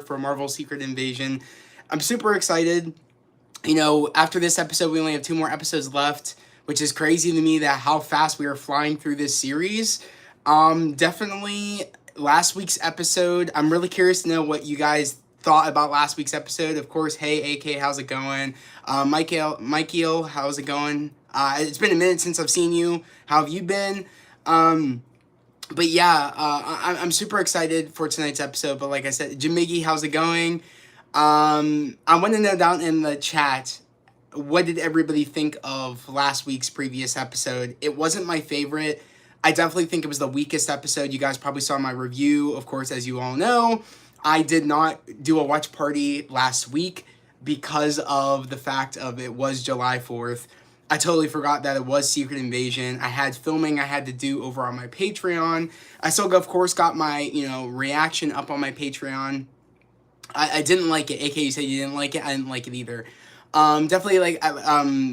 for Marvel Secret Invasion. I'm super excited. You know, after this episode, we only have 2 more episodes left, which is crazy to me that how fast we are flying through this series. Definitely last week's episode. I'm really curious to know what you guys thought about last week's episode. Of course, hey AK, how's it going? Michael, how's it going? It's been a minute since I've seen you. How have you been? But yeah, I'm super excited for tonight's episode. But like I said, Jamiggy, how's it going? I want to know down in the chat, what did everybody think of last week's previous episode? It wasn't my favorite. I definitely think it was the weakest episode. You guys probably saw my review. Of course, as you all know, I did not do a watch party last week because of the fact of it was July 4th. I totally forgot that it was Secret Invasion. I had filming I had to do over on my Patreon. I still, of course, got my, you know, reaction up on my Patreon. I didn't like it. AK, you said you didn't like it. I didn't like it either. Definitely, like,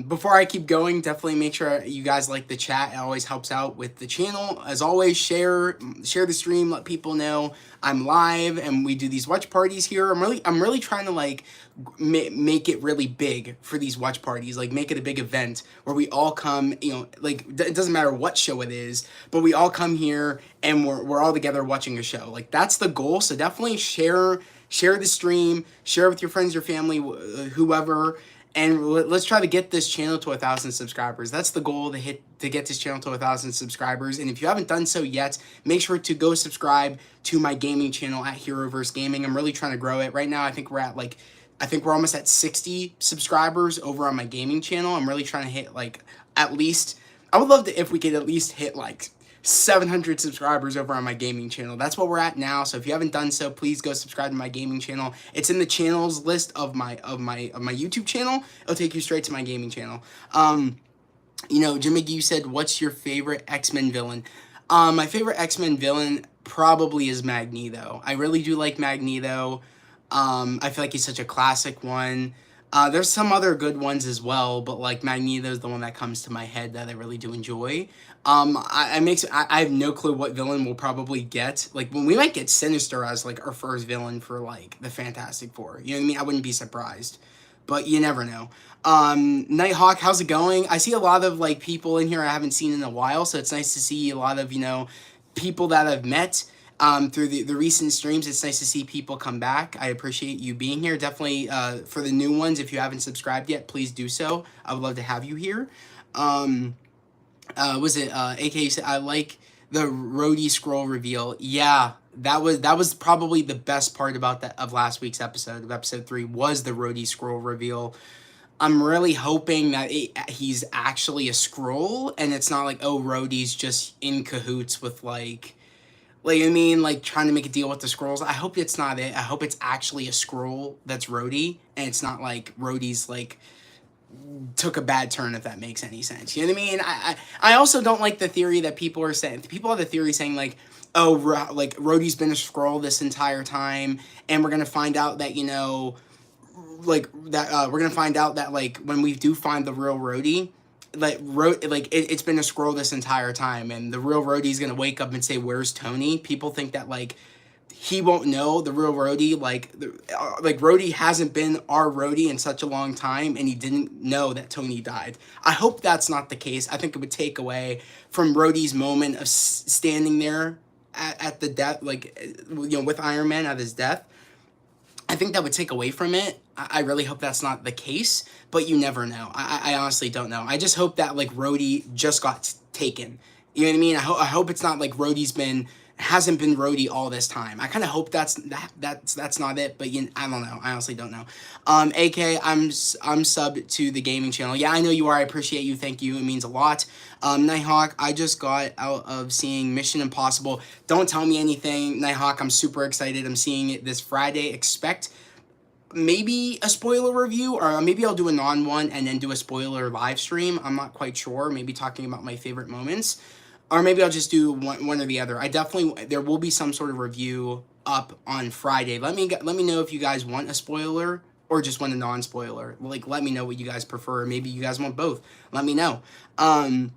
before I keep going, definitely make sure you guys like the chat. It always helps out with the channel. As always, share the stream, let people know I'm live and we do these watch parties here. I'm really trying to, like, make it really big for these watch parties, like make it a big event where we all come, you know, like it doesn't matter what show it is, but we all come here and we're all together watching a show. Like, that's the goal. So definitely share the stream, share with your friends, your family, whoever, and let's try to get this channel to 1,000 subscribers. That's the goal, to get this channel to 1,000 subscribers. And if you haven't done so yet, make sure to go subscribe to my gaming channel at Heroverse Gaming. I'm really trying to grow it. Right now, I think we're almost at 60 subscribers over on my gaming channel. I'm really trying to hit, like, at least, I would love to, if we could at least hit, like, 700 subscribers over on my gaming channel. That's what we're at now. So if you haven't done so, please go subscribe to my gaming channel. It's in the channels list of my YouTube channel. It'll take you straight to my gaming channel. You know, Jimmy, you said, what's your favorite X-Men villain? My favorite X-Men villain probably is Magneto. I really do like Magneto. I feel like he's such a classic one. There's some other good ones as well, but like Magneto is the one that comes to my head that I really do enjoy. I have no clue what villain we'll probably get. Like, when we might get Sinister as like our first villain for like the Fantastic Four. You know what I mean? I wouldn't be surprised, but you never know. Nighthawk, how's it going? I see a lot of like people in here I haven't seen in a while, so it's nice to see a lot of, you know, people that I've met. Through the recent streams. It's nice to see people come back. I appreciate you being here. Definitely, for the new ones, if you haven't subscribed yet, please do so. I would love to have you here. Was it, AK said, I like the Roadie scroll reveal. Yeah, that was probably the best part about of last week's episode, of episode 3, was the Roadie scroll reveal. I'm really hoping that he's actually a scroll, and it's not like, oh, Rhodey's just in cahoots with, like, I mean, like, trying to make a deal with the Skrulls. I hope it's not it. I hope it's actually a Skrull that's Rhodey, and it's not, like, Rhodey's, like, took a bad turn, if that makes any sense. You know what I mean? I also don't like the theory that people are saying. People have the theory saying, like, oh, like, Rhodey's been a Skrull this entire time, and we're going to find out that, you know, like, that, we're going to find out that, like, when we do find the real Rhodey, like, it's been a Skrull this entire time, and the real Rhodey's gonna wake up and say, where's Tony? People think that, like, he won't know the real Rhodey, like Rhodey hasn't been our Rhodey in such a long time, and he didn't know that Tony died. I hope that's not the case. I think it would take away from Rhodey's moment of standing there at the death, like, you know, with Iron Man at his death. I think that would take away from it. I really hope that's not the case, but you never know. I honestly don't know. I just hope that, like, Rhodey just got taken. You know what I mean? I hope it's not like Rhodey's hasn't been Rhodey all this time. I kind of hope that's not it, but I don't know. I honestly don't know. AK, I'm subbed to the gaming channel. Yeah, I know you are. I appreciate you. Thank you. It means a lot. Nighthawk, I just got out of seeing Mission Impossible. Don't tell me anything, Nighthawk. I'm super excited. I'm seeing it this Friday. Expect maybe a spoiler review, or maybe I'll do a non-one and then do a spoiler live stream. I'm not quite sure. Maybe talking about my favorite moments. Or maybe I'll just do one or the other. There will be some sort of review up on Friday. Let me know if you guys want a spoiler or just want a non-spoiler. Like, let me know what you guys prefer. Maybe you guys want both. Let me know. Night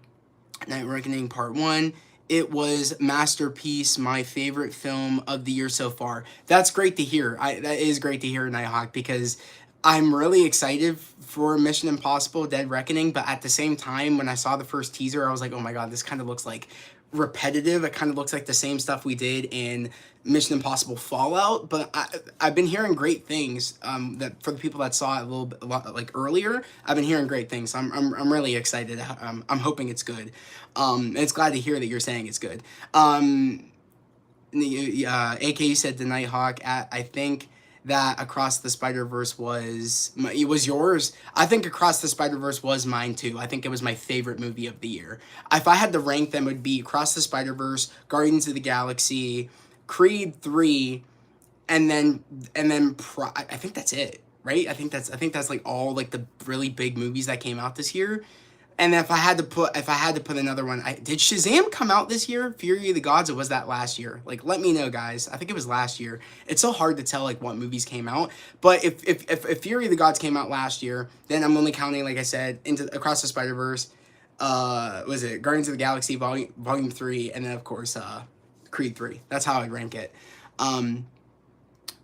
Reckoning Part 1. it was masterpiece, my favorite film of the year so far. That's great to hear. That is great to hear, Nighthawk, because I'm really excited for Mission Impossible Dead Reckoning, but at the same time, when I saw the first teaser, I was like, oh my god, this kind of looks like repetitive. It kind of looks like the same stuff we did in Mission Impossible Fallout, but I've been hearing great things. That for the people that saw it a lot like earlier, I've been hearing great things. I'm really excited. I'm hoping it's good. It's glad to hear that you're saying it's good. AK said the Nighthawk. I think that Across the Spider-Verse was yours. I think Across the Spider-Verse was mine too. I think it was my favorite movie of the year. If I had to rank them, it would be Across the Spider-Verse, Guardians of the Galaxy, Creed 3, and then I think that's it, right? I think that's like all like the really big movies that came out this year. And if I had to put another one, did Shazam come out this year? Fury of the Gods, or was that last year? Like, let me know, guys. I think it was last year. It's so hard to tell like what movies came out. But if Fury of the Gods came out last year, then I'm only counting, like I said, into Across the Spider-Verse. Was it Guardians of the Galaxy Volume 3, and then of course Creed 3. That's how I'd rank it.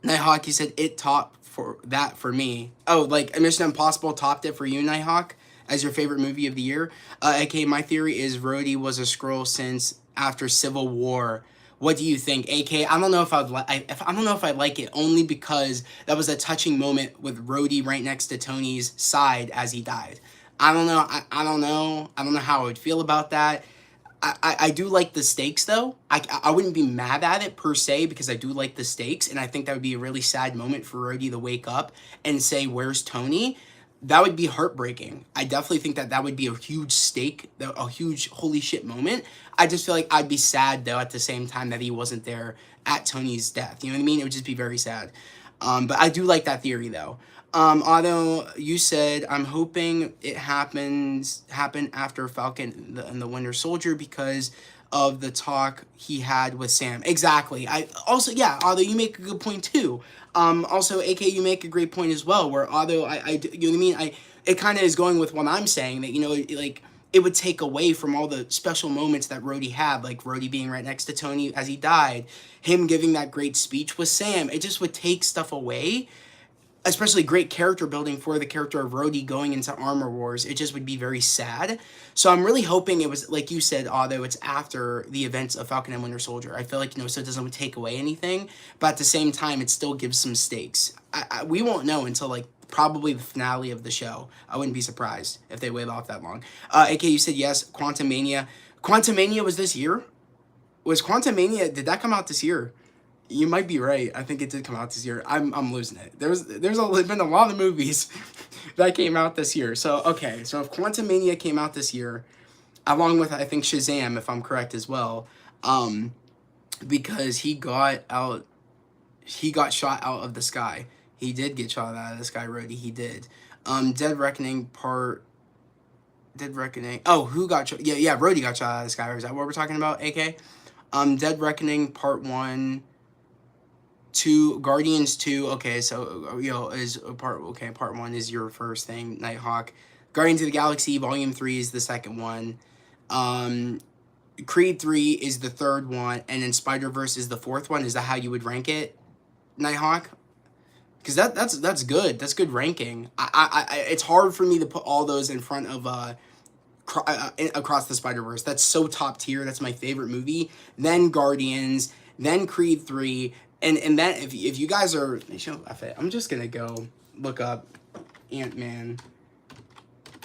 Nighthawk, you said it topped for me. Oh, like Mission Impossible topped it for you, Nighthawk, as your favorite movie of the year. AK, my theory is Rhodey was a Skrull since after Civil War. What do you think, AK? I don't know if I don't know if I like it, only because that was a touching moment with Rhodey right next to Tony's side as he died. I don't know. I don't know. I don't know how I would feel about that. I do like the stakes, though. I wouldn't be mad at it, per se, because I do like the stakes, and I think that would be a really sad moment for Rhodey to wake up and say, where's Tony? That would be heartbreaking. I definitely think that would be a huge stake, a huge holy shit moment. I just feel like I'd be sad, though, at the same time that he wasn't there at Tony's death. You know what I mean? It would just be very sad. But I do like that theory, though. Otto, you said, I'm hoping it happen after Falcon and the Winter Soldier because of the talk he had with Sam. Exactly. Otto, you make a good point too. Also, AK, you make a great point as well, where although you know what I mean? It kind of is going with what I'm saying, that, you know, like, it would take away from all the special moments that Rhodey had, like Rhodey being right next to Tony as he died, him giving that great speech with Sam. It just would take stuff away, especially great character building for the character of Rhodey going into Armor Wars. It just would be very sad. So I'm really hoping it was, like you said, although it's after the events of Falcon and Winter Soldier. I feel like, you know, so it doesn't take away anything, but at the same time, it still gives some stakes. We won't know until, like, probably the finale of the show. I wouldn't be surprised if they wait off that long. AK, you said yes, Quantumania. Quantumania was this year? Was Quantumania, did that come out this year? You might be right. I think it did come out this year. I'm losing it. There's been a lot of movies that came out this year. So, okay. So if Quantumania came out this year, along with, I think, Shazam, if I'm correct as well, because he got shot out of the sky. He did get shot out of the sky, Rhodey. He did. Dead Reckoning. Oh, who got shot? Yeah, Rhodey got shot out of the sky. Is that what we're talking about, AK? Dead Reckoning Part 1... 2, Guardians 2, okay, so, you know, part 1 is your first thing, Nighthawk. Guardians of the Galaxy Volume 3 is the second one. Creed 3 is the third one, and then Spider-Verse is the fourth one. Is that how you would rank it, Nighthawk? Because that's good. That's good ranking. It's hard for me to put all those in front of Across the Spider-Verse. That's so top tier. That's my favorite movie. Then Guardians, then Creed 3, and that, if you guys are, I'm just gonna go look up Ant-Man,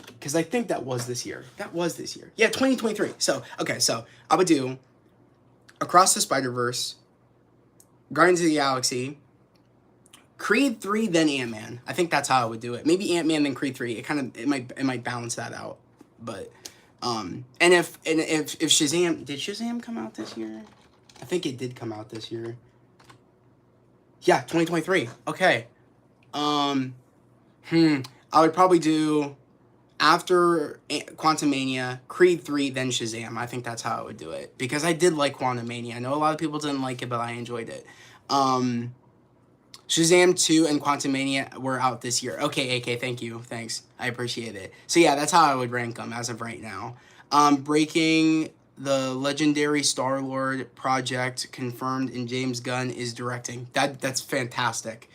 because I think that was this year. Yeah, 2023. So, okay, so I would do Across the Spider-Verse, Guardians of the Galaxy, Creed 3, then Ant-Man. I think that's how I would do it. Maybe Ant-Man, then Creed 3. It might balance that out. But and if Shazam, did Shazam come out this year? I think it did come out this year. Yeah, 2023. Okay. I would probably do after Quantumania, Creed 3, then Shazam. I think that's how I would do it, because I did like Quantumania. I know a lot of people didn't like it, but I enjoyed it. Shazam 2 and Quantumania were out this year. Okay, AK, thank you. Thanks. I appreciate it. So yeah, that's how I would rank them as of right now. Breaking the legendary Star-Lord project confirmed and James Gunn is directing. That's fantastic.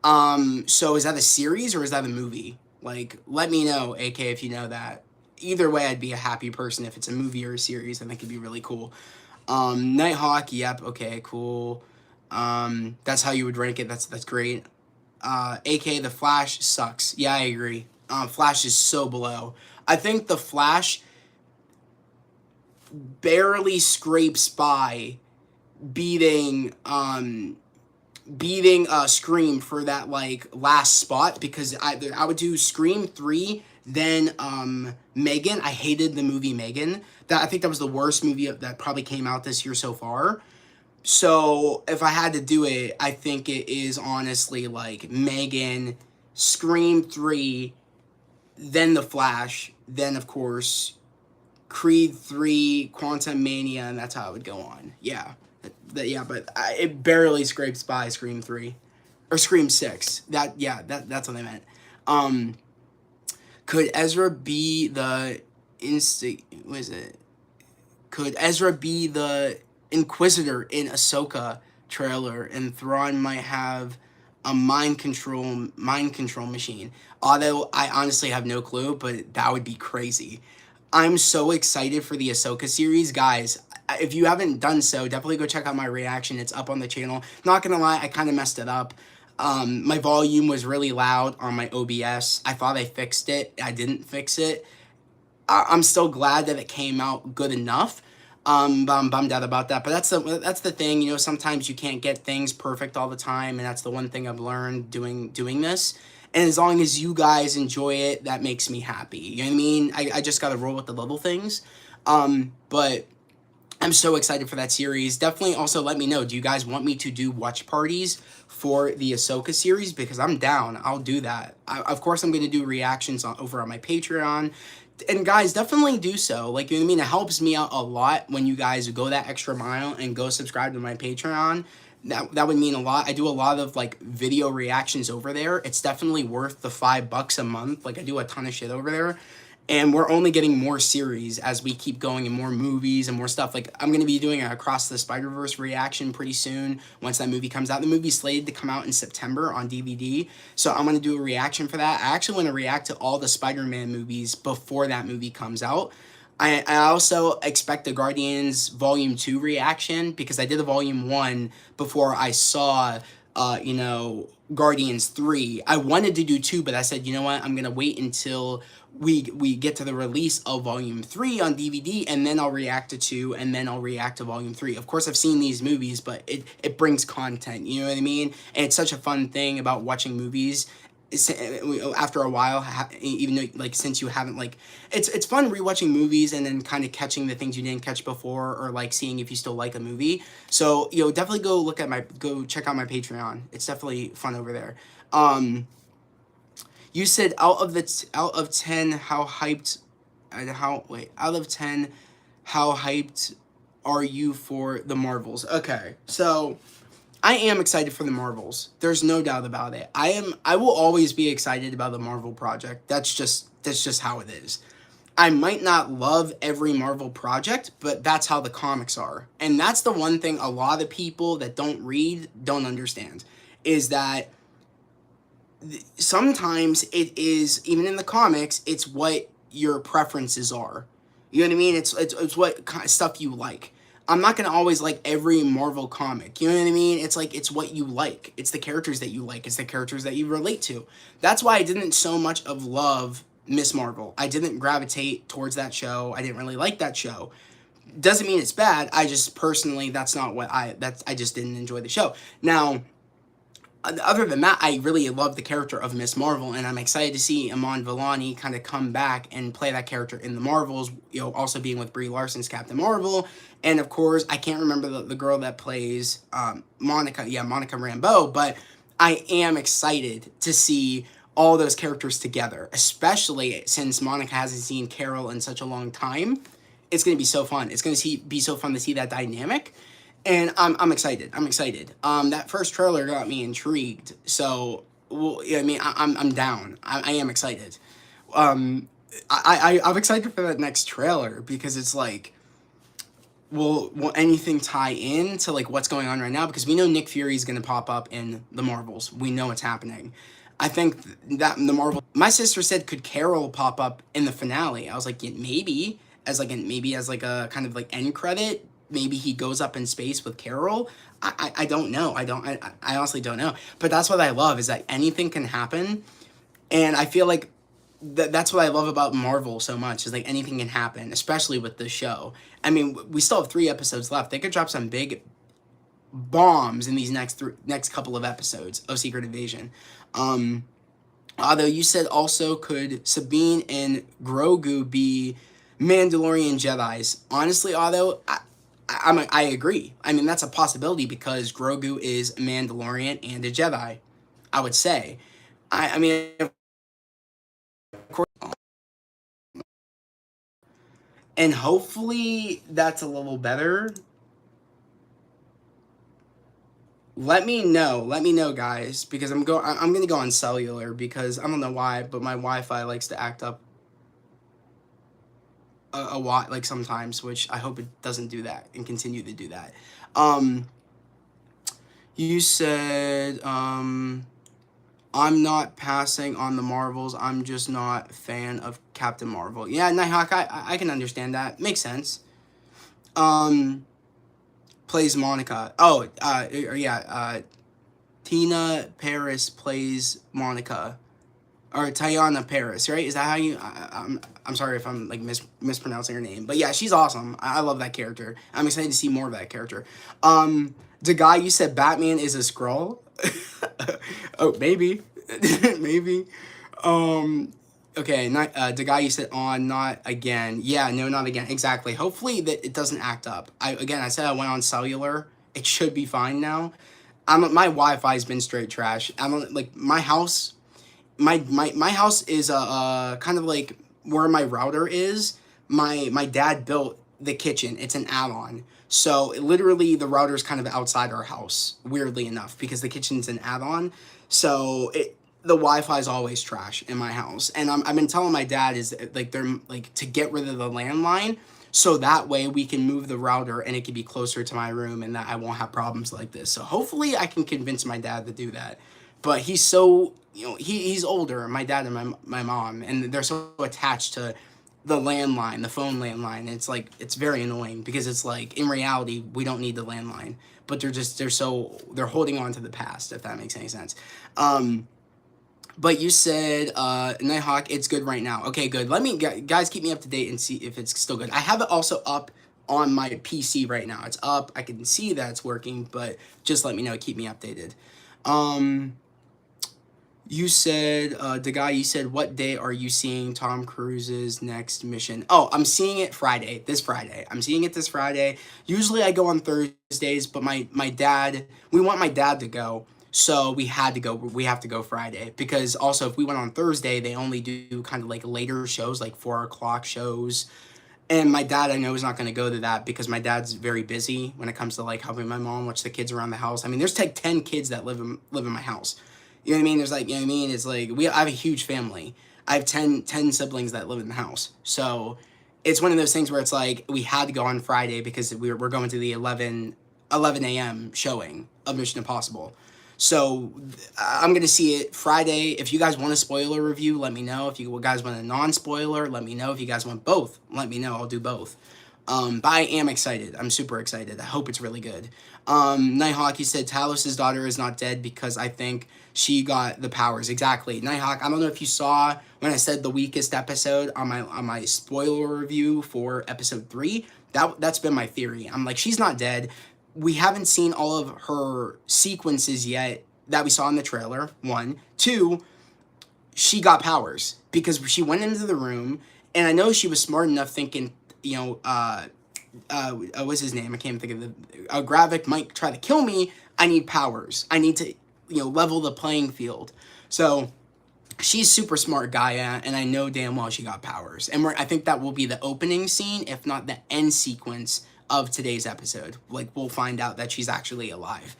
So is that a series or is that a movie? Like, let me know, AK, if you know that. Either way, I'd be a happy person if it's a movie or a series. I think it'd be really cool. Nighthawk, yep, okay, cool. That's how you would rank it. That's great. AK, The Flash sucks. Yeah, I agree. Flash is so below. I think The Flash barely scrapes by beating Scream for that like last spot, because I would do Scream 3, then Megan. I hated the movie Megan. I think that was the worst movie that probably came out this year so far. So if I had to do it, I think it is honestly like Megan, Scream 3, then The Flash, then of course Creed 3, Quantum Mania, and that's how it would go on. Yeah. But it barely scrapes by Scream 3 or Scream 6. That's what I meant. Could Ezra be the Could Ezra be the Inquisitor in Ahsoka trailer, and Thrawn might have a mind control machine? Although I honestly have no clue, but that would be crazy. I'm so excited for the Ahsoka series, guys. If you haven't done so, definitely go check out my reaction. It's up on the channel. Not gonna lie, I kind of messed it up. My volume was really loud on my OBS. I thought I fixed it. I didn't fix it. I'm still glad that it came out good enough. But I'm bummed out about that. But that's the thing. You know, sometimes you can't get things perfect all the time, and that's the one thing I've learned doing this. And as long as you guys enjoy it, that makes me happy. You know what I mean? I just gotta roll with the little things. But I'm so excited for that series. Definitely also let me know, do you guys want me to do watch parties for the Ahsoka series? Because I'm down. I'll do that. Of course, I'm going to do reactions over on my Patreon. And guys, definitely do so. Like, you know what I mean? It helps me out a lot when you guys go that extra mile and go subscribe to my Patreon. That would mean a lot. I do a lot of, like, video reactions over there. It's definitely worth the $5 a month. Like, I do a ton of shit over there. And we're only getting more series as we keep going, and more movies and more stuff. Like, I'm going to be doing a Across the Spider-Verse reaction pretty soon once that movie comes out. The movie's slated to come out in September on DVD. So I'm going to do a reaction for that. I actually want to react to all the Spider-Man movies before that movie comes out. I also expect the Guardians Volume 2 reaction, because I did a Volume 1 before I saw, Guardians 3. I wanted to do 2, but I said, you know what, I'm going to wait until we get to the release of Volume 3 on DVD, and then I'll react to 2, and then I'll react to Volume 3. Of course, I've seen these movies, but it brings content, you know what I mean? And it's such a fun thing about watching movies. After a while, even though, like, since you haven't, like, it's fun rewatching movies and then kind of catching the things you didn't catch before, or like seeing if you still like a movie. So, definitely go check out my Patreon. It's definitely fun over there. You said out of 10, how hyped are you for the Marvels? Okay, so I am excited for the Marvels. There's no doubt about it. I will always be excited about the Marvel project. That's just how it is. I might not love every Marvel project, but that's how the comics are. And that's the one thing a lot of people that don't read don't understand, is that sometimes it is, even in the comics, it's what your preferences are. You know what I mean? It's what kind of stuff you like. I'm not going to always like every Marvel comic. You know what I mean? It's like, it's what you like. It's the characters that you like. It's the characters that you relate to. That's why I didn't so much of love Miss Marvel. I didn't gravitate towards that show. I didn't really like that show. Doesn't mean it's bad. I just personally, that's not what I just didn't enjoy the show. Now, other than that, I really love the character of Miss Marvel, and I'm excited to see Iman Vellani kind of come back and play that character in the Marvels, also being with Brie Larson's Captain Marvel. And of course, I can't remember the girl that plays Monica Rambeau, but I am excited to see all those characters together, especially since Monica hasn't seen Carol in such a long time. It's going to be so fun. It's going to be so fun to see that dynamic. And I'm excited. That first trailer got me intrigued. So, I'm down. I am excited. I'm excited for that next trailer, because it's like, will anything tie in to like what's going on right now? Because we know Nick Fury is going to pop up in the Marvels. We know it's happening. I think that the Marvel. My sister said, could Carol pop up in the finale? I was like, yeah, maybe as like a kind of like end credit. Maybe he goes up in space with Carol. I don't know. I honestly don't know. But that's what I love, is that anything can happen, and I feel like that's what I love about Marvel so much, is like anything can happen, especially with this show. I mean, we still have 3 episodes left. They could drop some big bombs in these next couple of episodes of Secret Invasion. Although you said also, could Sabine and Grogu be Mandalorian Jedis? Honestly, although I agree. I mean, that's a possibility because Grogu is a Mandalorian and a Jedi, I would say. I mean, of course, and hopefully that's a little better. Let me know, guys, because I'm gonna go on cellular, because I don't know why, but my Wi-Fi likes to act up a lot, like sometimes, which I hope it doesn't do that and continue to do that. You said, I'm not passing on the Marvels. I'm just not a fan of Captain Marvel. Yeah, Nighthawk, I can understand that. Makes sense. Plays Monica. Oh, yeah. Tina Paris plays Monica, or Tayana Paris, right? Is that how you? I'm sorry if I'm like mispronouncing her name, but yeah, she's awesome. I love that character. I'm excited to see more of that character. The guy, you said Batman is a Skrull. Oh, maybe, maybe. Okay, the guy, you said on, not again. Yeah, no, not again. Exactly. Hopefully that it doesn't act up. I said I went on cellular. It should be fine now. My Wi-Fi's been straight trash. Like my house. My house is kind of like where my router is. My dad built the kitchen. It's an add-on. So literally the router is kind of outside our house, weirdly enough, because the kitchen's an add-on. So the Wi-Fi is always trash in my house. And I've been telling my dad, is like, they're like, to get rid of the landline, so that way we can move the router and it can be closer to my room, and that I won't have problems like this. So hopefully I can convince my dad to do that. But he's so, he's older, my dad and my mom, and they're so attached to the landline, the phone landline. It's like, it's very annoying, because it's like, in reality, we don't need the landline, but they're holding on to the past, if that makes any sense. But you said, Nighthawk, it's good right now. Okay, good. Let me, guys, keep me up to date and see if it's still good. I have it also up on my PC right now. It's up. I can see that it's working, but just let me know. Keep me updated. You said, the guy, you said, what day are you seeing Tom Cruise's next mission? Oh, I'm seeing it this Friday. I'm seeing it this Friday. Usually I go on Thursdays, but we want my dad to go. So we have to go Friday, because also if we went on Thursday, they only do kind of like later shows, like 4 o'clock shows. And my dad, I know, is not going to go to that, because my dad's very busy when it comes to like helping my mom watch the kids around the house. I mean, there's like 10 kids that live in my house. You know what I mean? There's like, you know what I mean? It's like, I have a huge family. I have 10 siblings that live in the house. So it's one of those things where it's like, we had to go on Friday because we're going to the 11 a.m. showing of Mission Impossible. So I'm going to see it Friday. If you guys want a spoiler review, let me know. If you guys want a non-spoiler, let me know. If you guys want both, let me know. I'll do both. But I am excited. I'm super excited. I hope it's really good. Nighthawk, you said Talos' daughter is not dead because I think she got the powers. Exactly. Nighthawk, I don't know if you saw when I said the weakest episode on my spoiler review for episode 3. That's been my theory. I'm like, she's not dead. We haven't seen all of her sequences yet that we saw in the trailer, 1. 2, she got powers because she went into the room, and I know she was smart enough thinking, what's his name? I can't think of Gravik might try to kill me. I need powers. I need to, level the playing field. So she's super smart, Gaia, and I know damn well she got powers. And I think that will be the opening scene, if not the end sequence of today's episode. Like, we'll find out that she's actually alive.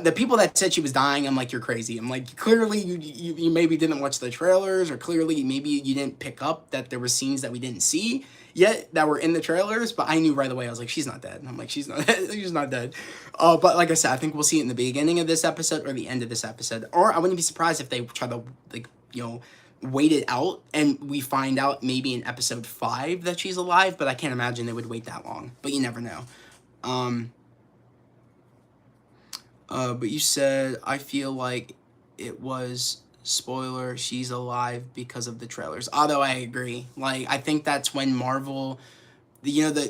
The people that said she was dying, I'm like, you're crazy. I'm like, clearly you maybe didn't watch the trailers, or clearly maybe you didn't pick up that there were scenes that we didn't see. yet that were in the trailers, but I knew right away. I was like, she's not dead. And I'm like, she's not she's not dead. But like I said, I think we'll see it in the beginning of this episode or the end of this episode. Or I wouldn't be surprised if they try to, like, you know, wait it out and we find out maybe in episode 5 that she's alive, but I can't imagine they would wait that long. But you never know. But you said, I feel like it was spoiler, she's alive because of the trailers. Although I agree. Like, I think that's when Marvel, you know,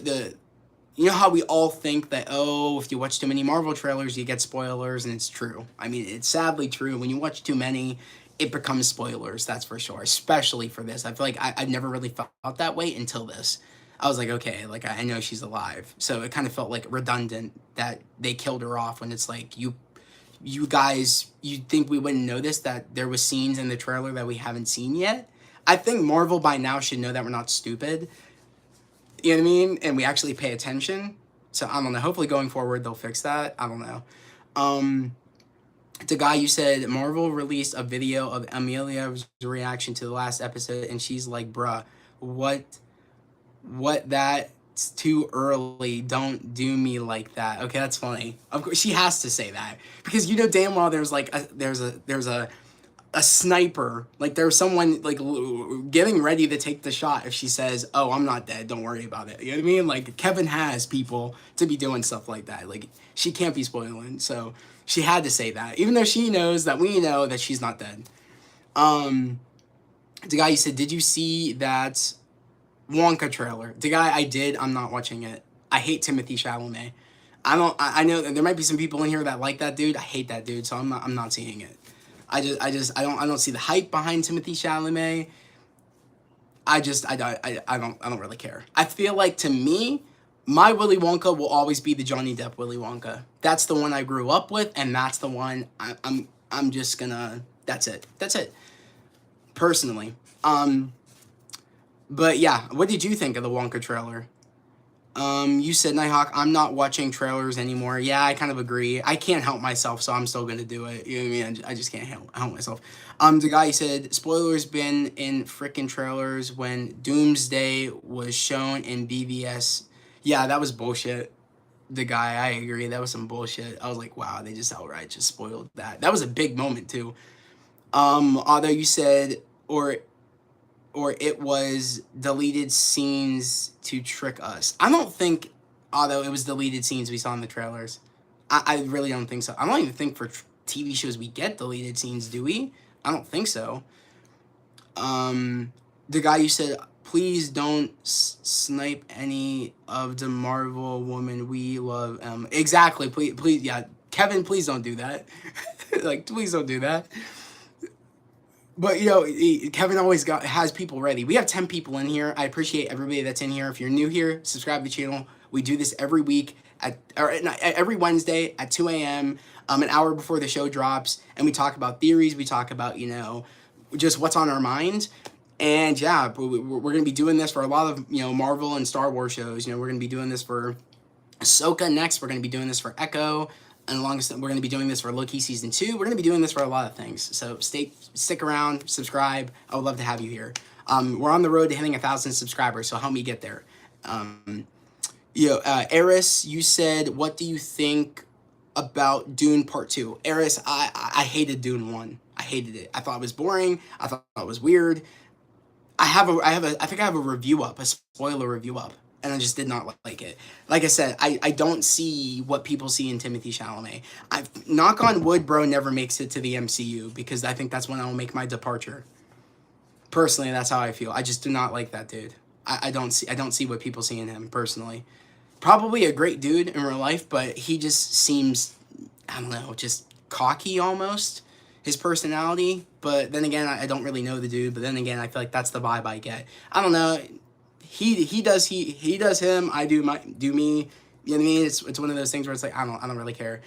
you know how we all think that, oh, if you watch too many Marvel trailers, you get spoilers, and it's true. I mean, it's sadly true. When you watch too many, it becomes spoilers, that's for sure, especially for this. I feel like I've never really felt that way until this. I was like, okay, like, I know she's alive. So it kind of felt like redundant that they killed her off when it's like, you guys, you'd think we wouldn't notice that there was scenes in the trailer that we haven't seen yet. I think Marvel by now should know that we're not stupid. You know what I mean? And we actually pay attention. So I don't know. Hopefully going forward they'll fix that. I don't know. The guy, you said Marvel released a video of Amelia's reaction to the last episode, and she's like, bruh, what that's too early. Don't do me like that. Okay, that's funny. Of course, she has to say that because you know damn well there's like there's a sniper, like there's someone like getting ready to take the shot if she says, "Oh, I'm not dead. Don't worry about it." You know what I mean? Like Kevin has people to be doing stuff like that. Like she can't be spoiling, so she had to say that, even though she knows that we know that she's not dead. The guy, you said, did you see that Wonka trailer? The guy, I did. I'm not watching it. I hate Timothée Chalamet. I know that there might be some people in here that like that dude. I hate that dude, so I'm not seeing it. I don't see the hype behind Timothée Chalamet. I don't really care. I feel like, to me, my Willy Wonka will always be the Johnny Depp Willy Wonka. That's the one I grew up with, and that's the one I'm just gonna. That's it. Personally. But yeah, what did you think of the Wonka trailer? You said, Nighthawk, I'm not watching trailers anymore. Yeah, I kind of agree. I can't help myself, so I'm still gonna do it. You know what I mean? I just can't help myself. The guy said, spoilers been in frickin' trailers when Doomsday was shown in BVS. Yeah, that was bullshit. The guy, I agree, that was some bullshit. I was like, wow, they just outright just spoiled that. That was a big moment too. Although you said, or it was deleted scenes to trick us. I don't think, although it was deleted scenes we saw in the trailers. I really don't think so. I don't even think for TV shows we get deleted scenes, do we? I don't think so. The guy, you said, please don't snipe any of the Marvel woman we love. Exactly, please, yeah. Kevin, please don't do that. Like, please don't do that. But, you know, Kevin always has people ready. We have 10 people in here. I appreciate everybody that's in here. If you're new here, subscribe to the channel. We do this every week, every Wednesday at 2 a.m., an hour before the show drops. And we talk about theories. We talk about, you know, just what's on our mind. And, yeah, we're going to be doing this for a lot of, you know, Marvel and Star Wars shows. You know, we're going to be doing this for Ahsoka next. We're going to be doing this for Echo. And we're going to be doing this for Loki Season 2. We're going to be doing this for a lot of things. So stick around, subscribe. I would love to have you here. We're on the road to hitting 1,000 subscribers, so help me get there. Eris, you said, what do you think about Dune Part 2? Eris, I hated Dune 1. I hated it. I thought it was boring. I thought it was weird. I think I have a review up, a spoiler review up. And I just did not like it. Like I said, I don't see what people see in Timothée Chalamet. Knock on wood, bro never makes it to the MCU, because I think that's when I will make my departure. Personally, that's how I feel. I just do not like that dude. I don't see what people see in him, personally. Probably a great dude in real life, but he just seems, I don't know, just cocky almost, his personality. But then again, I don't really know the dude, but then again, I feel like that's the vibe I get. I don't know. He does him, I do me. You know what I mean? It's one of those things where it's like I don't really care.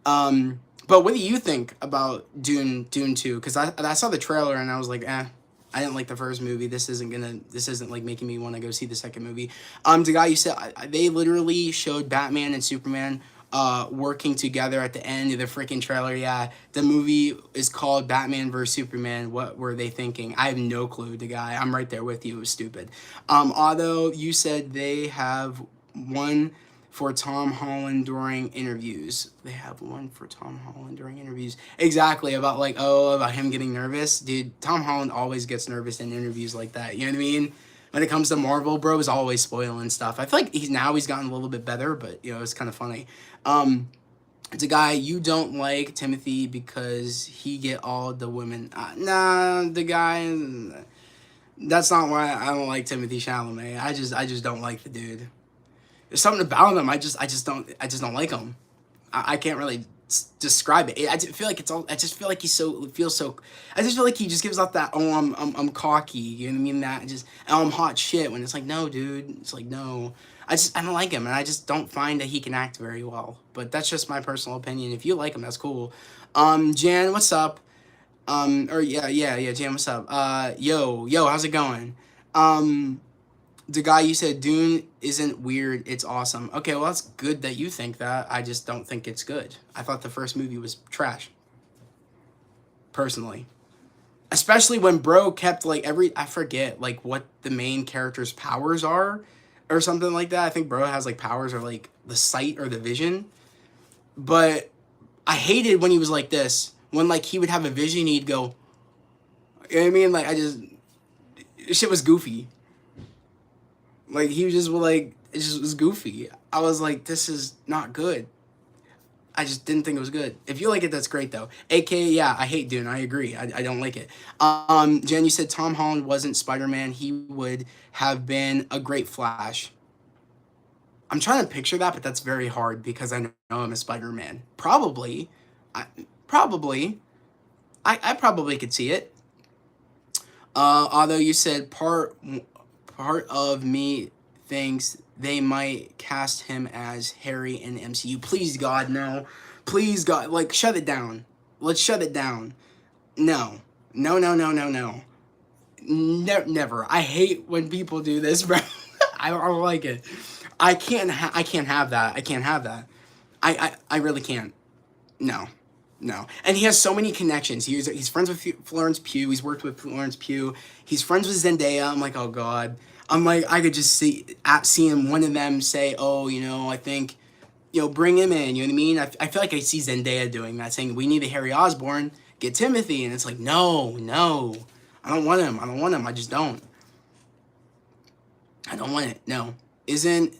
But what do you think about Dune 2? Because I saw the trailer and I was like, I didn't like the first movie. This isn't like making me want to go see the second movie. The guy, you said they literally showed Batman and Superman working together at the end of the freaking trailer. Yeah, the movie is called Batman vs Superman. What were they thinking? I have no clue. The guy, I'm right there with you. It was stupid. Although you said they have one for Tom Holland during interviews. They have one for Tom Holland during interviews. Exactly, about like, oh, about him getting nervous. Dude, Tom Holland always gets nervous in interviews like that. You know what I mean? When it comes to Marvel, bro is always spoiling stuff. I feel like he's gotten a little bit better, but you know, it's kind of funny. It's a guy, you don't like Timothy because he get all the women. Nah, the guy. That's not why I don't like Timothy Chalamet. I just don't like the dude. There's something about him. I just don't like him. I can't really describe it. I just feel like I just feel like he feels so. I just feel like he just gives off that, oh, I'm cocky. You know what I mean? That just, oh, I'm hot shit. When it's like, no, dude. It's like, no. I don't like him, and I just don't find that he can act very well. But that's just my personal opinion. If you like him, that's cool. Jan, what's up? Jan, what's up? Yo, how's it going? The guy, you said Dune isn't weird, it's awesome. Okay, well, that's good that you think that. I just don't think it's good. I thought the first movie was trash. Personally. Especially when bro kept, like, I forget, like, what the main character's powers are, or something like that. I think bro has, like, powers or, like, the sight or the vision. But I hated when he was like this. When, like, he would have a vision, he'd go, you know what I mean? Like, shit was goofy. Like, he was just, like, it just was goofy. I was like, this is not good. I just didn't think it was good. If you like it, that's great, though. AKA, yeah, I hate Dune. I agree. I don't like it. Jen, you said Tom Holland wasn't Spider-Man. He would have been a great Flash. I'm trying to picture that, but that's very hard because I know I'm a Spider-Man. Probably. I probably could see it. Although you said part of me thinks they might cast him as Harry in the MCU. Please, God, no. Please, God. Like, shut it down. Let's shut it down. No. No. Never. I hate when people do this, bro. I don't like it. I can't have that. I can't have that. I really can't. No. And he has so many connections. He's friends with Florence Pugh. He's worked with Florence Pugh. He's friends with Zendaya. I'm like, oh, God. I'm like, I could just see him, one of them say, oh, you know, I think, you know, bring him in. You know what I mean? I feel like I see Zendaya doing that, saying, we need a Harry Osborn. Get Timothy. And it's like, no. I don't want him. I just don't. I don't want it. No. Isn't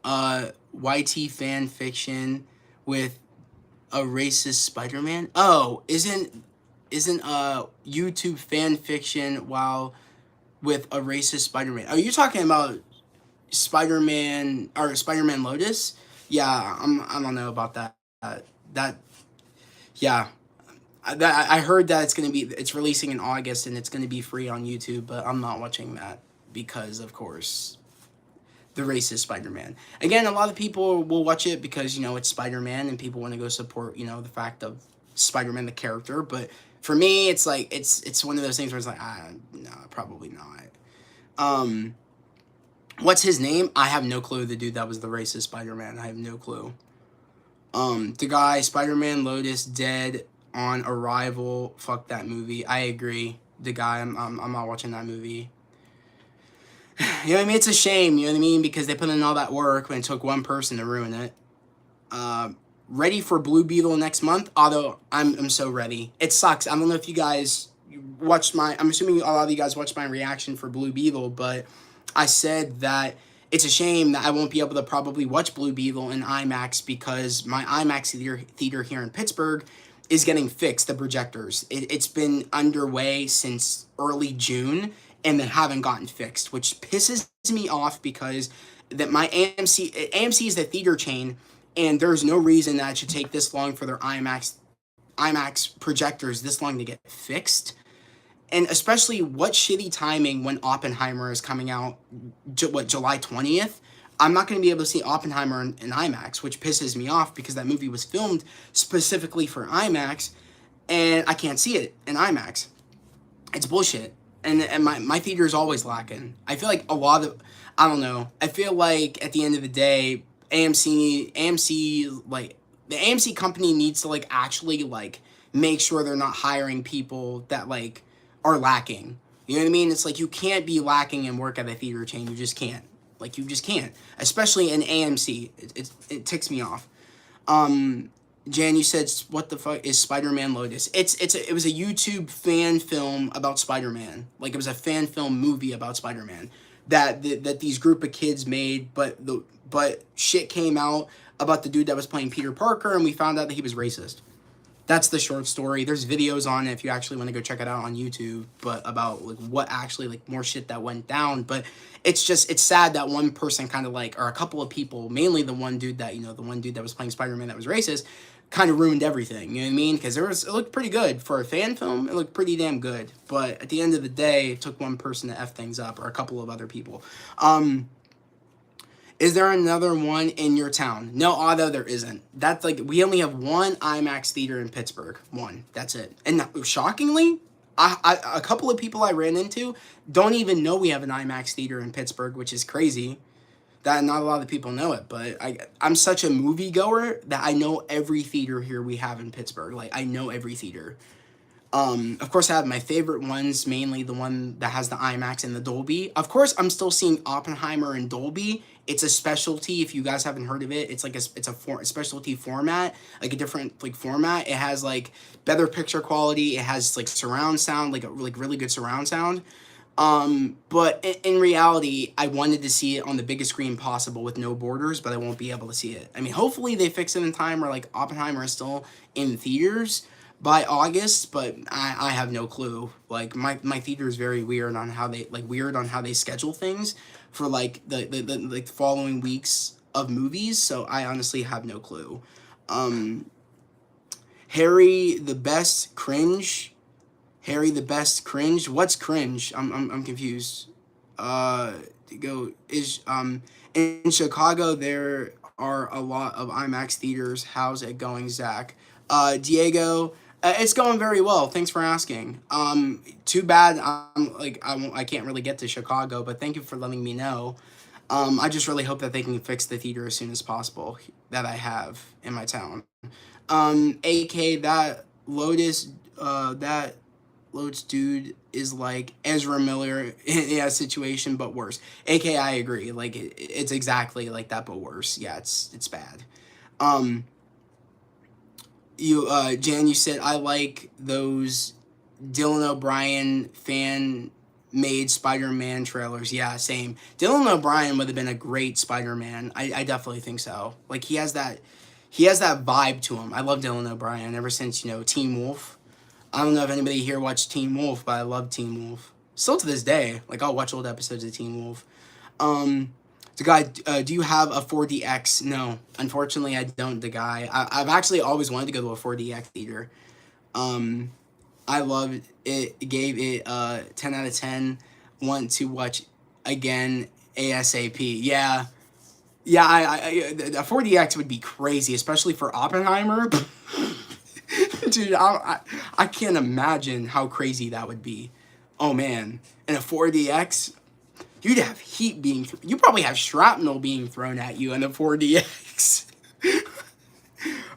YT fan fiction with a racist Spider-Man? Oh, isn't YouTube fan fiction while with a racist Spider-Man? Are you talking about Spider-Man or SpiderMan Lotus? Yeah, I don't know about that. I heard that it's releasing in August and it's gonna be free on YouTube, but I'm not watching that because, of course, the racist Spider-Man. Again, a lot of people will watch it because, you know, it's Spider-Man and people want to go support, you know, the fact of Spider-Man, the character. But for me, it's like, it's one of those things where it's like, no, probably not. What's his name? I have no clue. The dude that was the racist Spider-Man. I have no clue. The guy, SpiderMan Lotus, dead on arrival. Fuck that movie. I agree. The guy, I'm not watching that movie. You know what I mean? It's a shame, you know what I mean? Because they put in all that work when it took one person to ruin it. Ready for Blue Beetle next month? Although, I'm so ready. It sucks. I don't know if you guys watched I'm assuming a lot of you guys watched my reaction for Blue Beetle, but I said that it's a shame that I won't be able to probably watch Blue Beetle in IMAX because my IMAX theater here in Pittsburgh is getting fixed, the projectors. It's been underway since early June, and they haven't gotten fixed, which pisses me off because that my AMC is the theater chain, and there's no reason that it should take this long for their IMAX projectors this long to get fixed. And especially what shitty timing when Oppenheimer is coming out, July 20th? I'm not going to be able to see Oppenheimer in IMAX, which pisses me off because that movie was filmed specifically for IMAX, and I can't see it in IMAX. It's bullshit. And my theater is always lacking. I feel like a lot of, I don't know. I feel like at the end of the day, AMC, like, the AMC company needs to, like, actually, like, make sure they're not hiring people that, like, are lacking. You know what I mean? It's like, you can't be lacking and work at a theater chain. You just can't. Like, you just can't. Especially in AMC. It ticks me off. Jan, you said, what the fuck is SpiderMan Lotus? It was a YouTube fan film about Spider-Man. Like, it was a fan film movie about Spider-Man that these group of kids made, but shit came out about the dude that was playing Peter Parker, and we found out that he was racist. That's the short story. There's videos on it if you actually want to go check it out on YouTube, but about, like, what actually, like, more shit that went down. But it's sad that one person kind of, like, or a couple of people, mainly the one dude that, the one dude that was playing Spider-Man that was racist, kind of ruined everything. You know what I mean? Because it looked pretty good for a fan film. It looked pretty damn good. But at the end of the day, it took one person to F things up, or a couple of other people. Is there another one in your town? No, although there isn't. That's, like, we only have one IMAX theater in Pittsburgh. One. That's it. And shockingly, a couple of people I ran into don't even know we have an IMAX theater in Pittsburgh, which is crazy. That not a lot of people know it, but I'm such a moviegoer that I know every theater here we have in Pittsburgh. Like, I know every theater. Of course, I have my favorite ones, mainly the one that has the IMAX and the Dolby. Of course, I'm still seeing Oppenheimer and Dolby. It's a specialty. If you guys haven't heard of it, it's like a specialty format, like a different, like, format. It has, like, better picture quality. It has, like, surround sound, like really good surround sound. But in reality, I wanted to see it on the biggest screen possible with no borders, but I won't be able to see it. I mean, hopefully they fix it in time where, like, Oppenheimer is still in theaters by August, but I have no clue. Like, my theater is very weird on how they schedule things for, like, the following weeks of movies, so I honestly have no clue. Harry the best cringe. What's cringe? I'm confused. In Chicago there are a lot of IMAX theaters. How's it going, Zach? Diego, it's going very well. Thanks for asking. Too bad I can't really get to Chicago, but thank you for letting me know. I just really hope that they can fix the theater as soon as possible that I have in my town. AK, that Lotus dude is like Ezra Miller in a situation, but worse. AK, I agree. Like, it's exactly like that, but worse. Yeah, it's bad. Jan, you said, I like those Dylan O'Brien fan-made Spider-Man trailers. Yeah, same. Dylan O'Brien would have been a great Spider-Man. I definitely think so. Like, he has that vibe to him. I love Dylan O'Brien ever since, Teen Wolf. I don't know if anybody here watched Teen Wolf, but I love Teen Wolf. Still to this day. Like, I'll watch old episodes of Teen Wolf. The guy, do you have a 4DX? No, unfortunately, I don't. The guy, I've actually always wanted to go to a 4DX theater. I loved it. Gave it 10 out of 10. Want to watch again ASAP. Yeah. A 4DX would be crazy, especially for Oppenheimer. Dude, I can't imagine how crazy that would be. Oh man, in a 4DX. You'd have heat you probably have shrapnel being thrown at you in a 4DX.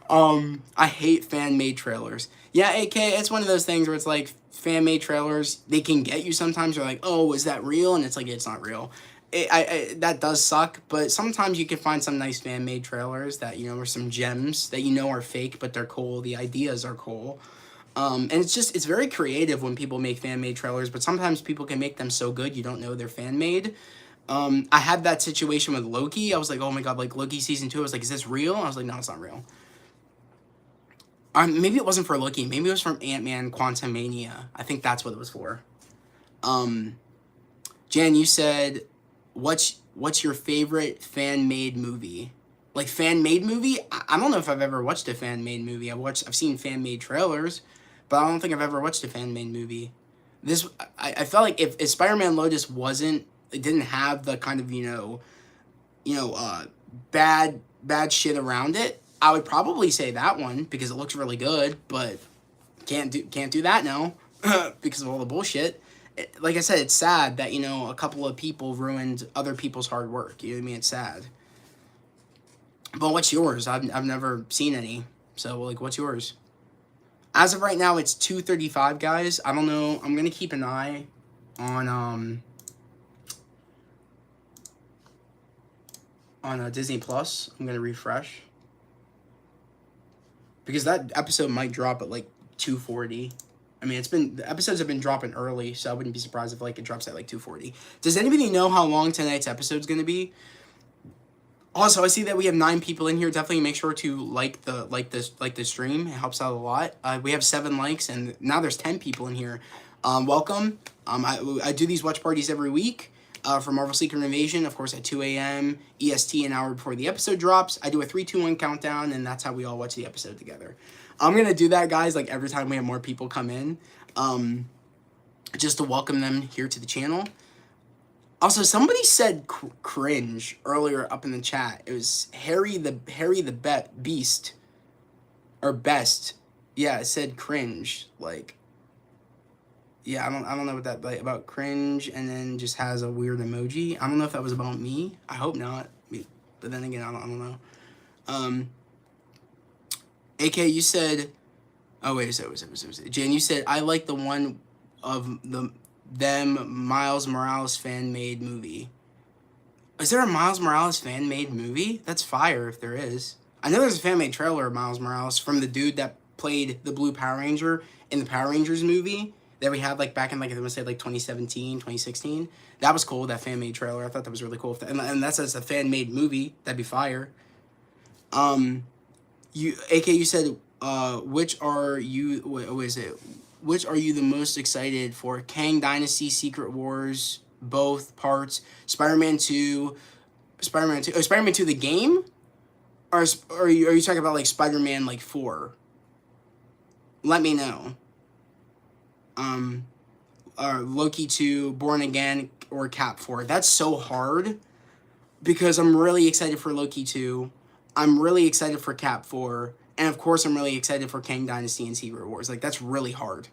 I hate fan-made trailers. Yeah, AK, it's one of those things where it's like, fan-made trailers, they can get you sometimes. You're like, oh, is that real? And it's like, it's not real. That does suck, but sometimes you can find some nice fan-made trailers that, are some gems that are fake, but they're cool. The ideas are cool. And it's very creative when people make fan-made trailers, but sometimes people can make them so good you don't know they're fan-made. I had that situation with Loki. I was like, oh my god, like, Loki Season 2, I was like, is this real? I was like, no, it's not real. Maybe it wasn't for Loki. Maybe it was from Ant-Man Quantumania. I think that's what it was for. Jan, you said, what's your favorite fan-made movie? Like, fan-made movie? I don't know if I've ever watched a fan-made movie. I've seen fan-made trailers, but I don't think I've ever watched a fan-made movie. I felt like if SpiderMan Lotus didn't have the kind of, bad shit around it, I would probably say that one because it looks really good, but can't do that now because of all the bullshit. Like I said, it's sad that, a couple of people ruined other people's hard work. You know what I mean? It's sad. But what's yours? I've never seen any. So, like, what's yours? As of right now, it's 2:35, guys. I don't know. I'm gonna keep an eye on Disney Plus. I'm gonna refresh because that episode might drop at like 2:40. I mean, the episodes have been dropping early, so I wouldn't be surprised if like it drops at like 2:40. Does anybody know how long tonight's episode's gonna be? Also, I see that we have 9 people in here. Definitely make sure to like the stream. It helps out a lot. We have 7 likes, and now there's 10 people in here. Welcome. I do these watch parties every week for Marvel Secret Invasion, of course, at 2 a.m. EST, an hour before the episode drops. I do a 3, 2, 1 countdown, and that's how we all watch the episode together. I'm going to do that, guys, like every time we have more people come in, just to welcome them here to the channel. Also, somebody said cringe earlier up in the chat. It was Harry the Beast, or Best. Yeah, it said cringe. Like, yeah, I don't know what that, like, about cringe, and then just has a weird emoji. I don't know if that was about me. I hope not. But then again, I don't know. AK, you said, oh wait a second. Jan, you said I like the one of them Miles Morales fan-made movie. Is there a Miles Morales fan-made movie? That's fire if there is. I know there's a fan-made trailer of Miles Morales from the dude that played the Blue Power Ranger in the Power Rangers movie that we had like back in like, I want to say like 2017, 2016. That was cool, that fan-made trailer. I thought that was really cool. And that's a fan-made movie. That'd be fire. You said, which are you, what is it? Which are you the most excited for? Kang Dynasty, Secret Wars, both parts, Spider-Man 2, Spider-Man 2 the game? Or are you talking about like Spider-Man like 4? Let me know. Loki 2, Born Again, or Cap 4. That's so hard because I'm really excited for Loki 2. I'm really excited for Cap 4. And of course, I'm really excited for Kang Dynasty and Secret Wars. Like, that's really hard.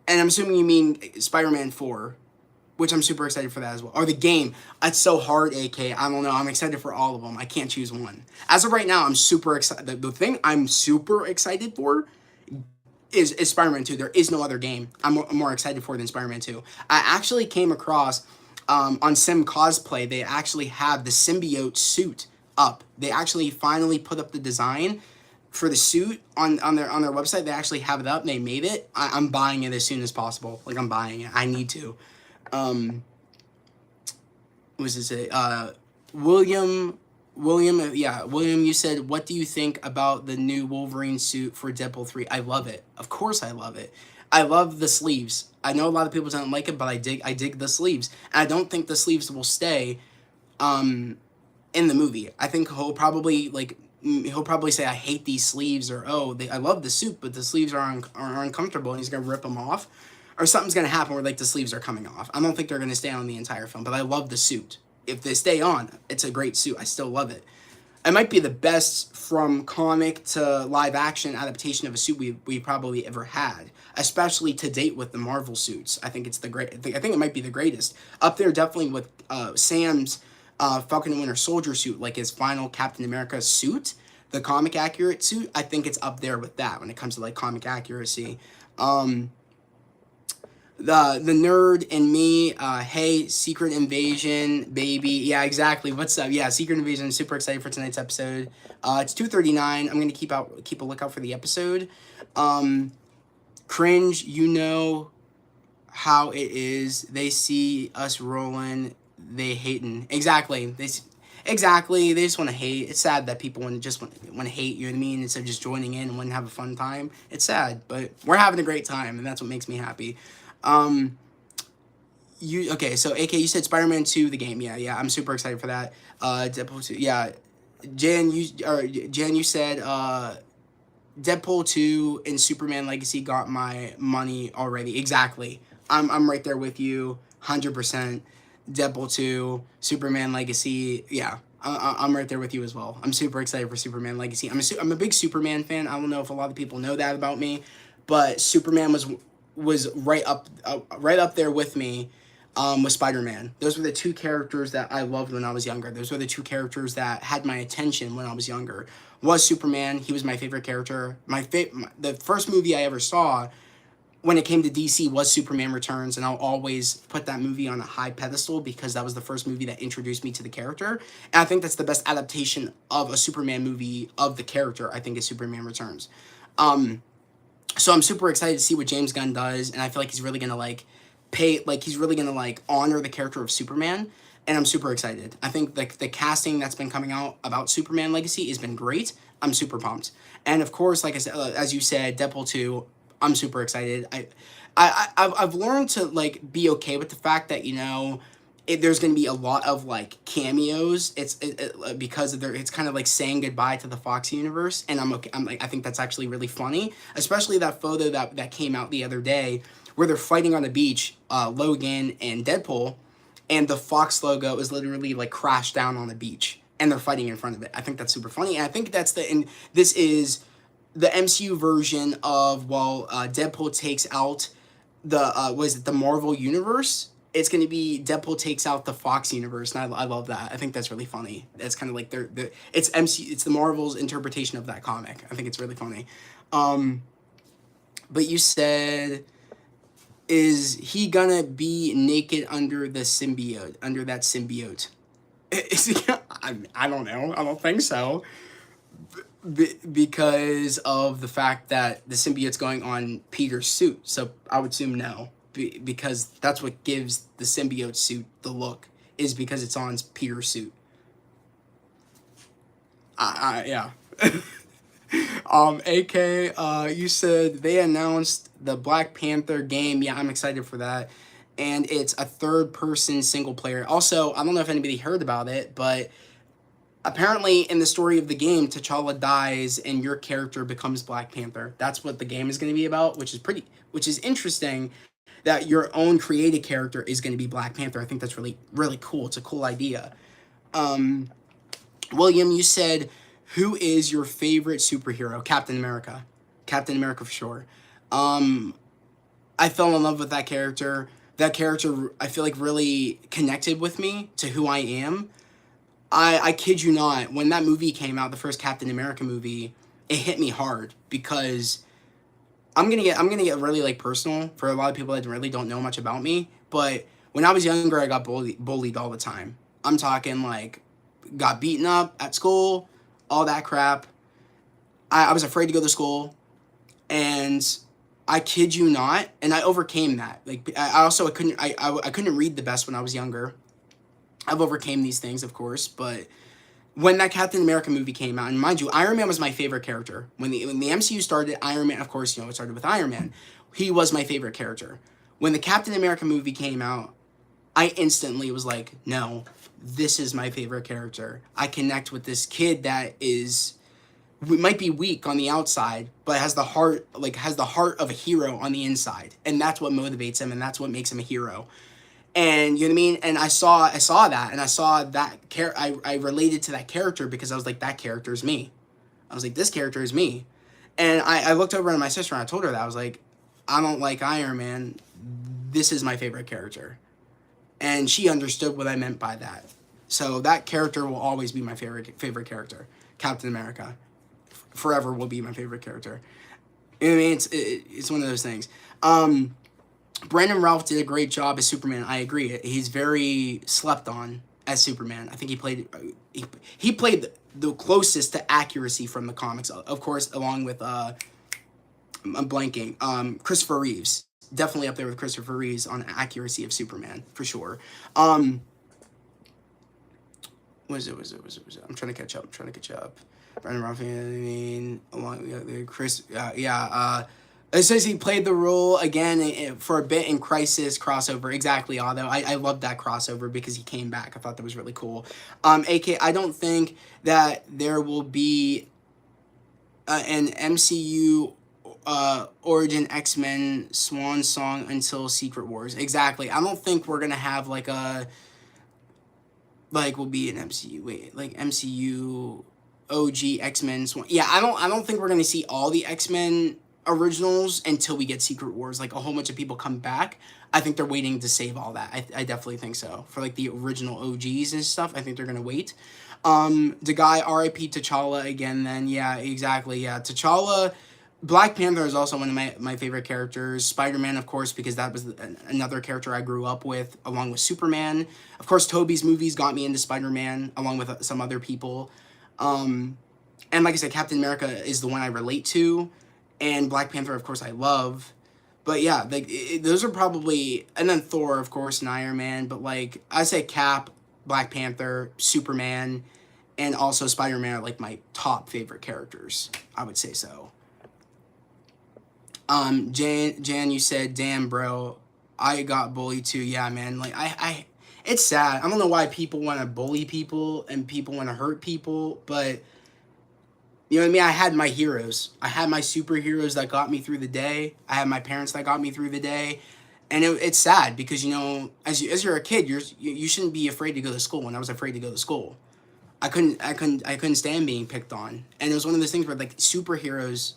And I'm assuming you mean Spider-Man 4, which I'm super excited for that as well. Or the game. It's so hard, AK. I don't know. I'm excited for all of them. I can't choose one. As of right now, I'm super excited. The thing I'm super excited for is Spider-Man 2. There is no other game I'm more excited for than Spider-Man 2. I actually came across, on Sim Cosplay, they actually have the symbiote suit up. They actually finally put up the design for the suit on their website. They actually have it up and they made it. I'm buying it as soon as possible. Like, I'm buying it. I need to. What was it say? William, you said, what do you think about the new Wolverine suit for Deadpool 3? I love it. Of course I love it. I love the sleeves. I know a lot of people don't like it, but I dig the sleeves. And I don't think the sleeves will stay in the movie. I think he'll probably say, I hate these sleeves, or, I love the suit, but the sleeves are uncomfortable, and he's going to rip them off. Or something's going to happen where, like, the sleeves are coming off. I don't think they're going to stay on the entire film, but I love the suit. If they stay on, it's a great suit. I still love it. It might be the best from comic to live action adaptation of a suit we probably ever had, especially to date with the Marvel suits. I think it's I think it might be the greatest. Up there definitely with Sam's Falcon and Winter Soldier suit, like his final Captain America suit, the comic accurate suit. I think it's up there with that when it comes to like comic accuracy. The nerd in me, hey, Secret Invasion, baby. Yeah, exactly. What's up? Yeah, Secret Invasion. Super excited for tonight's episode. It's 2:39. I'm gonna keep a lookout for the episode. Cringe, you know how it is. They see us rolling, they hating. Exactly. They just want to hate. It's sad that people want to hate, you know what I mean, instead of just joining in and want to have a fun time. It's sad, but we're having a great time, and that's what makes me happy. Okay, so AK, you said Spider-Man 2, the game. Yeah, I'm super excited for that. Deadpool 2, yeah. Jan, you said, Deadpool 2 and Superman Legacy got my money already. Exactly. I'm right there with you, 100%. Deadpool 2, Superman Legacy, yeah. I'm right there with you as well. I'm super excited for Superman Legacy. I'm a big Superman fan. I don't know if a lot of people know that about me, but Superman was right up there with me with Spider-Man. Those were the two characters that I loved when I was younger. Those were the two characters that had my attention when I was younger. was Superman. He was my favorite character. The first movie I ever saw when it came to DC was Superman Returns, and I'll always put that movie on a high pedestal because that was the first movie that introduced me to the character. And I think that's the best adaptation of a Superman movie of the character, I think, is Superman Returns. So I'm super excited to see what James Gunn does, and I feel like he's really gonna he's really gonna honor the character of Superman, and I'm super excited. I think the casting that's been coming out about Superman Legacy has been great. I'm super pumped, and of course, like I said, as you said, Deadpool 2. I'm super excited. I've learned to be okay with the fact that there's going to be a lot of cameos. Because it's kind of saying goodbye to the Fox universe, and I'm okay. I think that's actually really funny, especially that photo that came out the other day where they're fighting on the beach, Logan and Deadpool, and the Fox logo is literally crashed down on the beach, and they're fighting in front of it. I think that's super funny, and I think this is the MCU version of Deadpool takes out the Marvel universe. It's going to be Deadpool takes out the Fox universe, and I love that. I think that's really funny. It's kind of it's MCU, it's the Marvel's interpretation of that comic. I think it's really funny. But you said, is he gonna be naked under that symbiote? Is he? I don't know. I don't think so. Because of the fact that the symbiote's going on Peter's suit. So I would assume no. Because that's what gives the symbiote suit the look, is because it's on Peter's suit. Yeah. AK, you said they announced the Black Panther game. Yeah, I'm excited for that. And it's a third-person single player. Also, I don't know if anybody heard about it, but apparently, in the story of the game, T'Challa dies and your character becomes Black Panther. That's what the game is going to be about, which is interesting. That your own created character is going to be Black Panther. I think that's really, really cool. It's a cool idea. William, you said, who is your favorite superhero? Captain America. Captain America for sure. I fell in love with that character. That character, I feel really connected with me to who I am. I kid you not, when that movie came out, the first Captain America movie, it hit me hard because I'm gonna get really personal for a lot of people that really don't know much about me. But when I was younger, I got bullied all the time. I'm talking got beaten up at school, all that crap. I was afraid to go to school, and I kid you not, and I overcame that. I couldn't read the best when I was younger. I've overcame these things, of course, but when that Captain America movie came out, and mind you, Iron Man was my favorite character. When the MCU started, Iron Man, of course, it started with Iron Man. He was my favorite character. When the Captain America movie came out, I instantly was like, no, this is my favorite character. I connect with this kid that might be weak on the outside, but has the heart of a hero on the inside. And that's what motivates him, and that's what makes him a hero. And you know what I mean? And I saw that, and I saw that I related to that character because I was like, that character is me. I was like, this character is me. And I looked over at my sister and I told her that. I was like, I don't like Iron Man. This is my favorite character. And she understood what I meant by that. So that character will always be my favorite character. Captain America. Forever will be my favorite character. You know what I mean? It's one of those things. Brandon Routh did a great job as Superman. I agree. He's very slept on as Superman. I think he played the closest to accuracy from the comics, of course, along with I'm blanking. Christopher Reeves, definitely up there with Christopher Reeves on accuracy of Superman for sure. What is it? I'm trying to catch up. Brandon Routh, along with Chris. It says he played the role again for a bit in Crisis crossover. Exactly, although I loved that crossover because he came back. I thought that was really cool. AK, I don't think that there will be an MCU Origin X-Men swan song until Secret Wars. Exactly. I don't think we're going to have will be an MCU. MCU OG X-Men swan. Yeah, I don't think we're going to see all the X-Men originals until we get Secret Wars. Like, a whole bunch of people come back. I think they're waiting to save all that. I definitely think so. For, like, the original OGs and stuff, I think they're going to wait. The guy, R.I.P. T'Challa again then. Yeah, exactly. Yeah, T'Challa. Black Panther is also one of my favorite characters. Spider-Man, of course, because that was another character I grew up with, along with Superman. Of course, Tobey's movies got me into Spider-Man, along with some other people. And like I said, Captain America is the one I relate to. And Black Panther, of course, I love. But yeah, like, those are probably... And then Thor, of course, and Iron Man. But, like, I say Cap, Black Panther, Superman, and also Spider-Man are, like, my top favorite characters. I would say so. Jan, you said, damn, bro, I got bullied too. Yeah, man, like, it's sad. I don't know why people want to bully people and people want to hurt people, but, you know what I mean? I had my heroes. I had my superheroes that got me through the day. I had my parents that got me through the day. And it's sad because, you know, as you're a kid, you shouldn't be afraid to go to school. And I was afraid to go to school. I couldn't stand being picked on. And it was one of those things where, like, superheroes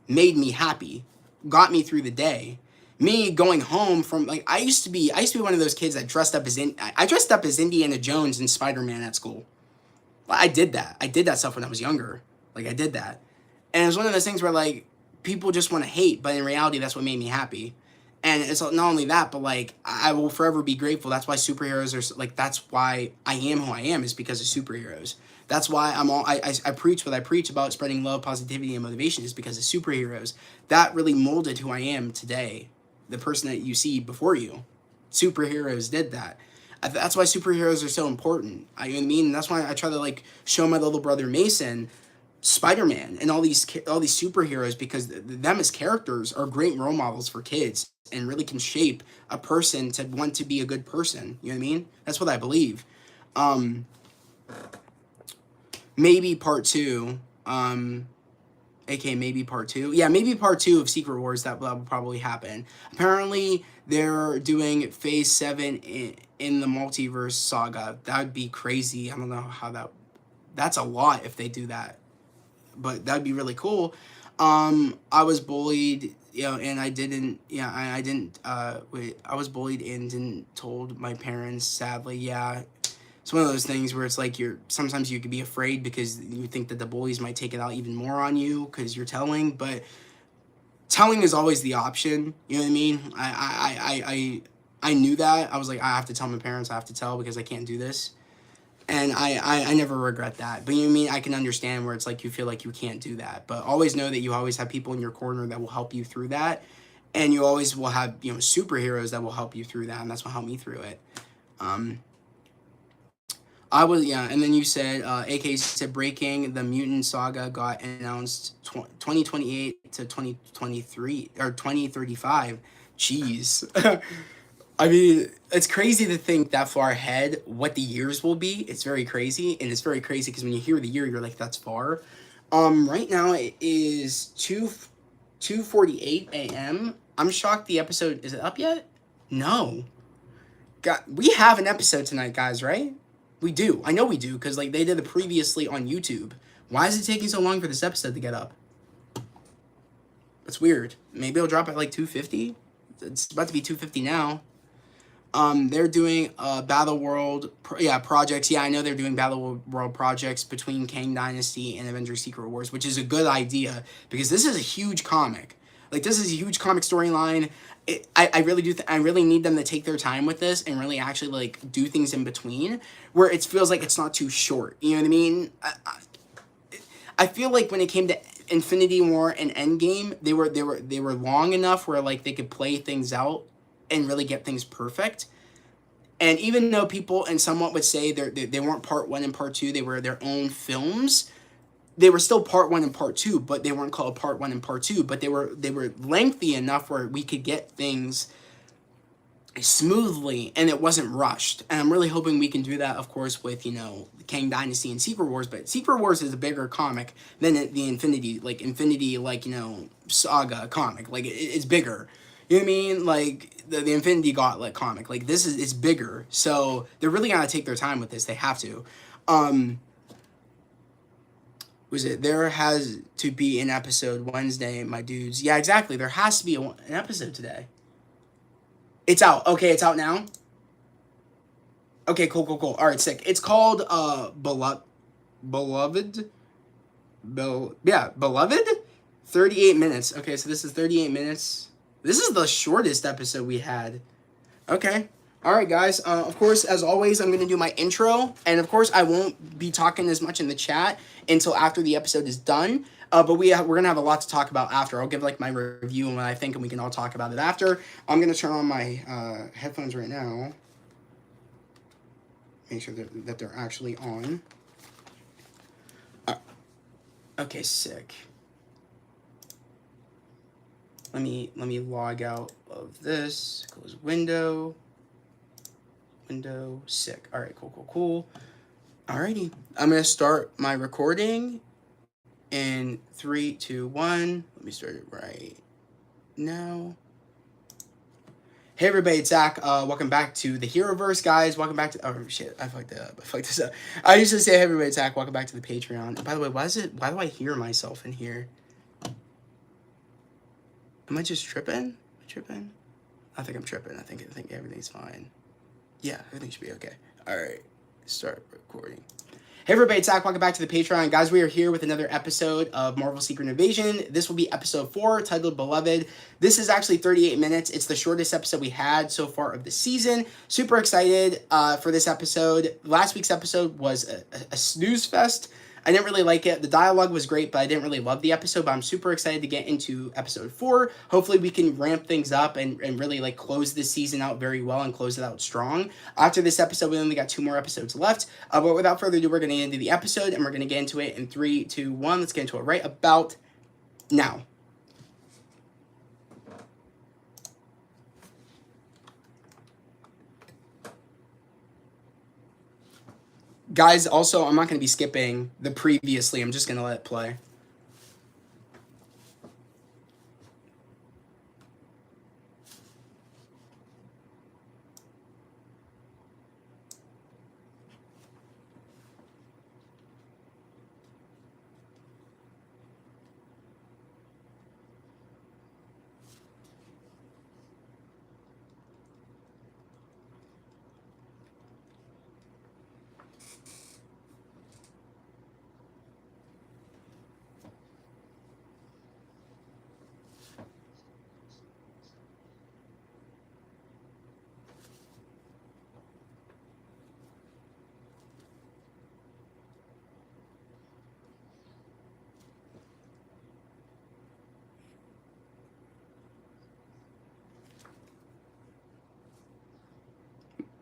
made me happy. Got me through the day. Me going home from, like, I used to be one of those kids that dressed up as I dressed up as Indiana Jones and Spider-Man at school. Well, I did that stuff when I was younger. Like, I did that. And it was one of those things where, like, people just want to hate, but in reality, that's what made me happy. And it's not only that, but, like, I will forever be grateful. That's why superheroes are, like, that's why I am who I am, is because of superheroes. That's why I preach what I preach about spreading love, positivity, and motivation, is because of superheroes. That really molded who I am today. The person that you see before you. Superheroes did that. That's why superheroes are so important. You know what I mean? And that's why I try to, like, show my little brother Mason Spider-Man and all these superheroes, because them as characters are great role models for kids and really can shape a person to want to be a good person. You know what I mean? That's what I believe. Maybe part 2, aka maybe part 2. Yeah, maybe part 2 of Secret Wars, that will probably happen. Apparently, they're doing Phase 7 in the multiverse saga. That would be crazy. I don't know how that's a lot if they do that. But that would be really cool. I was bullied, you know, and I was bullied and didn't told my parents, sadly. Yeah. It's one of those things where it's like sometimes you could be afraid because you think that the bullies might take it out even more on you because you're telling, but telling is always the option. You know what I mean? I knew that. I was like, I have to tell my parents, I have to tell because I can't do this. And I never regret that. But you know what I mean? I can understand where it's like you feel like you can't do that. But always know that you always have people in your corner that will help you through that. And you always will have, you know, superheroes that will help you through that. And that's what helped me through it. And then you said, AK said, breaking, the Mutant Saga got announced 2028 to 2023, or 2035. Jeez. I mean, it's crazy to think that far ahead what the years will be. It's very crazy, and it's very crazy because when you hear the year, you're like, that's far. Right now it is 2:48 a.m. I'm shocked the episode, is it up yet? No. God, we have an episode tonight, guys, right? We do. I know we do, because, like, they did it previously on YouTube. Why is it taking so long for this episode to get up? That's weird. Maybe it'll drop at, like, 2:50? It's about to be 2:50 now. They're doing Battle World projects. Yeah, I know they're doing Battle World projects between Kang Dynasty and Avengers Secret Wars, which is a good idea, because this is a huge comic. Like, this is a huge comic storyline. I really do. I really need them to take their time with this and really actually, like, do things in between where it feels like it's not too short. You know what I mean? I feel like when it came to Infinity War and Endgame, they were long enough where, like, they could play things out and really get things perfect. And even though people and somewhat would say they weren't part 1 and part 2, they were their own films. They were still part 1 and part 2, but they weren't called part 1 and part 2. But they were lengthy enough where we could get things smoothly and it wasn't rushed. And I'm really hoping we can do that, of course, with, you know, Kang Dynasty and Secret Wars. But Secret Wars is a bigger comic than the Infinity, you know, Saga comic. Like, it's bigger. You know what I mean? Like, the Infinity Gauntlet comic. Like, it's bigger. So they're really gonna take their time with this. They have to. Was it there has to be an episode Wednesday, my dudes? Yeah, exactly. There has to be an episode today. It's out. Okay, it's out now. Okay, cool. All right, sick. It's called Beloved. Beloved. 38 minutes. Okay, so this is 38 minutes. This is the shortest episode we had. Okay. All right, guys. Of course, as always, I'm going to do my intro. And, of course, I won't be talking as much in the chat until after the episode is done. But we're going to have a lot to talk about after. I'll give, like, my review and what I think, and we can all talk about it after. I'm going to turn on my headphones right now. Make sure that they're actually on. Okay, sick. Let me log out of this. Close window. Sick. All right, cool. Alrighty. I'm going to start my recording in 3, 2, 1. Let me start it right now. Hey everybody, it's Zach. Welcome back to the Heroverse, guys. Welcome back to... Oh, shit. I fucked this up. I usually say, hey everybody, it's Zach. Welcome back to the Patreon. And by the way, why do I hear myself in here? Am I just tripping? I think I'm tripping. I think everything's fine. Yeah, everything should be okay. All right, start recording. Hey everybody, it's Zach. Welcome back to the Patreon. Guys, we are here with another episode of Marvel Secret Invasion. This will be episode 4, titled Beloved. This is actually 38 minutes. It's the shortest episode we had so far of the season. Super excited for this episode. Last week's episode was a snooze fest. I didn't really like it. The dialogue was great, but I didn't really love the episode. But I'm super excited to get into episode 4. Hopefully we can ramp things up and really like close this season out very well and close it out strong. After this episode, we only got 2 more episodes left. But without further ado, we're going to get into the episode and we're going to get into it in 3, 2, 1. Let's get into it right about now. Guys, also, I'm not going to be skipping the previously. I'm just going to let it play.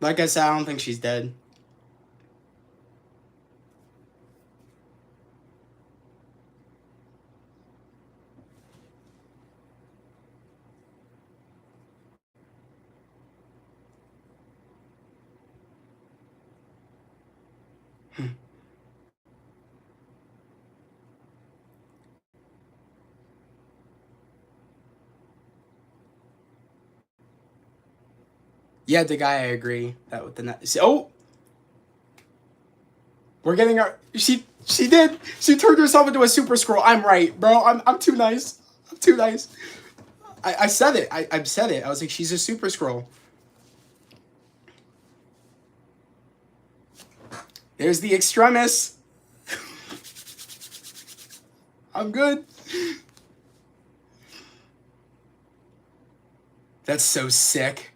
Like I said, I don't think she's dead. Yeah, the guy, I agree. That with the... Oh! We're getting our... She did! She turned herself into a super scroll. I'm right, bro. I'm too nice. I'm too nice. I said it. I said it. I was like, she's a super scroll. There's the extremis. I'm good. That's so sick.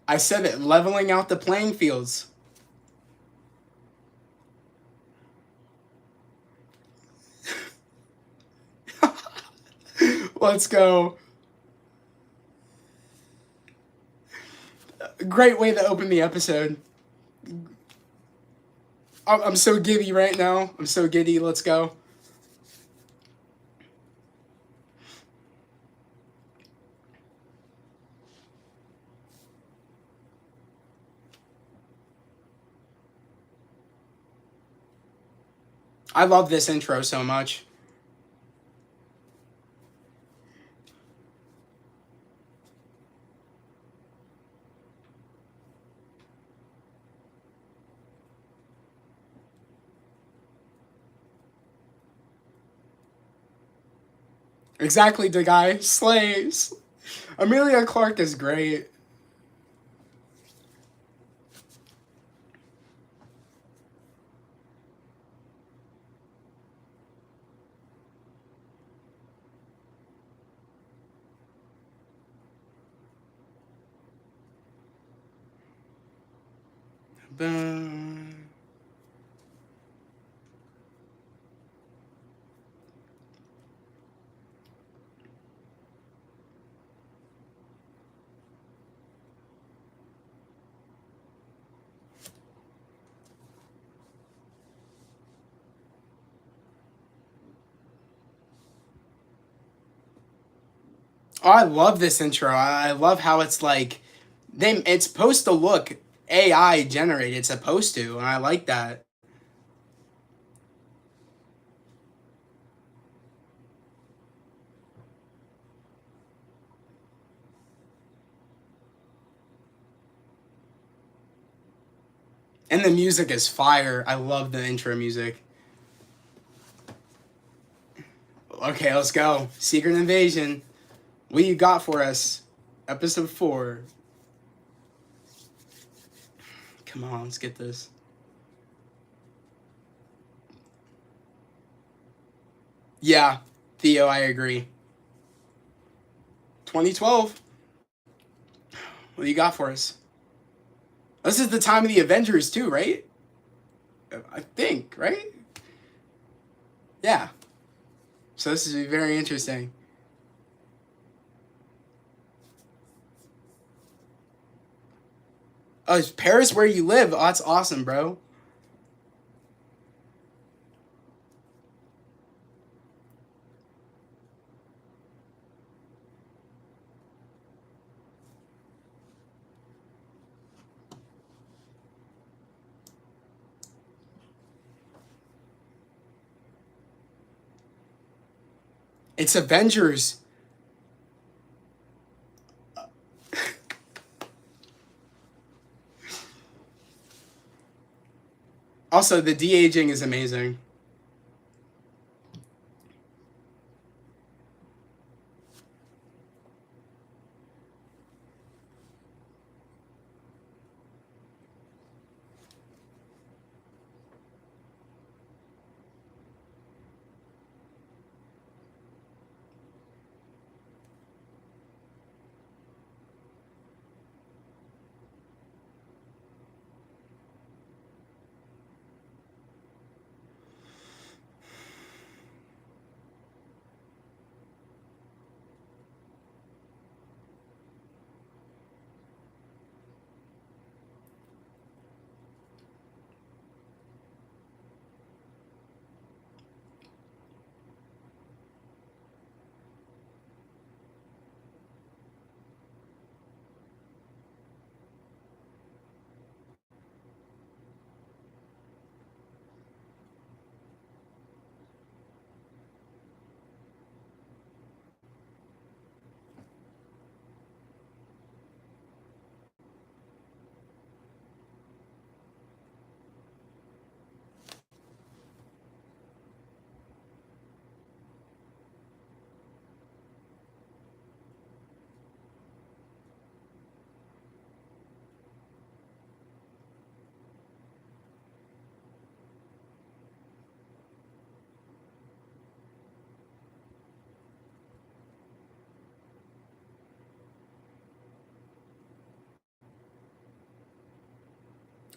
I said it. Leveling out the playing fields. Let's go. Great way to open the episode. I'm so giddy right now. I'm so giddy. Let's go. I love this intro so much. Exactly, the guy slays. Amelia Clark is great. Boom. Oh, I love this intro. I love how it's like, it's supposed to look AI generated. It's supposed to, and I like that. And the music is fire. I love the intro music. Okay, let's go. Secret Invasion. What you got for us? Episode 4. Come on, let's get this. Yeah, Theo, I agree. 2012. What do you got for us? This is the time of the Avengers too, right? I think, right? Yeah. So this is very interesting. Oh, is Paris where you live? Oh, that's awesome, bro. It's Avengers. Also, the de-aging is amazing.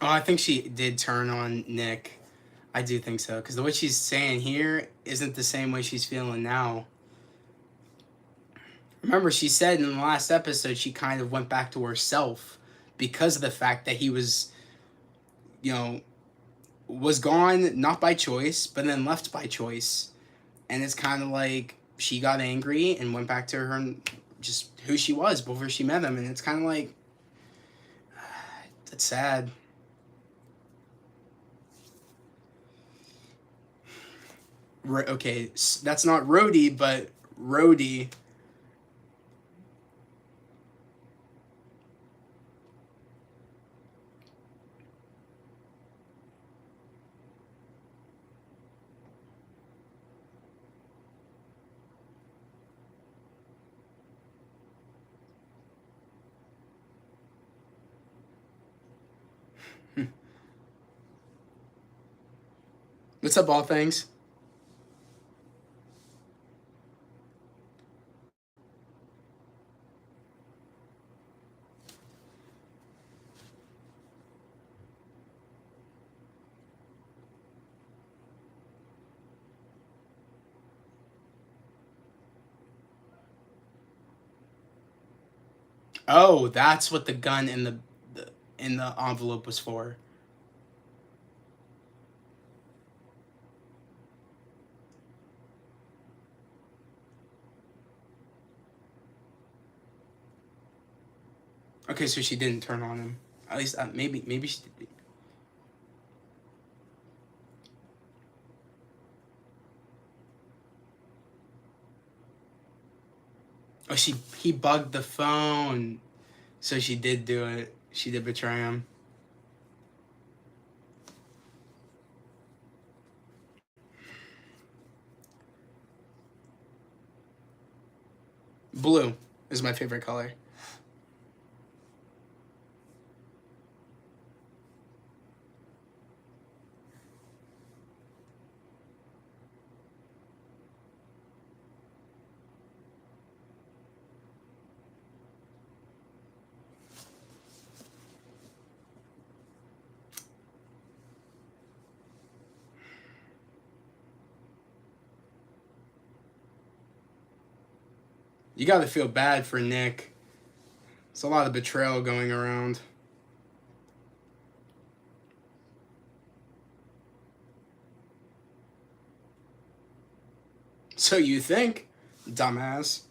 Oh, I think she did turn on Nick. I do think so, because the way she's saying here isn't the same way she's feeling now. Remember, she said in the last episode she kind of went back to herself because of the fact that he was, you know, was gone not by choice, but then left by choice. And it's kind of like she got angry and went back to her, just who she was before she met him. And it's kind of like, that's sad. Okay, that's not Roadie, but Roadie. What's up, all things? Oh, that's what the gun in the envelope was for. Okay, so she didn't turn on him. At least maybe she did. Oh, he bugged the phone. So she did do it. She did betray him. Blue is my favorite color. You gotta feel bad for Nick. There's a lot of betrayal going around. So you think, dumbass.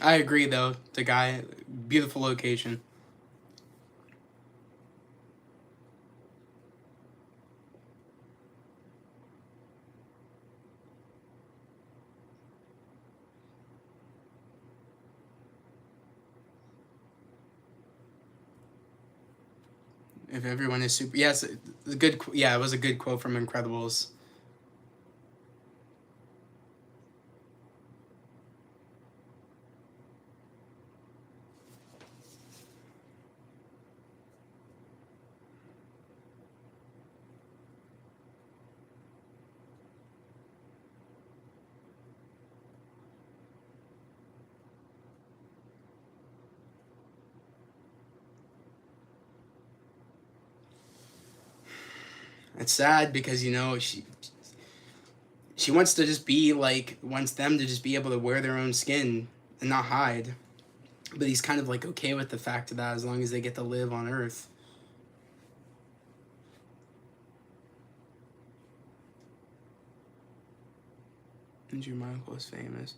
I agree, though. The guy, beautiful location. If everyone is super, yes, a good. Yeah, it was a good quote from Incredibles. It's sad because she wants to just be like wants them to just be able to wear their own skin and not hide. But he's kind of like okay with the fact of that as long as they get to live on Earth. Andrew Michael was famous.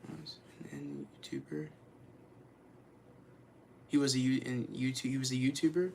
Was an YouTuber. He was a YouTube. He was a YouTuber.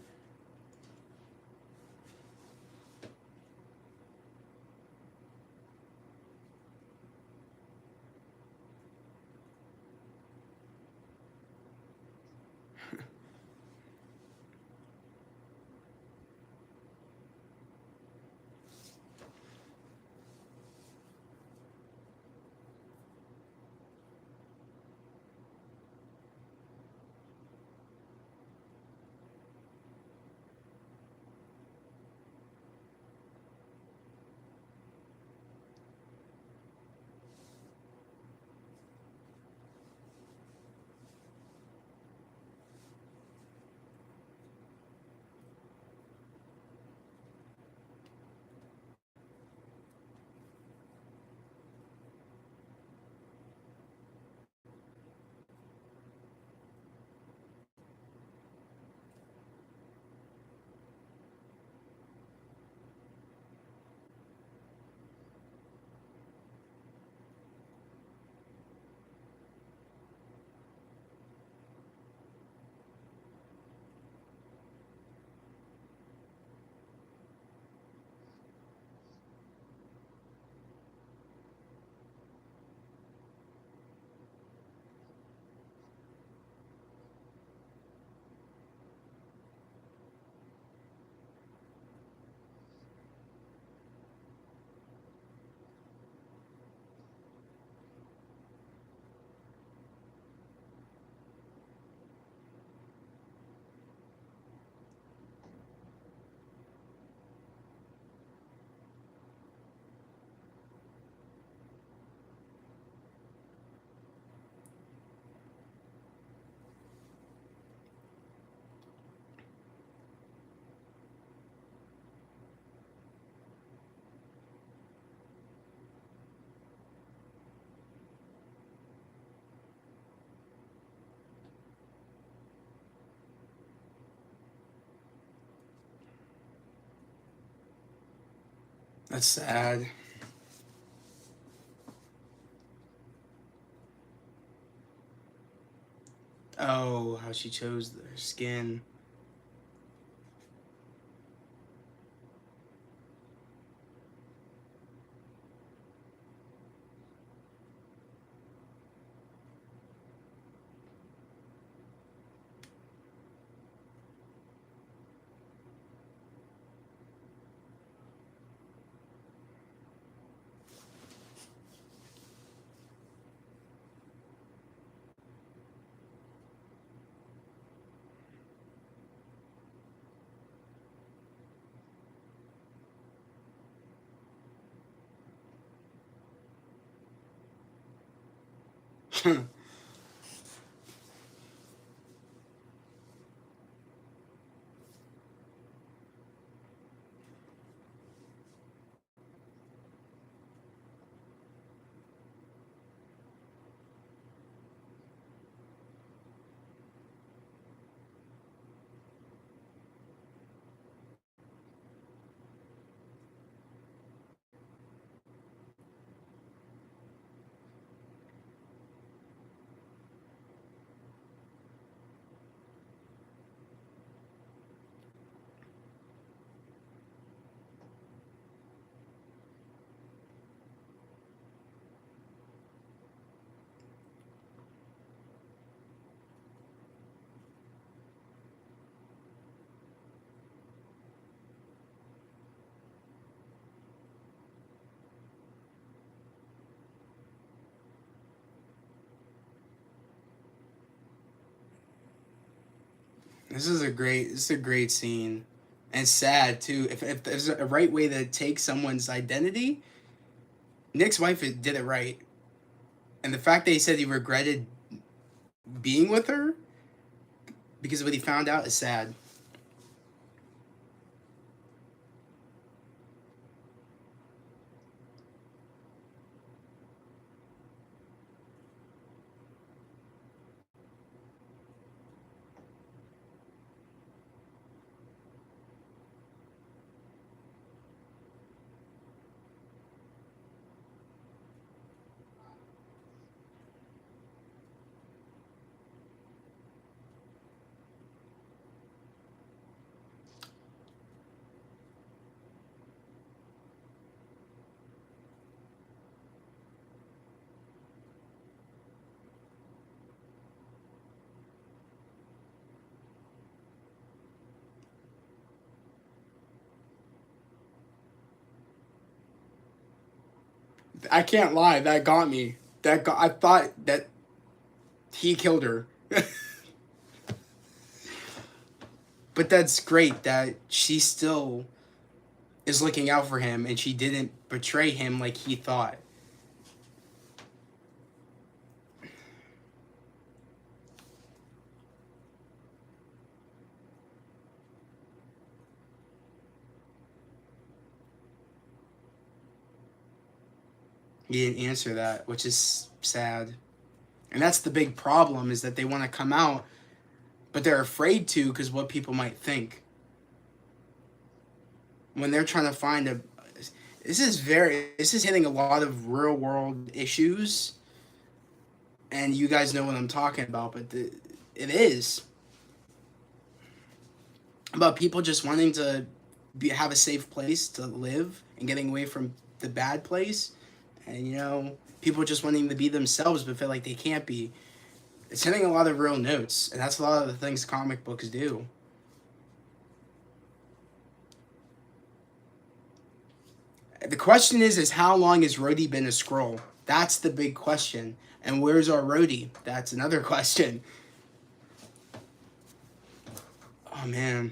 That's sad. Oh, how she chose her skin. This is a great scene, and sad too. If there's a right way to take someone's identity, Nick's wife did it right, and the fact that he said he regretted being with her because of what he found out is sad. I can't lie. That got me. I thought that he killed her. But that's great that she still is looking out for him and she didn't betray him like he thought. He didn't answer that, which is sad. And that's the big problem, is that they want to come out, but they're afraid to because what people might think. When they're trying to find a... This is hitting a lot of real world issues. And you guys know what I'm talking about, but it is. About people just wanting to have a safe place to live and getting away from the bad place. And, you know, people just wanting to be themselves but feel like they can't be. It's hitting a lot of real notes, and that's a lot of the things comic books do. The question is how long has Roadie been a Skrull? That's the big question. And where's our Roadie? That's another question. Oh, man.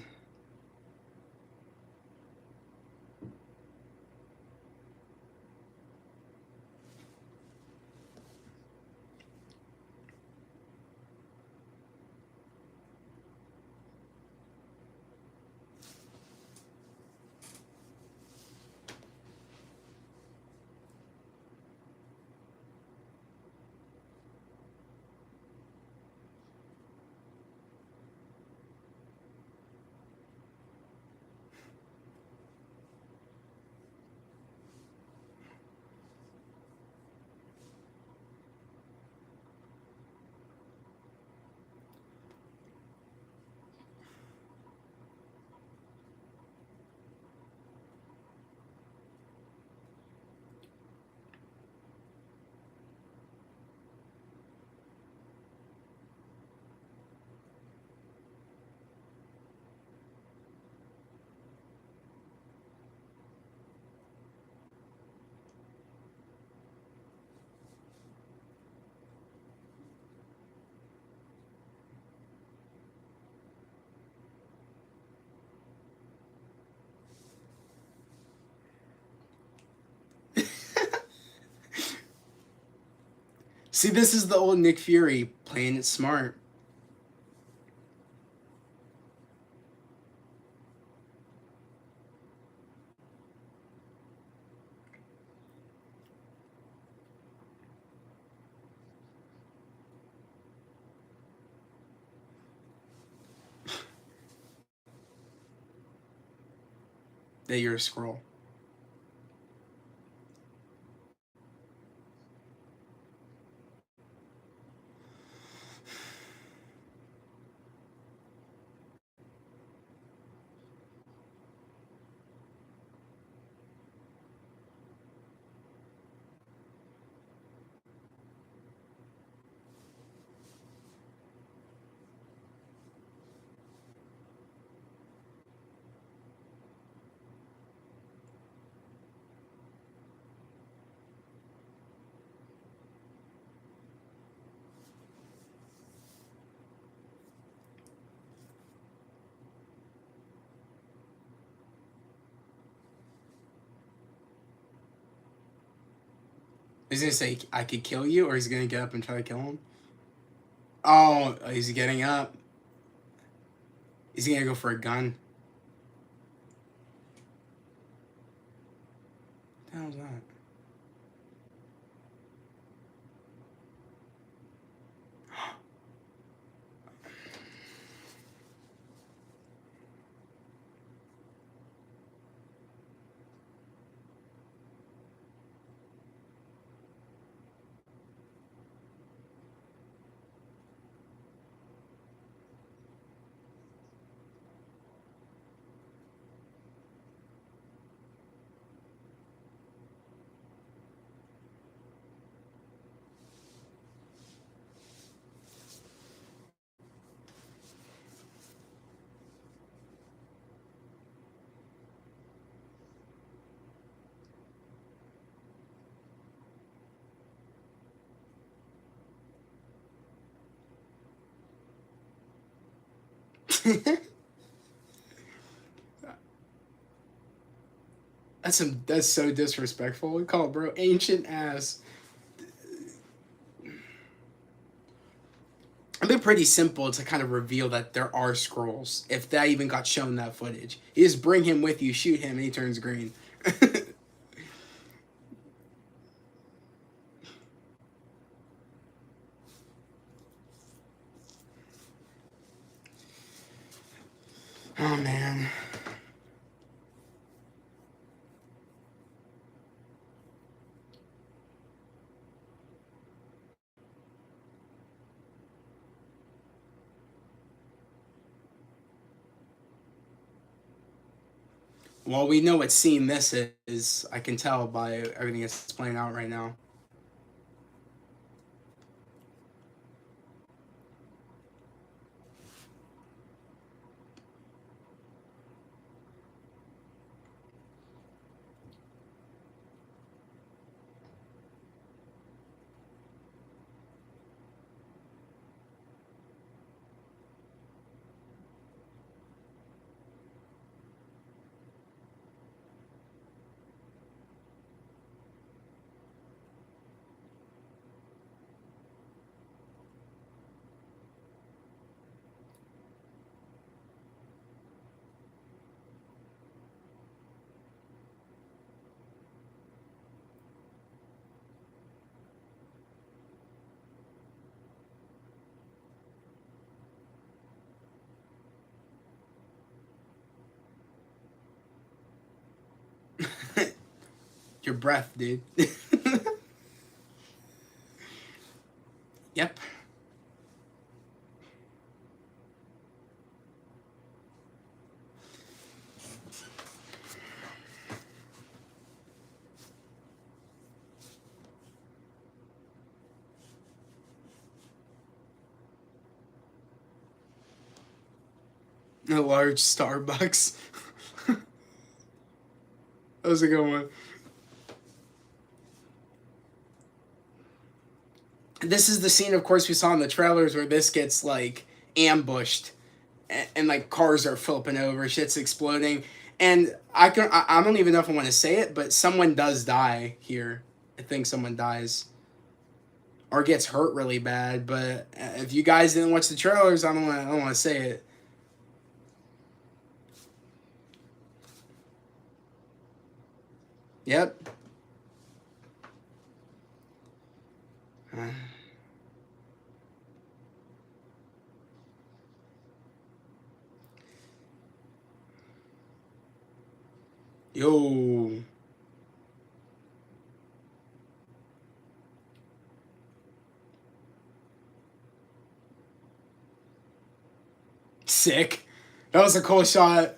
See, this is the old Nick Fury playing it smart. That you're a Skrull. He's gonna say, I could kill you, or he's gonna get up and try to kill him? Oh, he's getting up. He's gonna go for a gun. What the hell is that? That's so disrespectful. We call it, bro, ancient ass. It'd be pretty simple to kind of reveal that there are scrolls if that even got shown that footage. You just bring him with you, shoot him, and he turns green. Oh man. Well, we know what scene this is. I can tell by everything that's playing out right now. Your breath, dude. Yep. A large Starbucks. That was a good one. This is the scene, of course, we saw in the trailers where this gets like ambushed, and like cars are flipping over, shit's exploding, and I don't even know if I want to say it, but someone does die here. I think someone dies or gets hurt really bad. But if you guys didn't watch the trailers, I don't want to say it. Yep. Yo. Sick. That was a cool shot.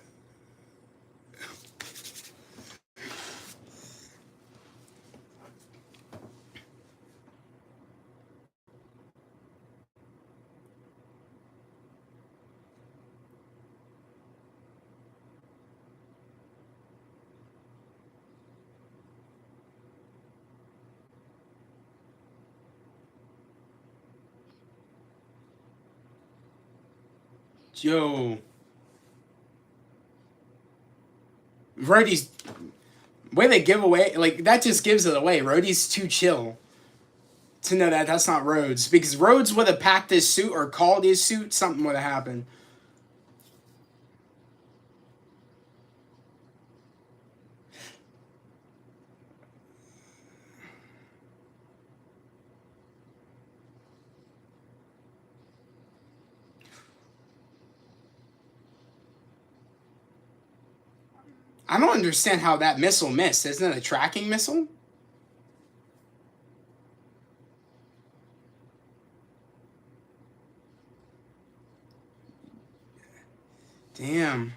Yo. Roadie's way they give away, like, that just gives it away. Roadie's too chill to know that that's not Rhodes. Because Rhodes would have packed his suit or called his suit, something would have happened. I don't understand how that missile missed. Isn't it a tracking missile? Damn.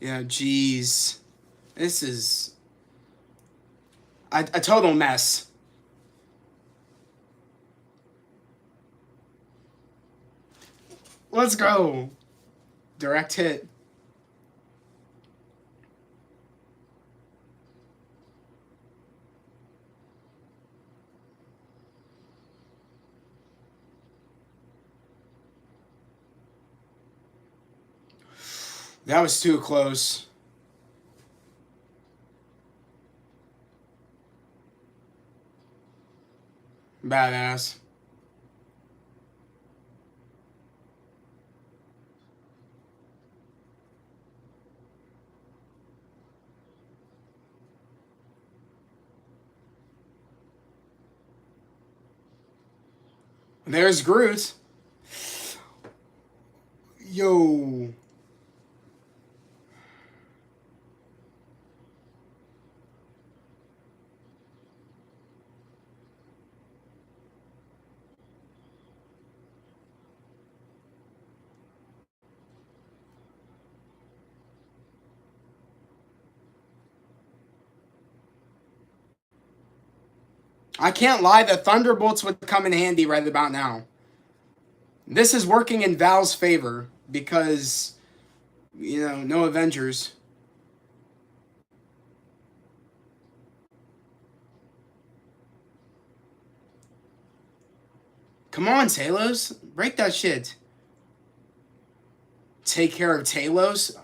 Yeah, jeez. This is a total mess. Let's go. Direct hit. That was too close. Badass. There's Groot. Yo. I can't lie, the Thunderbolts would come in handy right about now. This is working in Val's favor because, you know, no Avengers. Come on, Talos. Break that shit. Take care of Talos.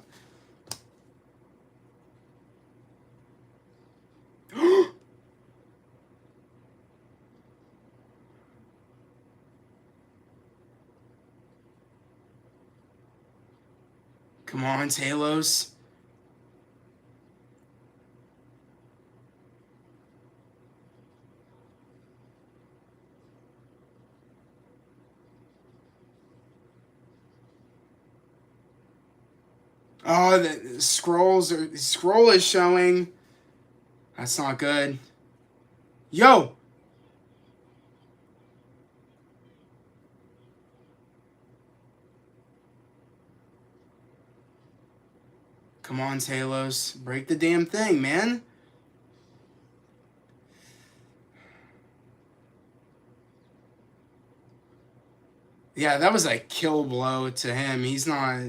Come on, Talos. Oh, the scroll is showing. That's not good. Yo! Come on, Talos. Break the damn thing, man. Yeah, that was a kill blow to him. He's not...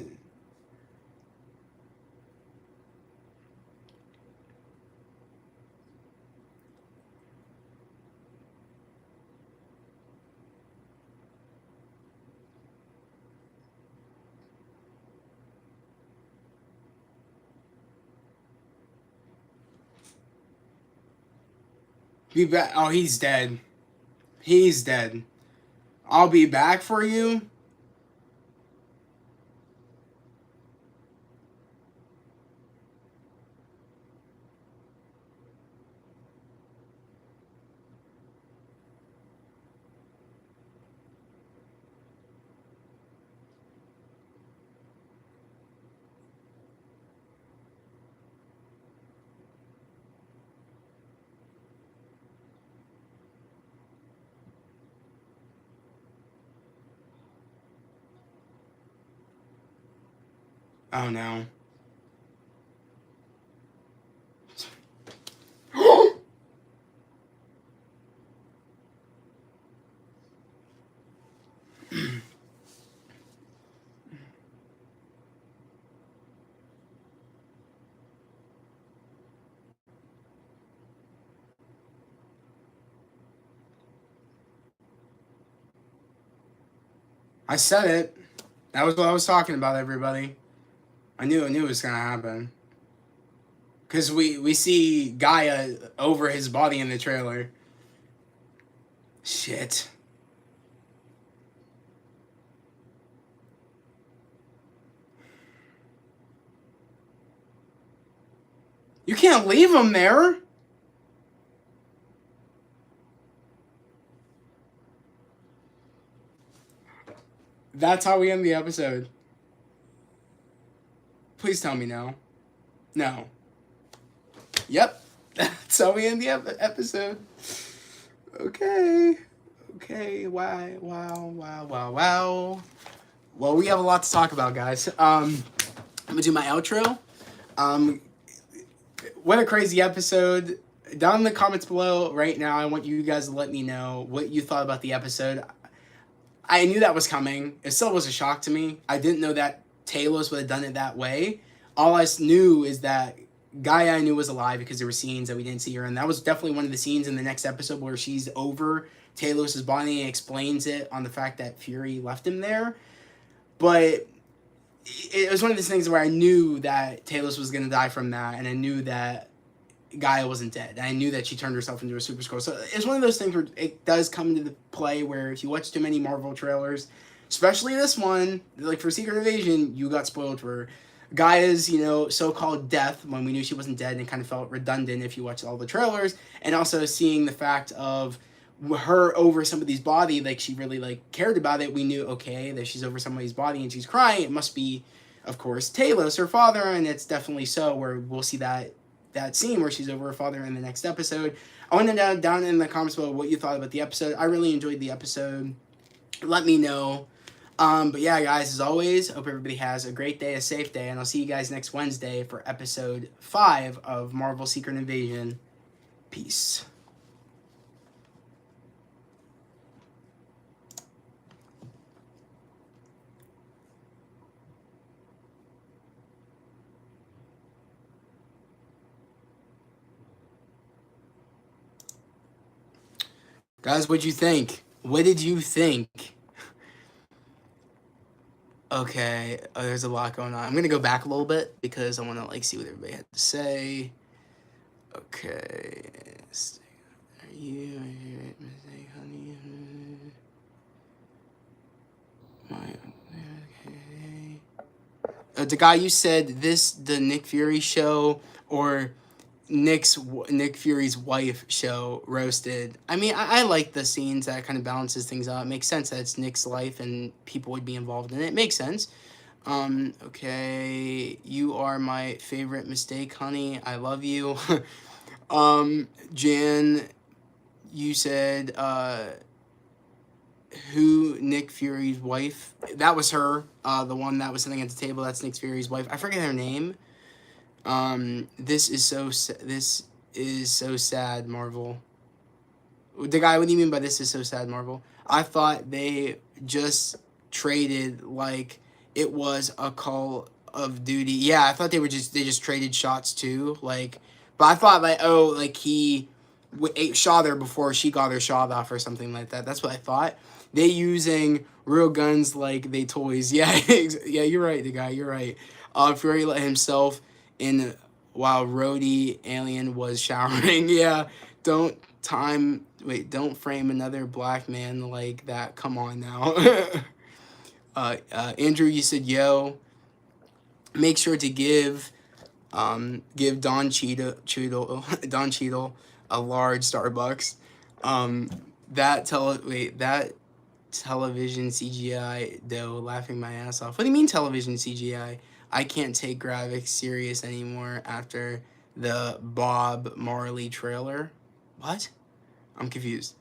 Be back. Oh, he's dead. He's dead. I'll be back for you. Oh no. I said it. That was what I was talking about, everybody. I knew it was gonna happen. Cause we see Gaia over his body in the trailer. Shit. You can't leave him there. That's how we end the episode. Please tell me no. No. Yep. That's how we end the episode. Okay. Okay. Wow. Well, we have a lot to talk about, guys. I'm gonna do my outro. What a crazy episode. Down in the comments below right now, I want you guys to let me know what you thought about the episode. I knew that was coming. It still was a shock to me. I didn't know that Talos would have done it that way. All I knew is that Gaia I knew was alive because there were scenes that we didn't see her. And that was definitely one of the scenes in the next episode where she's over Talos' body and explains it on the fact that Fury left him there. But it was one of those things where I knew that Talos was gonna die from that, and I knew that Gaia wasn't dead. I knew that she turned herself into a Super Skrull. So it's one of those things where it does come into the play where if you watch too many Marvel trailers, especially this one, like for Secret Invasion, you got spoiled for Gaia's, so-called death when we knew she wasn't dead, and it kind of felt redundant if you watched all the trailers, and also seeing the fact of her over somebody's body, like she really like cared about it. We knew, okay, that she's over somebody's body and she's crying. It must be, of course, Talos, her father, and it's definitely so. Where we'll see that scene where she's over her father in the next episode. I want to know down in the comments below what you thought about the episode. I really enjoyed the episode. Let me know. But yeah, guys, as always, hope everybody has a great day, a safe day, and I'll see you guys next Wednesday for episode 5 of Marvel Secret Invasion. Peace. Guys, what'd you think? What did you think? Okay, there's a lot going on. I'm gonna go back a little bit because I want to like see what everybody had to say. Okay, are you mistake, honey? Okay. The guy you said this the Nick Fury show or Nick Fury's wife show roasted. I mean, I like the scenes that kind of balances things out. It makes sense that it's Nick's life and people would be involved in it. It makes sense. Okay, you are my favorite mistake, honey. I love you. Jan, you said, who Nick Fury's wife? That was her. The one that was sitting at the table. That's Nick Fury's wife. I forget her name. This is so sad, Marvel. The guy, what do you mean by this is so sad, Marvel? I thought they just traded like it was a Call of Duty. Yeah, I thought they just traded shots too. Like, but I thought like, oh, like he shot her before she got her shot off or something like that. That's what I thought. They using real guns like they toys. Yeah, yeah, you're right, the guy. You're right. Fury let himself in while Roadie Alien was showering. Yeah, don't frame another black man like that. Come on now. Andrew, you said, yo, make sure to give Don Cheadle a large Starbucks. That television CGI though, laughing my ass off. What do you mean television CGI? I can't take graphics serious anymore after the Bob Marley trailer. What? I'm confused.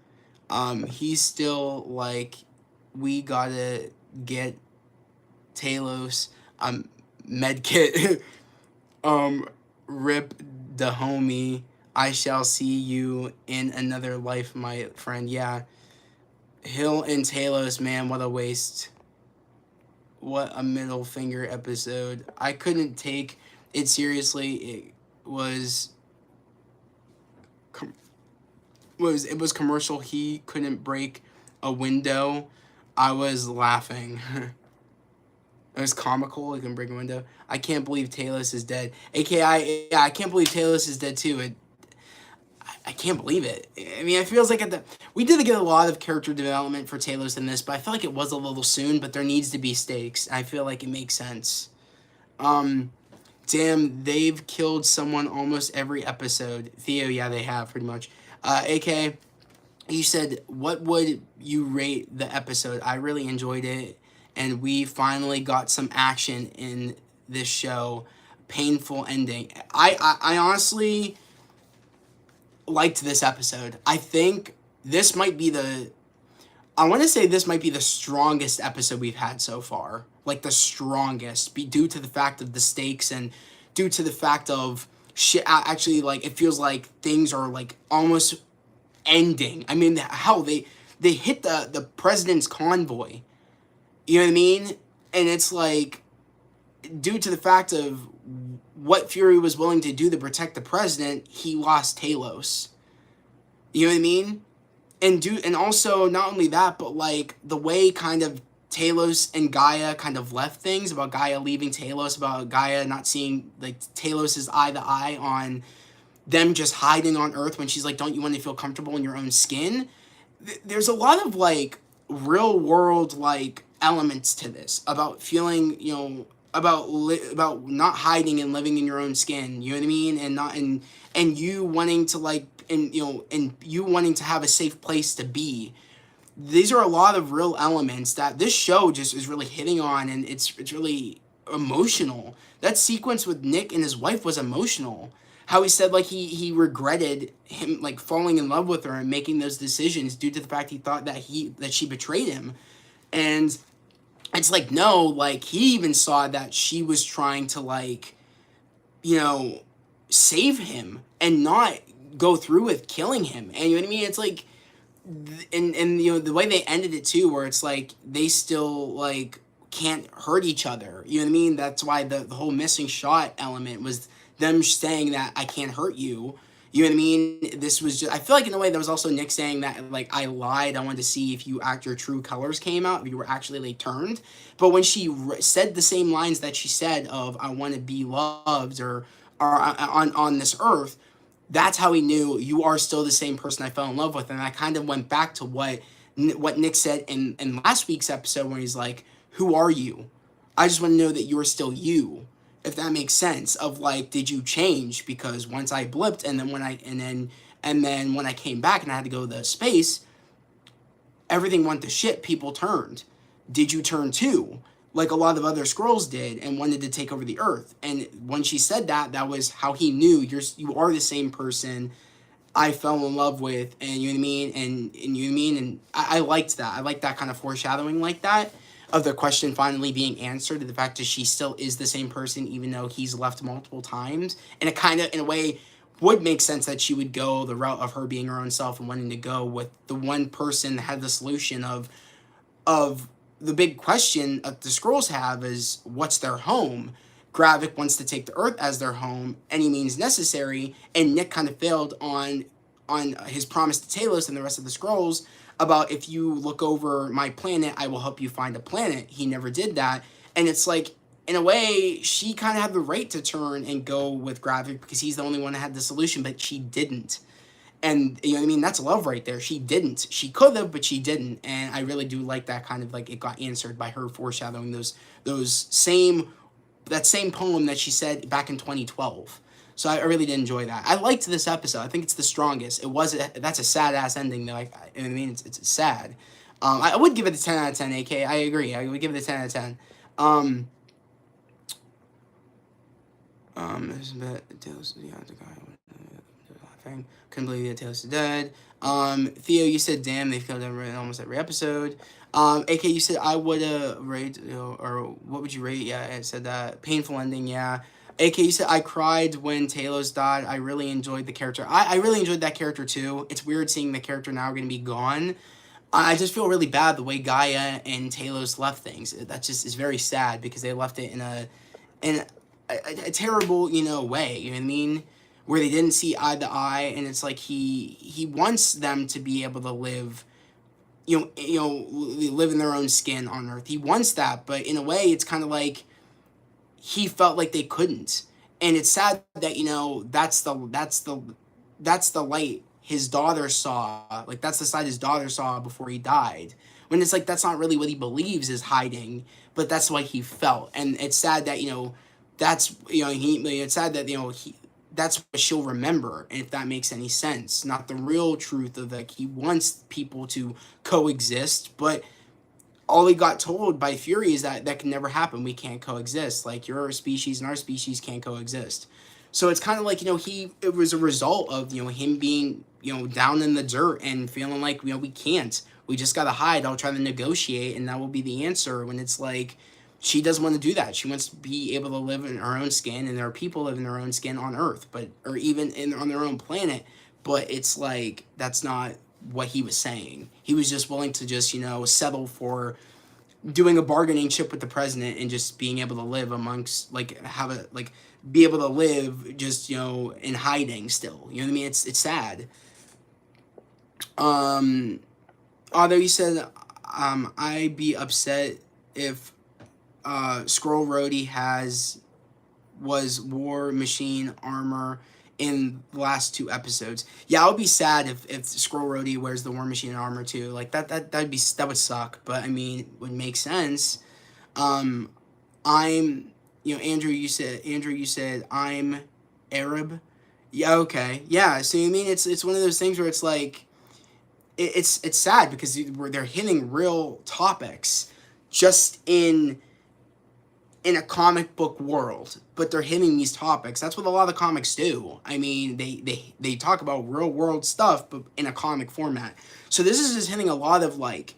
He's still like, we gotta get Talos medkit. Rip the homie. I shall see you in another life, my friend. Yeah. Hill and Talos, man, what a waste. What a middle finger episode. I couldn't take it seriously. It was commercial. He couldn't break a window. I was laughing. It was comical. He couldn't break a window. I can't believe Talos is dead. AKI, yeah, I can't believe Talos is dead too. I can't believe it. I mean, it feels like we did get a lot of character development for Talos in this, but I feel like it was a little soon, but there needs to be stakes. I feel like it makes sense. Damn, they've killed someone almost every episode. Theo, yeah, they have, pretty much. AK, you said, what would you rate the episode? I really enjoyed it, and we finally got some action in this show. Painful ending. I honestly liked this episode. I think this might be I want to say this might be the strongest episode we've had so far. Like the strongest, due to the fact of the stakes and due to the fact of shit. Actually, like it feels like things are like almost ending. I mean, hell, they hit the president's convoy. You know what I mean? And it's like due to the fact of what Fury was willing to do to protect the president, he lost Talos. You know what I mean? And also not only that, but like the way kind of Talos and Gaia kind of left things, about Gaia leaving Talos, about Gaia not seeing, like, Talos' eye to eye on them just hiding on Earth when she's like, don't you want to feel comfortable in your own skin? There's a lot of, like, real world, like, elements to this about feeling, you know, about not hiding and living in your own skin, you know what I mean? And you wanting to, like, and, you know, and you wanting to have a safe place to be. These are a lot of real elements that this show just is really hitting on, and it's really emotional. That sequence with Nick and his wife was emotional. How he said, like, he regretted him, like, falling in love with her and making those decisions due to the fact he thought that she betrayed him. And it's like, no, like, he even saw that she was trying to, like, you know, save him and not go through with killing him. And you know what I mean? It's like, and you know, the way they ended it too, where it's like they still, like, can't hurt each other. You know what I mean? That's why the whole missing shot element was them saying that I can't hurt you. You know what I mean? This was just, I feel like in a way there was also Nick saying that, like, I lied. I wanted to see if your true colors came out, if you were actually, like, turned. But when she said the same lines that she said of I want to be loved or on this earth, that's how he knew you are still the same person I fell in love with. And I kind of went back to what Nick said in last week's episode when he's like, who are you? I just want to know that you're still you. If that makes sense, of, like, did you change? Because once I blipped, and then when I came back and I had to go to the space, everything went to shit. People turned. Did you turn too? Like a lot of other Skrulls did, and wanted to take over the Earth. And when she said that, that was how he knew you are the same person I fell in love with, and you know what I mean, and you know what I mean, and I liked that. I liked that kind of foreshadowing like that, of the question finally being answered, to the fact that she still is the same person even though he's left multiple times. And it kind of, in a way, would make sense that she would go the route of her being her own self and wanting to go with the one person that had the solution of the big question that the Skrulls have is, what's their home? Gravik wants to take the Earth as their home, any means necessary, and Nick kind of failed on his promise to Talos and the rest of the Skrulls about, if you look over my planet, I will help you find a planet. He never did that. And it's like, in a way, she kind of had the right to turn and go with Gravik because he's the only one that had the solution, but she didn't. And, you know what I mean? That's love right there. She didn't. She could have, but she didn't. And I really do like that kind of, like, it got answered by her foreshadowing that same poem that she said back in 2012. So I really did enjoy that. I liked this episode. I think it's the strongest. That's a sad-ass ending, though. I mean, it's sad. I would give it a 10 out of 10, AK. I agree. I would give it a 10 out of 10. This is bad. Tails, yeah, the guy. Couldn't believe that Tails is dead. Theo, you said, damn, they've killed him in almost every episode. AK, you said, I would rate, or what would you rate? Yeah, it said that. Painful ending, yeah. AK, you said, I cried when Talos died. I really enjoyed the character. I really enjoyed that character, too. It's weird seeing the character now going to be gone. I just feel really bad the way Gaia and Talos left things. That just is very sad because they left it in a terrible, you know, way. You know what I mean? Where they didn't see eye to eye, and it's like he wants them to be able to live, live in their own skin on Earth. He wants that, but in a way, it's kind of like he felt like they couldn't, and it's sad that, you know, that's the light his daughter saw, like that's the side his daughter saw before he died. When it's like that's not really what he believes is hiding, but that's what he felt, and it's sad that, you know, it's sad that, you know, that's what she'll remember, and if that makes any sense. Not the real truth of, like, he wants people to coexist, but all he got told by Fury is that can never happen. We can't coexist. Like, your species and our species can't coexist. So it's kind of like, you know, it was a result of, you know, him being, you know, down in the dirt and feeling like, you know, we can't. We just got to hide. I'll try to negotiate, and that will be the answer. When it's like, she doesn't want to do that. She wants to be able to live in her own skin, and there are people living in their own skin on Earth, or even on their own planet. But it's like, that's not what he was saying. He was just willing to just, you know, settle for doing a bargaining chip with the president and just being able to live amongst, like, be able to live just, you know, in hiding still. You know what I mean? It's sad. Although you said, I'd be upset if Skrull Roadie was War Machine armor in the last 2 episodes. Yeah, I would be sad if Skrull Roadie wears the War Machine armor too. Like that would suck. But I mean, it would make sense. I'm, Andrew. You said I'm Arab. Yeah. Okay. Yeah. So I mean, it's one of those things where it's like, it's sad because they're hitting real topics, just in a comic book world, but they're hitting these topics. That's what a lot of comics do. I mean, they talk about real world stuff, but in a comic format. So this is just hitting a lot of like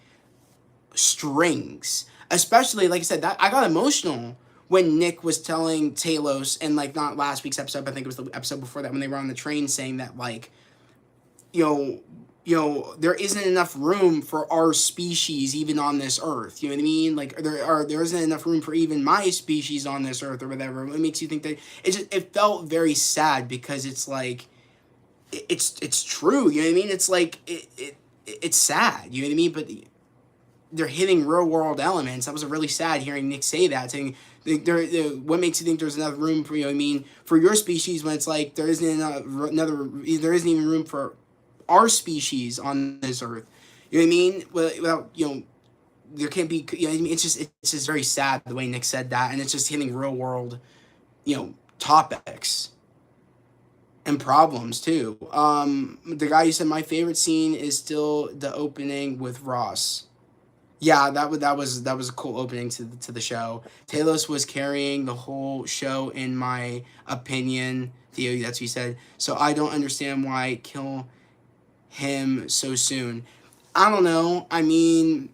strings, especially like I said, that I got emotional when Nick was telling Talos, and like not last week's episode, but I think it was the episode before that, when they were on the train, saying that like, you know, there isn't enough room for our species even on this earth. You know what I mean? Like there isn't enough room for even my species on this earth or whatever. It makes you think that it felt very sad, because it's like it's true. You know what I mean? It's like it's sad. You know what I mean? But they're hitting real world elements. That was really sad hearing Nick say that, saying what makes you think there's enough room for, you know what I mean, for your species, when it's like there isn't there isn't even room for our species on this earth. You know what I mean? Without, there can't be, you know what I mean? It's just very sad the way Nick said that, and it's just hitting real world, topics and problems too. The guy who said my favorite scene is still the opening with Ross. Yeah, that was a cool opening to the show. Talos was carrying the whole show, in my opinion. Theo, that's what he said. So I don't understand why kill him so soon. I don't know. I mean,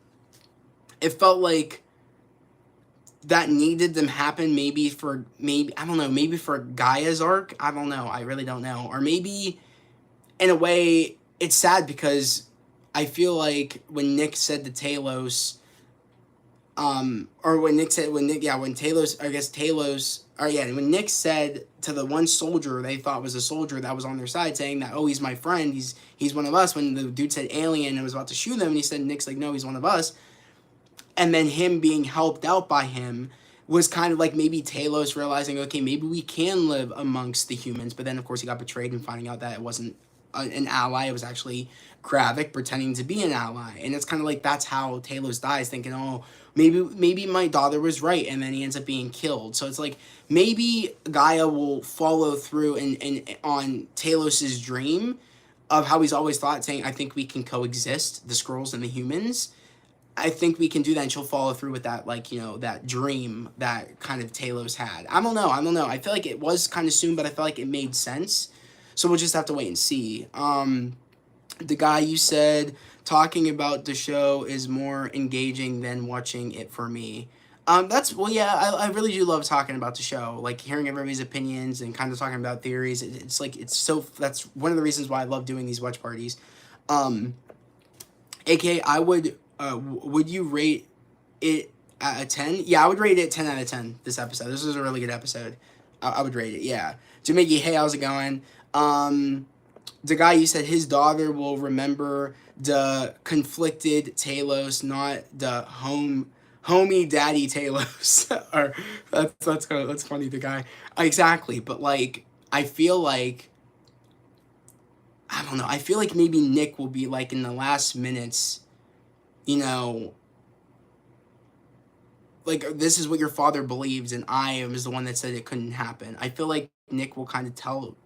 it felt like that needed to happen, maybe I don't know, maybe for Gaia's arc. I don't know. I really don't know. Or maybe in a way it's sad, because I feel like when Nick said to Talos, when Nick said to the one soldier they thought was a soldier that was on their side, saying that, oh, he's my friend, he's one of us, when the dude said alien and was about to shoot them, and he said, Nick's like, no, he's one of us. And then him being helped out by him was kind of like maybe Talos realizing, okay, maybe we can live amongst the humans. But then, of course, he got betrayed and finding out that it wasn't an ally. It was actually Kravik pretending to be an ally. And it's kind of like that's how Talos dies, thinking, oh, maybe my daughter was right. And then he ends up being killed. So it's like maybe Gaia will follow through and on Talos's dream of how he's always thought, saying, I think we can coexist, the Skrulls and the humans. I think we can do that, and she'll follow through with that, like, that dream that kind of Talos had. I don't know. I feel like it was kind of soon, but I feel like it made sense. So we'll just have to wait and see. The guy you said talking about the show is more engaging than watching it for me. I really do love talking about the show, like hearing everybody's opinions and kind of talking about theories. That's one of the reasons why I love doing these watch parties. AKA, would you rate it at a 10? Yeah, I would rate it 10 out of 10, this episode. This was a really good episode. I would rate it, yeah. Jamaica, hey, how's it going? The guy, you said his daughter will remember the conflicted Talos, not the homie daddy Talos. Or that's funny, the guy. Exactly, but like, I feel like, I don't know, I feel like maybe Nick will be like in the last minutes, like, this is what your father believes, and I am the one that said it couldn't happen. I feel like Nick will kind of tell,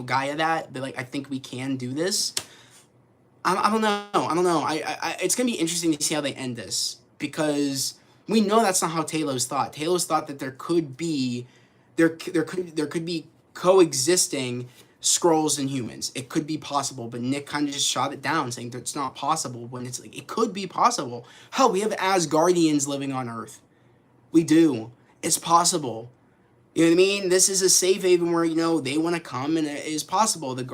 Gaia that, but like, I think we can do this. I don't know. It's gonna be interesting to see how they end this, because we know that's not how Talos thought. Talos thought that there could be coexisting Skrulls and humans. It could be possible, but Nick kind of just shot it down, saying that it's not possible, when it's like, it could be possible. Hell, we have Asgardians living on Earth. We do. It's possible. You know what I mean? This is a safe haven where, they want to come, and it is possible. The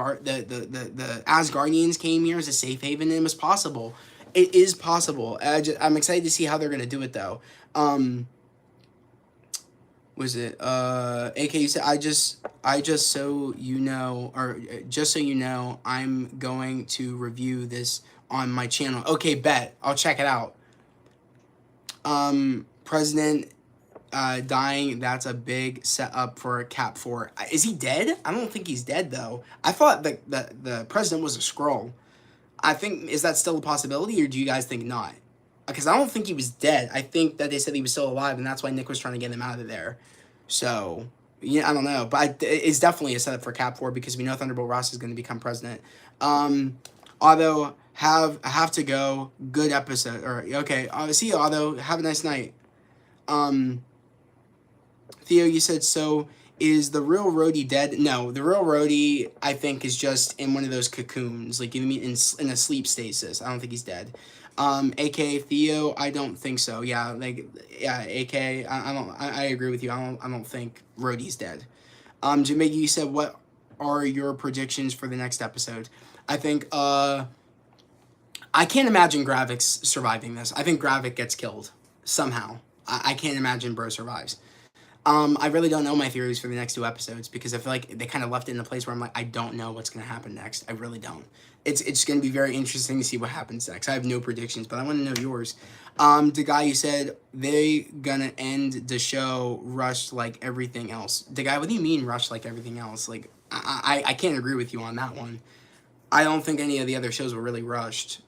Asgardians came here as a safe haven, and it was possible. It is possible. I'm excited to see how they're going to do it, though. Was it AK, you said, just so you know, I'm going to review this on my channel. Okay, bet. I'll check it out. President dying, that's a big setup for Cap 4. Is he dead? I don't think he's dead, though. I thought the president was a Skrull. I think, is that still a possibility, or do you guys think not? Because I don't think he was dead. I think that they said he was still alive, and that's why Nick was trying to get him out of there. So, yeah, I don't know. But it's definitely a setup for Cap 4, because we know Thunderbolt Ross is going to become president. Although, have to go. Good episode. Or, okay, see you, Otto. Have a nice night. Theo, you said, so is the real Roadie dead? No, the real Roadie, I think, is just in one of those cocoons. Like, you know what I mean? In a sleep stasis. I don't think he's dead. AK Theo, I don't think so. Yeah, like, yeah, AK, I agree with you. I don't think Roadie's dead. Jamaica, you said, what are your predictions for the next episode? I think, I can't imagine Gravik surviving this. I think Gravik gets killed somehow. I can't imagine Bro survives. I really don't know my theories for the next 2 episodes, because I feel like they kind of left it in a place where I'm like, I don't know what's going to happen next. I really don't. It's going to be very interesting to see what happens next. I have no predictions, but I want to know yours. The guy, you said they going to end the show rushed like everything else. The guy, what do you mean rushed like everything else? Like, I can't agree with you on that one. I don't think any of the other shows were really rushed,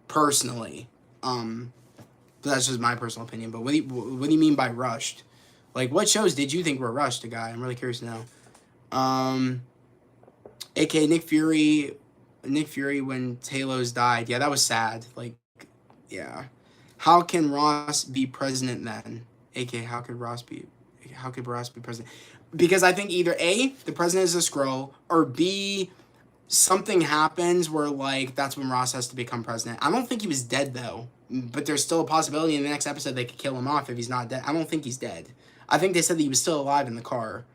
personally. But that's just my personal opinion. But what do you mean by rushed? Like, what shows did you think were rushed, guy? I'm really curious to know. A.K.A. Nick Fury when Talos died. Yeah, that was sad. Like, yeah. How can Ross be president then? A.K.A. how could Ross be president? Because I think either A, the president is a Skrull, or B, something happens where, like, that's when Ross has to become president. I don't think he was dead, though. But there's still a possibility in the next episode they could kill him off if he's not dead. I don't think he's dead. I think they said that he was still alive in the car.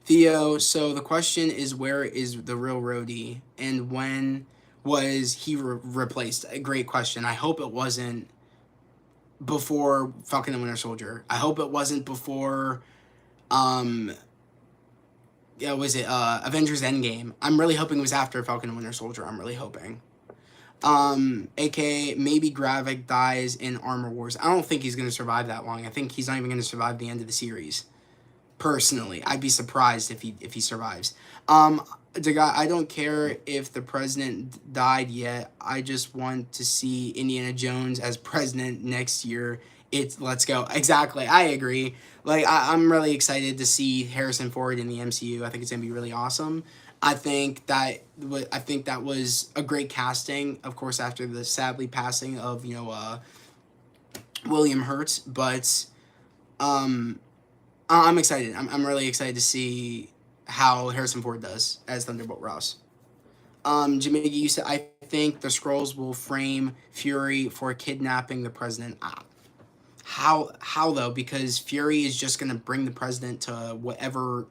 Theo, so the question is, where is the real Roadie? And when was he replaced? A great question. I hope it wasn't before Falcon and Winter Soldier. I hope it wasn't before, Avengers Endgame. I'm really hoping it was after Falcon and Winter Soldier. I'm really hoping. A.K.A. maybe Gravik dies in Armor Wars. I don't think he's going to survive that long. I think he's not even going to survive the end of the series. Personally, I'd be surprised if he survives. The guy, I don't care if the president died yet. I just want to see Indiana Jones as president next year. Let's go. Exactly. I agree. Like, I'm really excited to see Harrison Ford in the MCU. I think it's going to be really awesome. I think that was a great casting, of course, after the sadly passing of, William Hurt. But I'm excited. I'm really excited to see how Harrison Ford does as Thunderbolt Ross. Jamaica, you said, I think the Skrulls will frame Fury for kidnapping the president. How though? Because Fury is just going to bring the president to whatever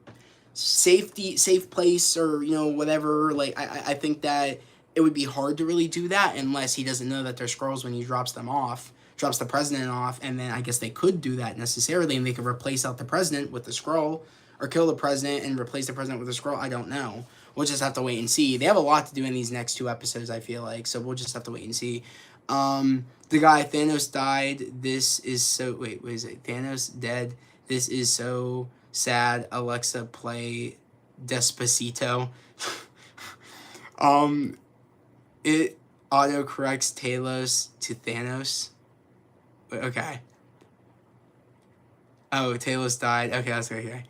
safe place, or whatever. Like, I think that it would be hard to really do that unless he doesn't know that they're Skrulls when he drops the president off. And then I guess they could do that necessarily, and they could replace out the president with the Skrull, or kill the president and replace the president with a Skrull. I don't know. We'll just have to wait and see. They have a lot to do in these next 2 episodes, I feel like, so we'll just have to wait and see. The guy, Thanos died. This is so... Wait, what is it? Thanos dead. This is so sad. Alexa, play Despacito. It auto-corrects Talos to Thanos. Wait, okay. Oh, Talos died. Okay, that's okay.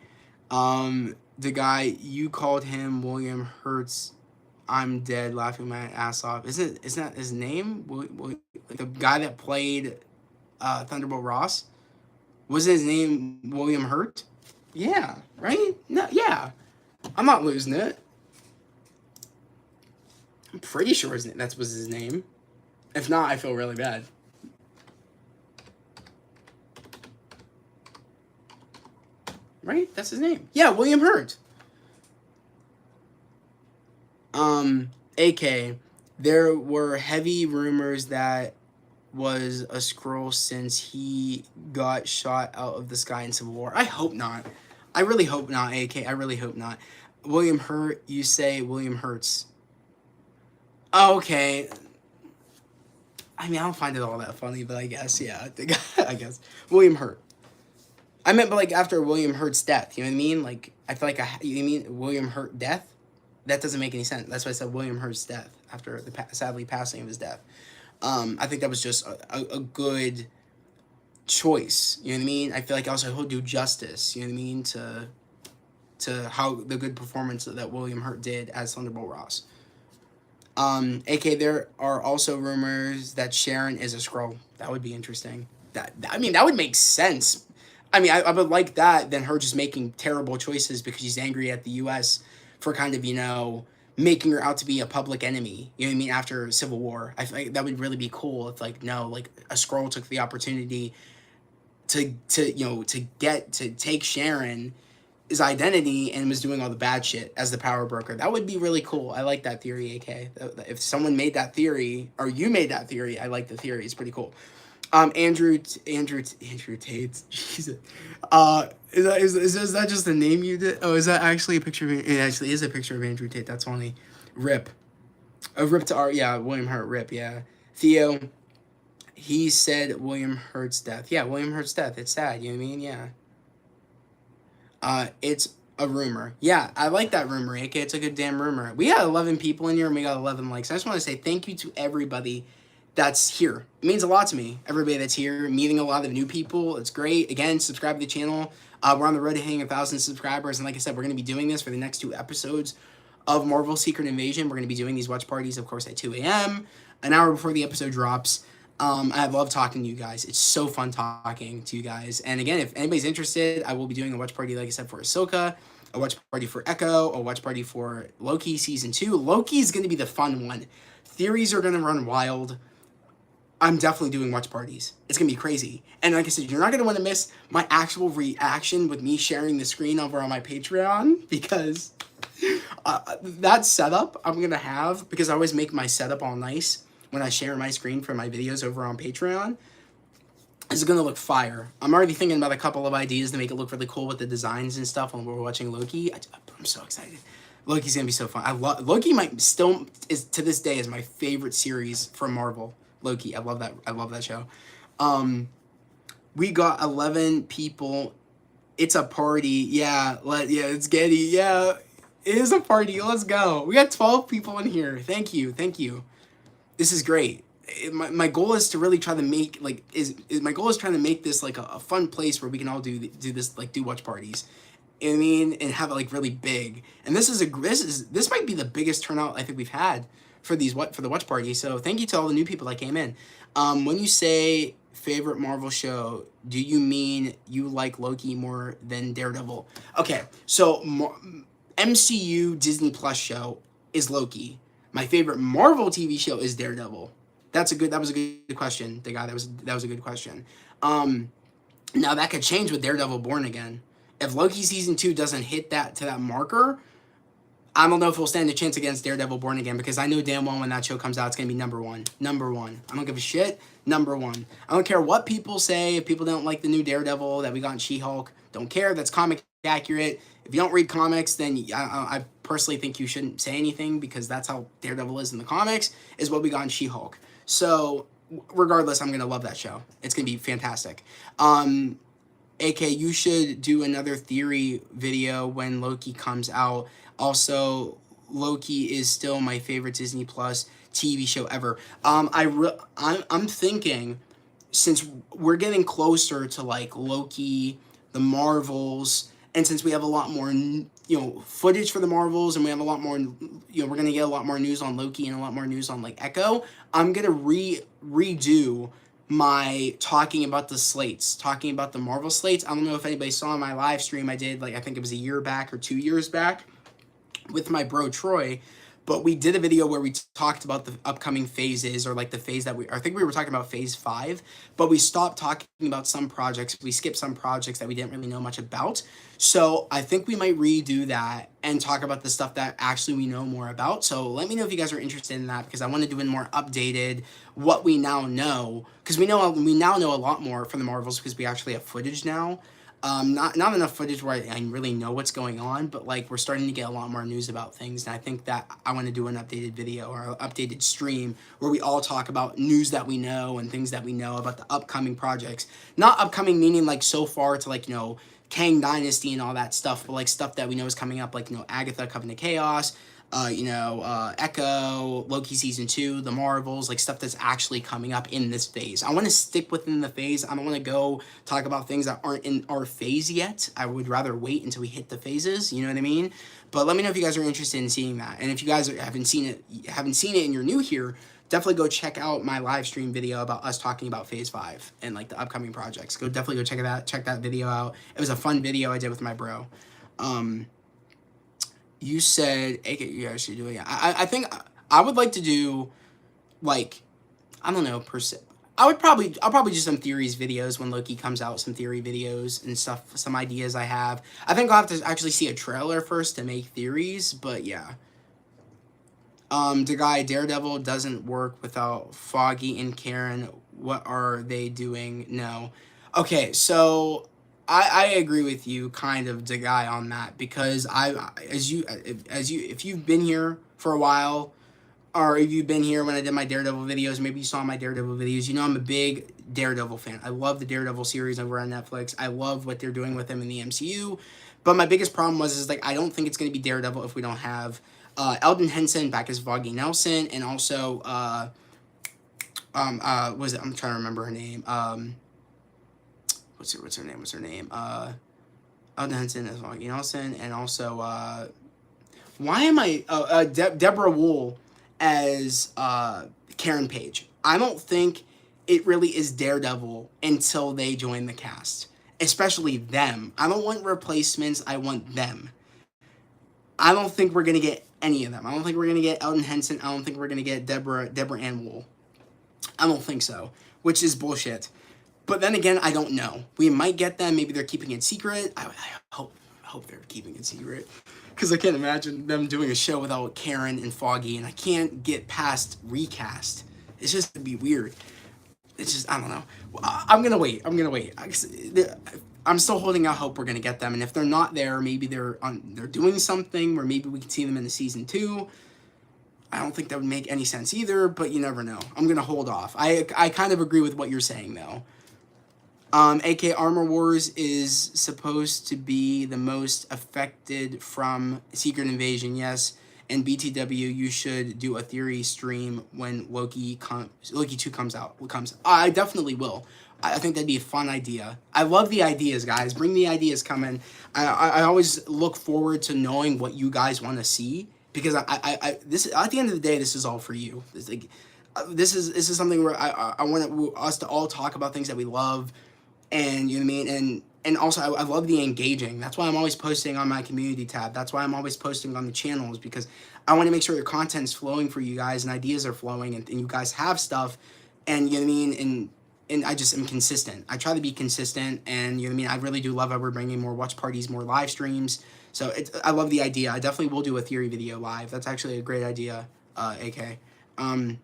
The guy, you called him William Hurt's I'm dead, laughing my ass off. Isn't that his name? The guy that played Thunderbolt Ross? Wasn't his name William Hurt? Yeah, right? No, yeah. I'm not losing it. I'm pretty sure that was his name. If not, I feel really bad. Right? That's his name. Yeah, William Hurt. AK, there were heavy rumors that was a Skrull since he got shot out of the sky in Civil War. I hope not. I really hope not, AK. I really hope not. William Hurt, you say William Hurts. Okay. I mean, I don't find it all that funny, but I guess, yeah, I think, I guess. William Hurt. I meant, but like after William Hurt's death, you know what I mean? Like, I feel like you mean William Hurt death? That doesn't make any sense. That's why I said William Hurt's death after the sadly passing of his death. I think that was just a good choice. You know what I mean? I feel like also he'll do justice. You know what I mean to how the good performance that William Hurt did as Thunderbolt Ross. AK, there are also rumors that Sharon is a Skrull. That would be interesting. I mean, that would make sense. I mean, I would like that than her just making terrible choices because she's angry at the U.S. for kind of, you know, making her out to be a public enemy. You know what I mean? After Civil War. I feel like that would really be cool if, like, no, like, a Skrull took the opportunity to take Sharon his identity and was doing all the bad shit as the power broker. That would be really cool. I like that theory, AK. If someone made that theory, or you made that theory, I like the theory. It's pretty cool. Andrew Tate. Jesus. Is that just the name you did? Oh, is that actually a picture of it? Actually is a picture of Andrew Tate. That's funny. Rip. Rip to art. Yeah, William Hurt. Rip. Yeah. Theo. He said William Hurt's death. Yeah, William Hurt's death. It's sad. You know what I mean? Yeah. It's a rumor. Yeah, I like that rumor, AK. It's a good damn rumor. We got 11 people in here and we got 11 likes. I just want to say thank you to everybody that's here. It means a lot to me. Everybody that's here, meeting a lot of new people. It's great. Again, subscribe to the channel. We're on the road to hitting 1,000 subscribers. And like I said, we're going to be doing this for the next 2 episodes of Marvel Secret Invasion. We're going to be doing these watch parties, of course, at 2 a.m., an hour before the episode drops. I love talking to you guys. It's so fun talking to you guys. And again, if anybody's interested, I will be doing a watch party, like I said, for Ahsoka, a watch party for Echo, a watch party for Loki Season 2. Loki is going to be the fun one. Theories are going to run wild. I'm definitely doing watch parties. It's going to be crazy. And like I said, you're not going to want to miss my actual reaction with me sharing the screen over on my Patreon, because that setup I'm going to have, because I always make my setup all nice when I share my screen for my videos over on Patreon, is going to look fire. I'm already thinking about a couple of ideas to make it look really cool with the designs and stuff when we're watching Loki. I'm so excited. Loki's going to be so fun. Loki is to this day is my favorite series from Marvel. Loki. I love that show. We got 11 people. It's a party. Yeah, it's Getty. Yeah, it is a party. Let's go. We got 12 people in here. Thank you. This is great. My goal is to really try to make my goal is trying to make this like a fun place where we can all do this, like do watch parties. You know what I mean? And have it like really big. And this might be the biggest turnout I think we've had for the watch party. So thank you to all the new people that came in. When you say favorite Marvel show, do you mean you like Loki more than Daredevil? Okay, so MCU Disney Plus show is Loki. My favorite Marvel TV show is Daredevil. That was a good question. The guy that was a good question. Now that could change with Daredevil Born Again. If Loki season 2 doesn't hit that marker, I don't know if we'll stand a chance against Daredevil Born Again, because I know damn well when that show comes out, it's going to be number one. I don't give a shit. Number one. I don't care what people say. If people don't like the new Daredevil that we got in She-Hulk, don't care. That's comic accurate. If you don't read comics, then I personally think you shouldn't say anything, because that's how Daredevil is in the comics, is what we got in She-Hulk. So regardless, I'm going to love that show. It's going to be fantastic. AK, you should do another theory video when Loki comes out. Also, Loki is still my favorite Disney Plus TV show ever. I'm thinking, since we're getting closer to like Loki, the Marvels, and since we have a lot more, footage for the Marvels, and we have a lot more, we're gonna get a lot more news on Loki and a lot more news on like Echo. I'm gonna redo my talking about the slates, talking about the Marvel slates. I don't know if anybody saw my live stream I did, like I think it was a year back or 2 years back, with my bro Troy, but we did a video where we talked about the upcoming phases, or like the phase that I think we were talking about phase 5, but we stopped talking about some projects. We skipped some projects that we didn't really know much about. So I think we might redo that and talk about the stuff that actually we know more about. So let me know if you guys are interested in that, because I want to do a more updated, what we now know, because we now know a lot more for the Marvels, because we actually have footage now. Not enough footage where I really know what's going on, but like we're starting to get a lot more news about things, and I think that I want to do an updated video or an updated stream where we all talk about news that we know and things that we know about the upcoming projects. Not upcoming meaning like so far to like, Kang Dynasty and all that stuff, but like stuff that we know is coming up, like, Agatha Covenant of Chaos, Echo, Loki Season 2, The Marvels, like stuff that's actually coming up in this phase. I want to stick within the phase. I don't want to go talk about things that aren't in our phase yet. I would rather wait until we hit the phases, you know what I mean? But let me know if you guys are interested in seeing that. And if you guys haven't seen it and you're new here, definitely go check out my live stream video about us talking about Phase 5 and like the upcoming projects. Definitely go check that video out. It was a fun video I did with my bro. You said, AK, you guys should do it. I think I would like to do, like, I don't know, I'll probably do some theories videos when Loki comes out, some theory videos and stuff, some ideas I have. I think I'll have to actually see a trailer first to make theories, but yeah. The guy, Daredevil doesn't work without Foggy and Karen. What are they doing? No. Okay, so I agree with you, kind of, the guy on that, because if you've been here for a while, or if you've been here when I did my Daredevil videos, maybe you saw my Daredevil videos, I'm a big Daredevil fan. I love the Daredevil series over on Netflix. I love what they're doing with him in the MCU, but my biggest problem is like, I don't think it's going to be Daredevil if we don't have Eldon Henson back as Foggy Nelson, and also, I'm trying to remember her name, what's her name? Eldon Henson as Foggy Nelson, and also, Deborah Wool as Karen Page. I don't think it really is Daredevil until they join the cast, especially them. I don't want replacements. I want them. I don't think we're gonna get any of them. I don't think we're gonna get Eldon Henson. I don't think we're gonna get Deborah Ann Wool. I don't think so, which is bullshit. But then again, I don't know. We might get them. Maybe they're keeping it secret. I hope they're keeping it secret, because I can't imagine them doing a show without Karen and Foggy, and I can't get past recast. It's just gonna be weird. It's just, I don't know. I'm gonna wait. I'm still holding out hope we're gonna get them, and if they're not there, maybe they're doing something where maybe we can see them in the season 2. I don't think that would make any sense either, but you never know. I'm gonna hold off. I kind of agree with what you're saying though. AK Armor Wars is supposed to be the most affected from Secret Invasion, yes. And BTW, you should do a theory stream when Loki 2 comes out. I definitely will. I think that'd be a fun idea. I love the ideas, guys. Bring the ideas coming. I always look forward to knowing what you guys want to see, because this, at the end of the day, this is all for you. This is something where I want us to all talk about things that we love. And you know what I mean? And also, I love the engaging. That's why I'm always posting on my community tab. That's why I'm always posting on the channels, because I want to make sure the content's flowing for you guys and ideas are flowing, and you guys have stuff. And you know what I mean? And I just am consistent. I try to be consistent, and you know what I mean? I really do love how we're bringing more watch parties, more live streams. So I love the idea. I definitely will do a theory video live. That's actually a great idea, AK. The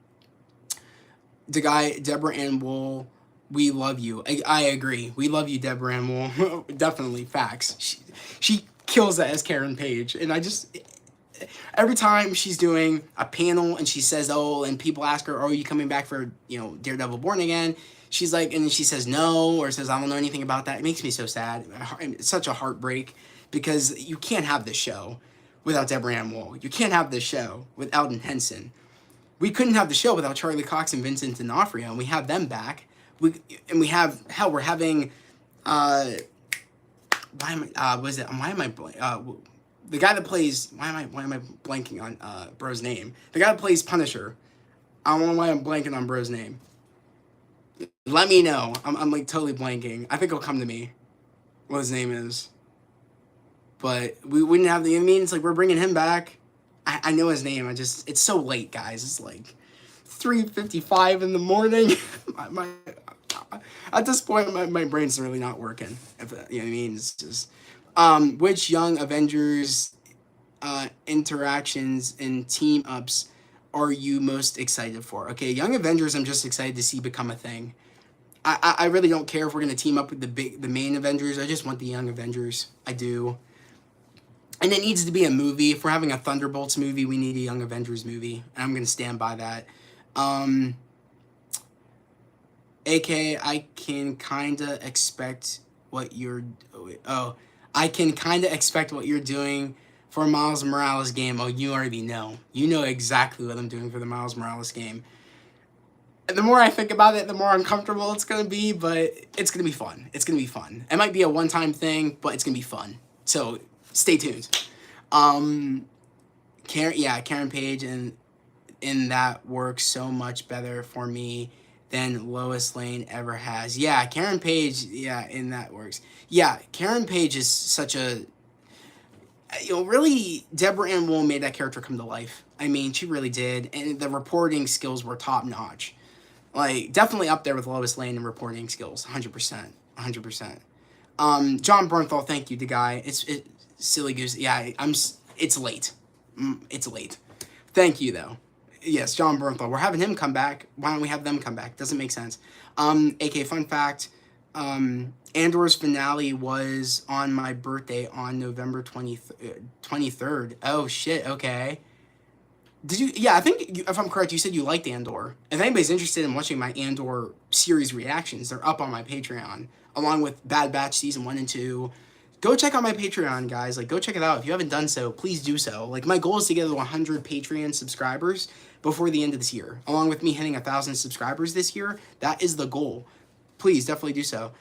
guy, Deborah Ann Wool, we love you. I agree. We love you, Deborah Ann Wool. Definitely, facts. She kills that as Karen Page. And every time she's doing a panel and she says, and people ask her, are you coming back for, Daredevil Born Again? She's like, and she says no, or says, I don't know anything about that. It makes me so sad. It's such a heartbreak, because you can't have this show without Deborah Ann Wool. You can't have this show with Eldon Henson. We couldn't have the show without Charlie Cox and Vincent D'Onofrio, and we have them back. We're having, the guy that plays, why am I blanking on, bro's name? The guy that plays Punisher. I don't know why I'm blanking on bro's name. Let me know. I'm like totally blanking. I think it'll come to me what his name is. But we wouldn't have the, it's like we're bringing him back. I know his name. It's so late, guys. It's like 3:55 in the morning. At this point, my brain's really not working. You know what I mean? It's just, which Young Avengers interactions and team ups are you most excited for? Okay, Young Avengers, I'm just excited to see become a thing. I really don't care if we're gonna team up with the main Avengers. I just want the young Avengers. I do. And it needs to be a movie. If we're having a Thunderbolts movie, we need a Young Avengers movie. And I'm going to stand by that. AK, I can kind of expect what you're... Oh, I can kind of expect what you're doing for Miles Morales game. Oh, you already know. You know exactly what I'm doing for the Miles Morales game. And the more I think about it, the more uncomfortable it's going to be. But it's going to be fun. It's going to be fun. It might be a one-time thing, but it's going to be fun. So... stay tuned. Karen Page and in that works so much better for me than Lois Lane ever has. Yeah, Karen Page, in that works. Yeah, Karen Page is such a, really, Deborah Ann Woll made that character come to life. I mean, she really did, and the reporting skills were top notch. Like, definitely up there with Lois Lane in reporting skills, 100%, 100%. John Bernthal, thank you, the guy. Silly goose. Yeah, it's late. It's late. Thank you, though. Yes, John Bernthal. We're having him come back. Why don't we have them come back? Doesn't make sense. AK, fun fact, Andor's finale was on my birthday on November 23rd. Oh, shit, okay. Did you... Yeah, I think, if I'm correct, you said you liked Andor. If anybody's interested in watching my Andor series reactions, they're up on my Patreon, along with Bad Batch Season 1 and 2. Go check out my Patreon, guys. Like, go check it out. If you haven't done so, please do so. Like, my goal is to get to 100 Patreon subscribers before the end of this year. Along with me hitting 1,000 subscribers this year, that is the goal. Please, definitely do so.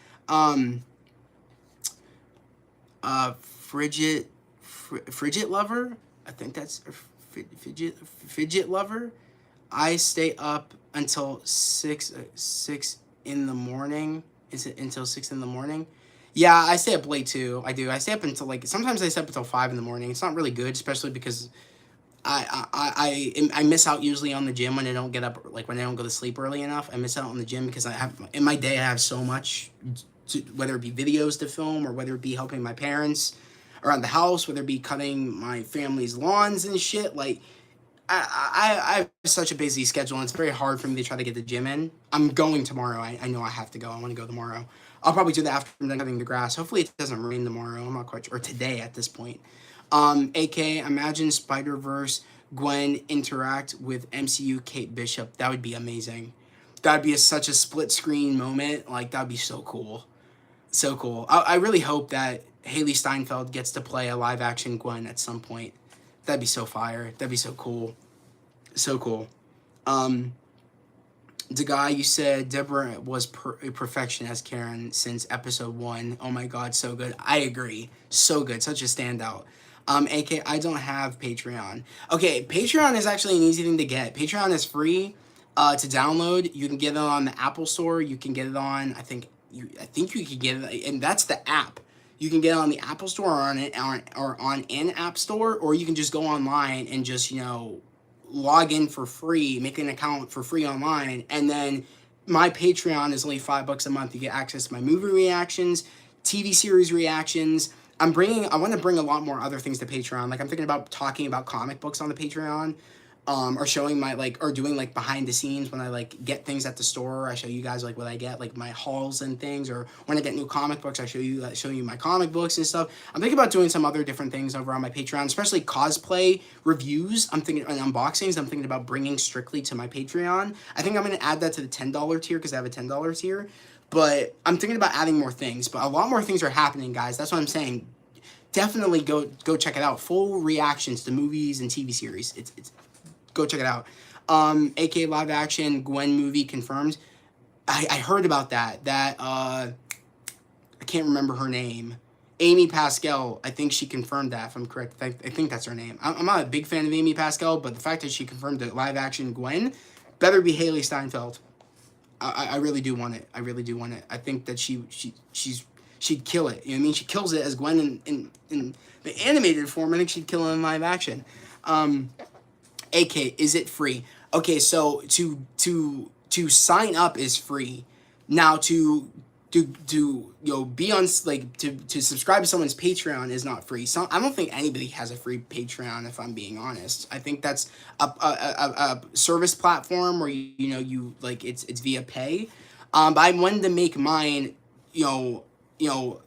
Fidget Lover? I think that's... Fidget Lover? I stay up until 6 in the morning. Is it until 6 in the morning? Yeah, I stay up late too. I do. I stay up until sometimes I stay up until 5 in the morning. It's not really good, especially because I miss out usually on the gym when I don't get up, when I don't go to sleep early enough. I miss out on the gym because in my day I have so much, whether it be videos to film or whether it be helping my parents around the house, whether it be cutting my family's lawns and shit. Like, I have such a busy schedule, and it's very hard for me to try to get the gym in. I'm going tomorrow. I know I have to go. I want to go tomorrow. I'll probably do that after I'm done cutting the grass. Hopefully it doesn't rain tomorrow. I'm not quite sure. Or today at this point. AK, imagine Spider-Verse Gwen interact with MCU Kate Bishop. That would be amazing. That would be such a split screen moment. Like, that would be so cool. So cool. I really hope that Haley Steinfeld gets to play a live action Gwen at some point. That'd be so fire. That'd be so cool. So cool. The guy, you said Deborah was a perfection as Karen since episode 1. Oh my god, so good. I agree. So good. Such a standout. AK, I don't have Patreon. Okay, Patreon is actually an easy thing to get. Patreon is free to download. You can get it on the Apple Store. You can get it on, I think you can get it, and that's the app. You can get it on the Apple Store or on an app store, or you can just go online and just, log in for free, make an account for free online, and then my Patreon is only $5 a month. You get access to my movie reactions, TV series reactions. I want to bring a lot more other things to Patreon. Like, I'm thinking about talking about comic books on the Patreon, or showing or doing behind the scenes when I get things at the store. I show you guys what I get, my hauls and things, or when I get new comic books, I show you my comic books and stuff. I'm thinking about doing some other different things over on my Patreon, especially cosplay reviews. I'm thinking, and unboxings. I'm thinking about bringing strictly to my Patreon. I think I'm going to add that to the $10 tier because I have a $10 tier. But I'm thinking about adding more things. But a lot more things are happening, guys. That's what I'm saying. Definitely go check it out. Full reactions to movies and TV series. It's go check it out. AK live action Gwen movie confirmed. I heard about that. I can't remember her name. Amy Pascal. I think she confirmed that, if I'm correct. I think that's her name. I'm not a big fan of Amy Pascal, but the fact that she confirmed the live action Gwen better be Haley Steinfeld. I really do want it. I really do want it. I think that she'd kill it. You know what I mean? She kills it as Gwen in the animated form. I think she'd kill it in live action. AK, is it free? Okay, so to sign up is free. Now to be on to subscribe to someone's Patreon is not free. So I don't think anybody has a free Patreon, if I'm being honest. I think that's a service platform where it's via pay. But I wanted to make mine, you know, you know,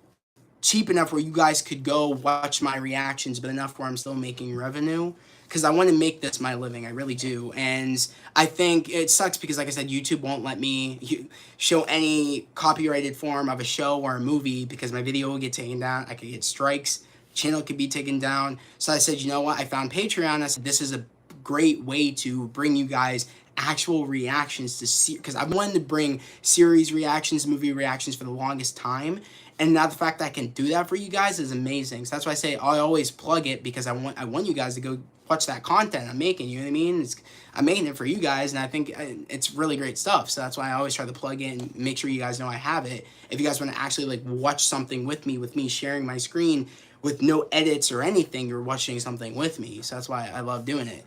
cheap enough where you guys could go watch my reactions, but enough where I'm still making revenue. Because I want to make this my living, I really do. And I think it sucks because, like I said, YouTube won't let me show any copyrighted form of a show or a movie because my video will get taken down. I could get strikes. Channel could be taken down. So I said, you know what? I found Patreon. I said, this is a great way to bring you guys actual reactions to see, because I've wanted to bring series reactions, movie reactions for the longest time. And now the fact that I can do that for you guys is amazing. So that's why I say I always plug it, because I want you guys to go watch that content I'm making. You know what I mean? I'm making it for you guys, and I think it's really great stuff. So that's why I always try to plug in and make sure you guys know I have it. If you guys want to actually like watch something with me sharing my screen with no edits or anything, you're watching something with me. So that's why I love doing it.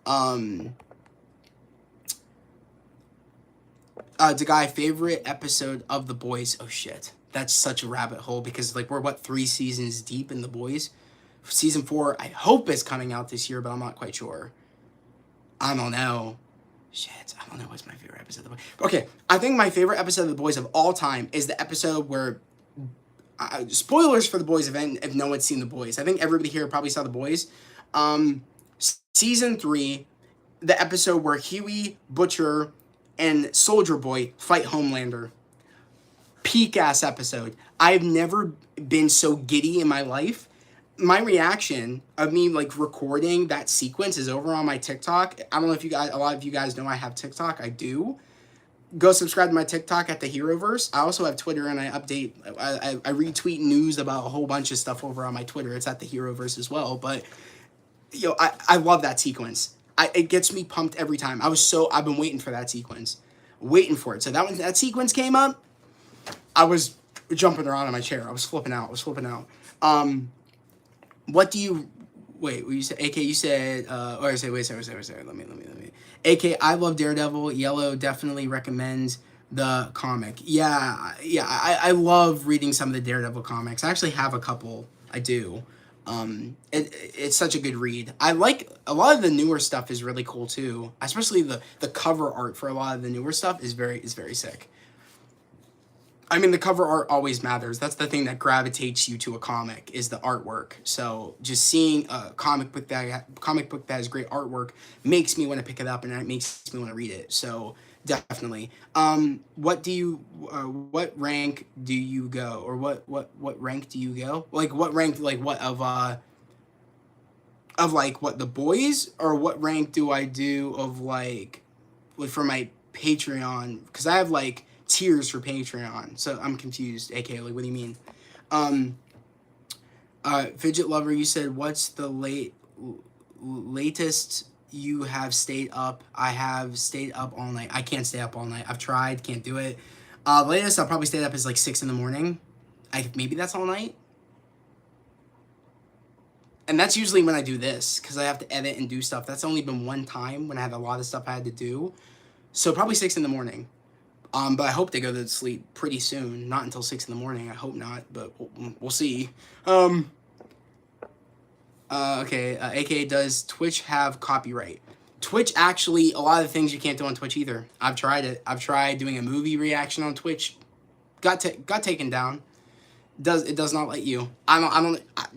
The guy, favorite episode of The Boys. Oh shit, that's such a rabbit hole, because like we're what, 3 seasons deep in The Boys. Season 4 I hope is coming out this year, but I'm not quite sure. I don't know. Shit, I don't know what's my favorite episode of The Boys. Okay, I think my favorite episode of The Boys of all time is the episode where spoilers for The Boys if no one's seen The Boys. I think everybody here probably saw The Boys. Season 3, the episode where Huey, Butcher, and Soldier Boy fight Homelander. Peak ass episode. I've never been so giddy in my life. My reaction of me like recording that sequence is over on my TikTok. I don't know if you guys, a lot of you guys know I have TikTok. I do. Go subscribe to my TikTok at the Heroverse. I also have Twitter, and I update, I retweet news about a whole bunch of stuff over on my Twitter. It's at the Heroverse as well. But I love that sequence. It gets me pumped every time. I've been waiting for that sequence. Waiting for it. So when that sequence came up, I was jumping around in my chair. I was flipping out. What do you... Wait, you said... AK, you said... wait, let me... AK, I love Daredevil. Yellow definitely recommends the comic. Yeah, I love reading some of the Daredevil comics. I actually have a couple. I do. It's such a good read. I like a lot of the newer stuff is really cool too. Especially the cover art for a lot of the newer stuff is very sick. I mean, the cover art always matters. That's the thing that gravitates you to a comic, is the artwork. So just seeing a comic book that has great artwork makes me want to pick it up, and it makes me want to read it. So definitely. What rank do you go, or what rank do you go? Like what rank, like what of like what, The Boys, or what rank do I do of like for my Patreon? Because I have like tiers for Patreon, so I'm confused. AK, like, what do you mean? Fidget Lover, you said, what's the latest you have stayed up? I have stayed up all night. I can't stay up all night. I've tried, can't do it. The latest I'll probably stay up is like 6 in the morning. Maybe that's all night. And that's usually when I do this, because I have to edit and do stuff. That's only been one time when I had a lot of stuff I had to do. So probably 6 in the morning. But I hope they go to sleep pretty soon. Not until 6 in the morning. I hope not, but we'll see. Okay, AK, does Twitch have copyright? Twitch, actually, a lot of things you can't do on Twitch either. I've tried it. I've tried doing a movie reaction on Twitch. Got taken down. It does not let you.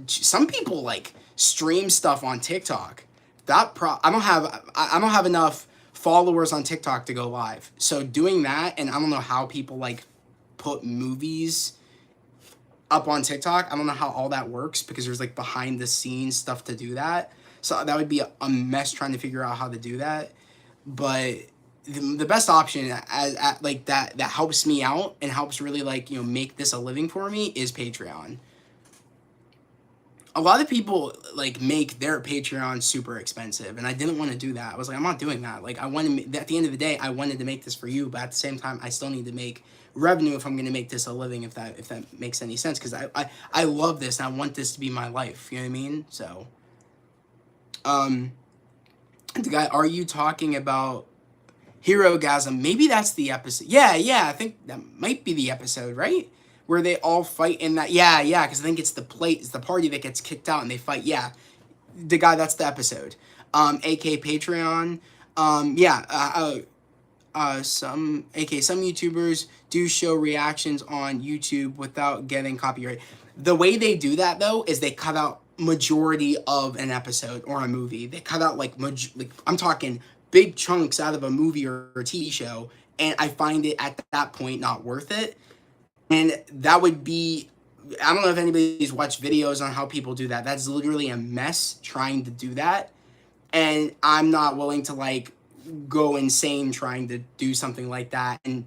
Some people like stream stuff on TikTok. I don't have enough followers on TikTok to go live. So doing that, and I don't know how people like put movies up on TikTok. I don't know how all that works, because there's like behind the scenes stuff to do that. So that would be a mess trying to figure out how to do that. But the best option like that helps me out and helps really like, make this a living for me is Patreon. A lot of people like make their Patreon super expensive, and I didn't want to do that. I was like, I'm not doing that. Like, at the end of the day, I wanted to make this for you, but at the same time, I still need to make revenue if I'm going to make this a living, if that makes any sense, because I love this, and I want this to be my life. You know what I mean? So, the guy, are you talking about Herogasm? Maybe that's the episode. Yeah, I think that might be the episode, right? Where they all fight in that. Yeah, because I think it's the party that gets kicked out and they fight. Yeah, the guy, that's the episode. AK Patreon. some YouTubers do show reactions on YouTube without getting copyright. The way they do that though is they cut out majority of an episode or a movie. They cut out like I'm talking big chunks out of a movie or a TV show, and I find it at that point not worth it. And that would be, I don't know if anybody's watched videos on how people do that. That's literally a mess trying to do that. And I'm not willing to like go insane trying to do something like that. And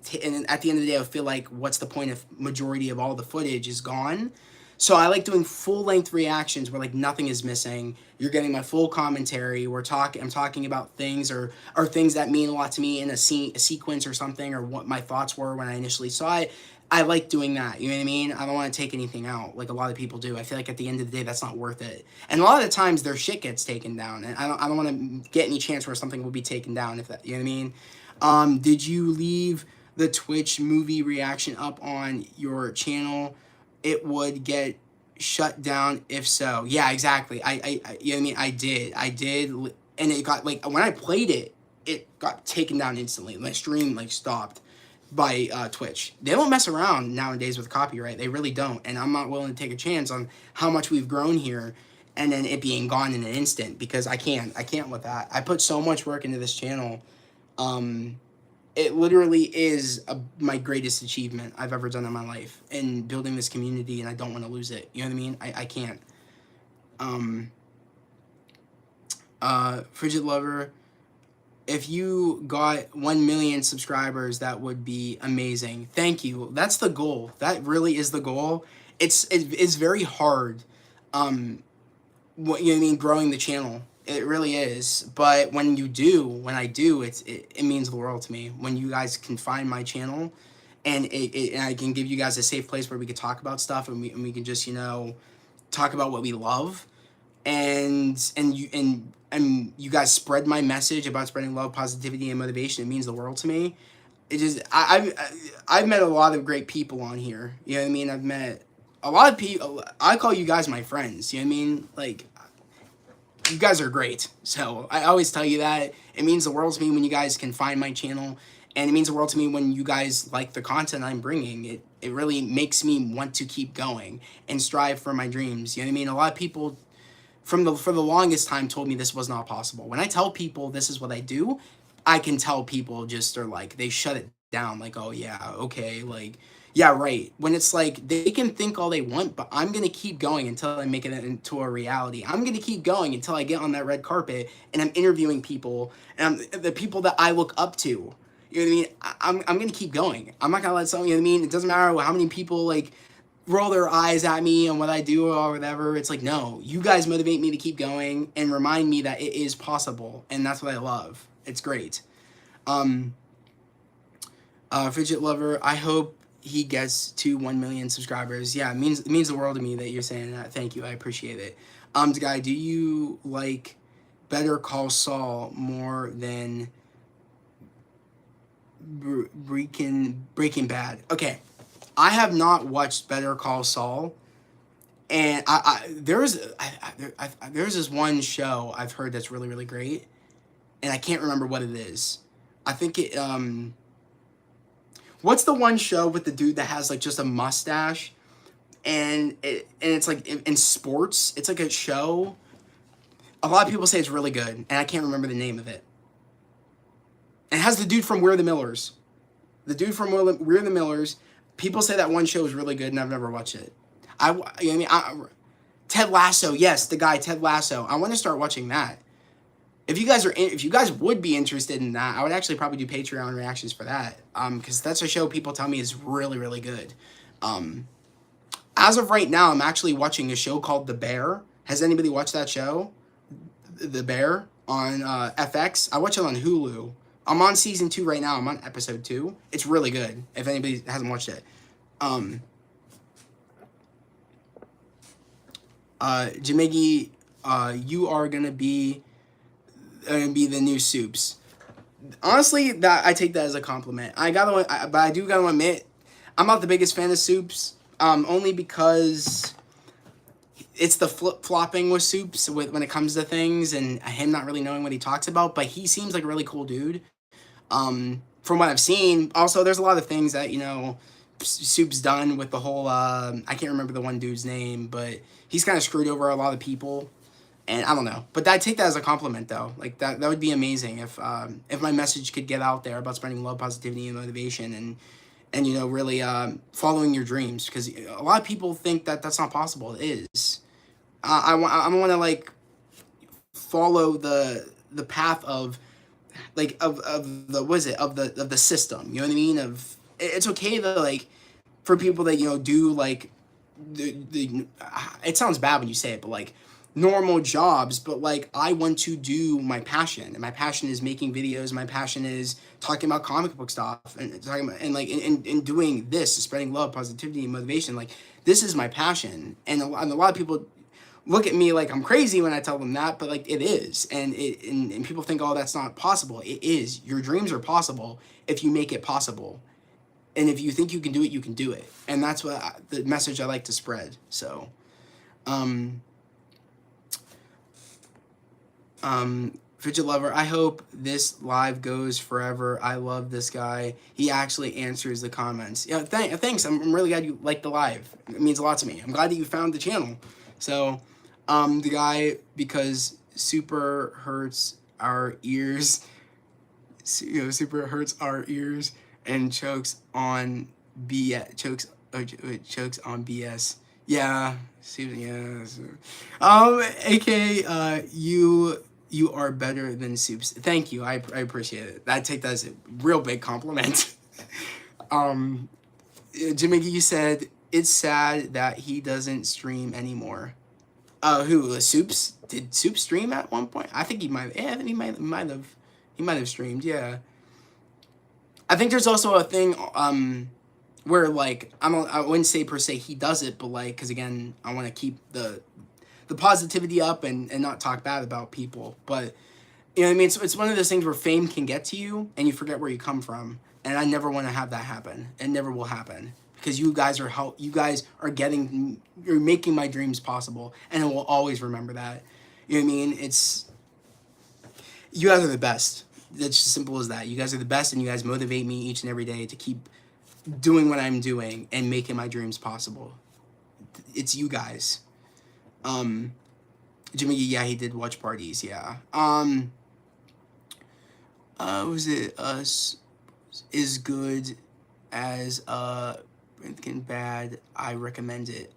at the end of the day, I feel like, what's the point if majority of all the footage is gone? So I like doing full length reactions where like nothing is missing. You're getting my full commentary. I'm talking about things or things that mean a lot to me in a sequence or something, or what my thoughts were when I initially saw it. I like doing that, you know what I mean? I don't want to take anything out like a lot of people do. I feel like at the end of the day, that's not worth it. And a lot of the times their shit gets taken down, and I don't want to get any chance where something will be taken down, if that, you know what I mean? Did you leave the Twitch movie reaction up on your channel? It would get shut down if so. Yeah, exactly. I you know what I mean? I did, and it got, like, when I played it, it got taken down instantly. My stream, like, stopped by Twitch. They don't mess around nowadays with copyright. They really don't. And I'm not willing to take a chance on how much we've grown here and then it being gone in an instant, because I can't with that. I put so much work into this channel. It literally is my greatest achievement I've ever done in my life in building this community, and I don't want to lose it. You know what I mean? I can't. Frigid Lover, if you got 1 million subscribers, that would be amazing. Thank you. That's the goal. That really is the goal. It's very hard, what, you know what I mean, growing the channel. It really is. But when I do, it means the world to me. When you guys can find my channel, and and I can give you guys a safe place where we can talk about stuff, and we can just, you know, talk about what we love, and you guys spread my message about spreading love, positivity, and motivation. It means the world to me. It just, I've met a lot of great people on here. You know what I mean? I've met a lot of people. I call you guys my friends. You know what I mean? Like, you guys are great. So I always tell you that. It means the world to me when you guys can find my channel, and it means the world to me when you guys like the content I'm bringing. It really makes me want to keep going and strive for my dreams. You know what I mean? A lot of people for the longest time told me this was not possible. When I tell people this is what I do, I can tell people just are like, they shut it down. Like, oh yeah, okay, like, yeah, right. When it's like, they can think all they want, but I'm going to keep going until I make it into a reality. I'm going to keep going until I get on that red carpet and I'm interviewing people, and the people that I look up to. You know what I mean? I'm going to keep going. I'm not going to let someone, you know what I mean? It doesn't matter how many people, like, roll their eyes at me and what I do or whatever. It's like, no, you guys motivate me to keep going and remind me that it is possible, and that's what I love. It's great. Fidget Lover, I hope he gets to 1 million subscribers. Yeah, it means the world to me that you're saying that. Thank you, I appreciate it. Guy, do you like Better Call Saul more than Breaking Bad? Okay, I have not watched Better Call Saul, and there's this one show I've heard that's really, really great, and I can't remember what it is. I think it, what's the one show with the dude that has like just a mustache, and it's like in sports, it's like a show. A lot of people say it's really good, and I can't remember the name of it. It has the dude from We're the Millers. The dude from We're the Millers. People say that one show is really good, and I've never watched it. You know what I mean? Ted Lasso, yes, the guy Ted Lasso. I want to start watching that. If you guys would be interested in that, I would actually probably do Patreon reactions for that. Because that's a show people tell me is really, really good. As of right now, I'm actually watching a show called The Bear. Has anybody watched that show? The Bear on FX. I watch it on Hulu. I'm on season 2 right now. I'm on episode 2. It's really good, if anybody hasn't watched it. Jamegi, you are gonna be the new Soups. Honestly, that I take that as a compliment. But I do gotta admit, I'm not the biggest fan of Soups. Only because it's the flip-flopping with Soups when it comes to things, and him not really knowing what he talks about. But he seems like a really cool dude. from what I've seen, also there's a lot of things that, you know, Soup's done with the whole I can't remember the one dude's name, but he's kind of screwed over a lot of people, and I don't know. But I take that as a compliment, though. Like that would be amazing if my message could get out there about spreading love, positivity, and motivation, and you know, really following your dreams, because a lot of people think that that's not possible. It is. I want to like follow the path of like of the what is it of the system, you know what I mean, of it's okay to like for people that, you know, do like the it sounds bad when you say it, but like normal jobs, but like I want to do my passion, and my passion is making videos, my passion is talking about comic book stuff, and talking about and like and doing this, spreading love, positivity, and motivation. Like this is my passion, and a lot of people look at me like I'm crazy when I tell them that, but like it is, and and people think, oh, that's not possible. It is. Your dreams are possible if you make it possible, and if you think you can do it, you can do it, and that's what the message I like to spread. So, Fidget Lover, I hope this live goes forever. I love this guy. He actually answers the comments. Yeah, thanks. I'm really glad you liked the live. It means a lot to me. I'm glad that you found the channel. So, the guy, because super hurts our ears, you know, super hurts our ears and chokes on BS, chokes on BS. Yeah, yeah. AK, you are better than Soups. Thank you. I appreciate it. I take that as a real big compliment. Jimmy, you said it's sad that he doesn't stream anymore. Who? Soups? Did Soups stream at one point? I think he might. Yeah, I think he might have streamed. Yeah. I think there's also a thing where like I wouldn't say per se he does it, but like, because again, I want to keep the positivity up and not talk bad about people. But you know what I mean? It's one of those things where fame can get to you and you forget where you come from. And I never want to have that happen. It never will happen. Because you guys are you're making my dreams possible. And I will always remember that. You know what I mean? You guys are the best. It's as simple as that. You guys are the best, and you guys motivate me each and every day to keep doing what I'm doing and making my dreams possible. It's you guys. Jimmy, yeah, he did watch parties, yeah. Was it us is good as Breaking Bad? I recommend it.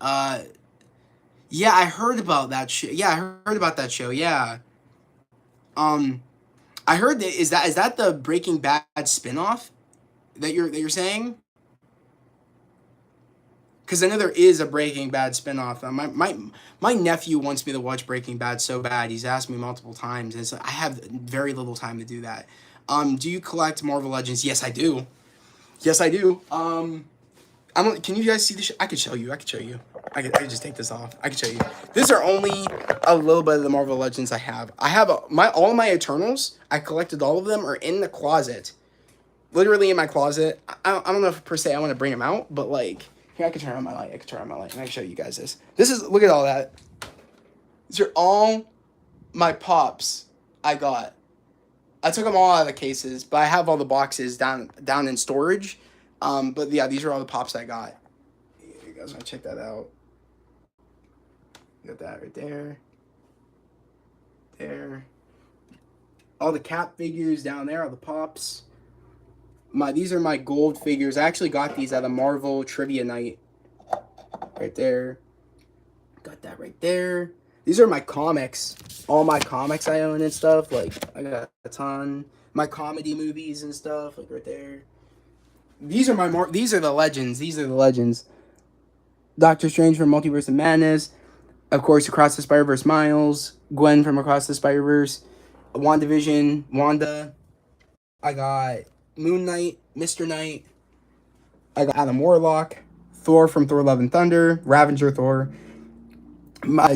Yeah, I heard about that show. Yeah, I heard about that show. Yeah. I heard that is that the Breaking Bad spinoff that you're saying? Because I know there is a Breaking Bad spinoff. My nephew wants me to watch Breaking Bad so bad. He's asked me multiple times, and I have very little time to do that. Do you collect Marvel Legends? Yes, I do. Yes, I do. Can you guys see this? I could show you. I could just take this off. I could show you. These are only a little bit of the Marvel Legends I have. I have all of my Eternals. I collected all of them are in the closet. Literally in my closet. I don't know if per se I want to bring them out, but like, here, I can turn on my light. And I can show you guys this. Look at all that. These are all my pops I got. I took them all out of the cases, but I have all the boxes down in storage. But yeah, these are all the pops I got. You guys want to check that out? Got that right there. There. All the Cap figures down there, all the pops. These are my gold figures. I actually got these at a Marvel trivia night. Right there. Got that right there. These are my comics. All my comics I own and stuff. Like, I got a ton. My comedy movies and stuff. Like, right there. These are the legends. Doctor Strange from Multiverse of Madness. Of course, Across the Spider-Verse Miles. Gwen from Across the Spider-Verse. WandaVision. Wanda. I got Moon Knight. Mr. Knight. I got Adam Warlock. Thor from Thor Love and Thunder. Ravager Thor.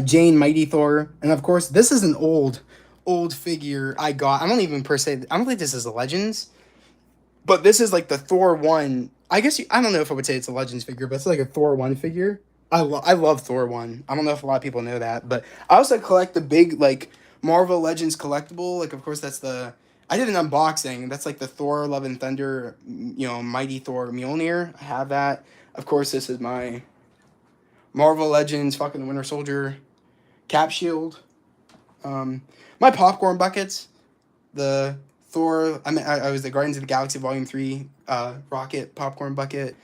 Jane Mighty Thor. And of course, this is an old figure I got. I don't think this is a Legends. But this is like the Thor 1. I don't know if I would say it's a Legends figure, but it's like a Thor 1 figure. I love Thor 1. I don't know if a lot of people know that. But I also collect the big, like, Marvel Legends collectible. Like, of course, that's the I did an unboxing. That's like the Thor Love and Thunder, Mighty Thor Mjolnir. I have that. Of course, this is my Marvel Legends fucking Winter Soldier cap shield. My popcorn buckets. The Thor, I was the Guardians of the Galaxy Volume 3 rocket popcorn bucket.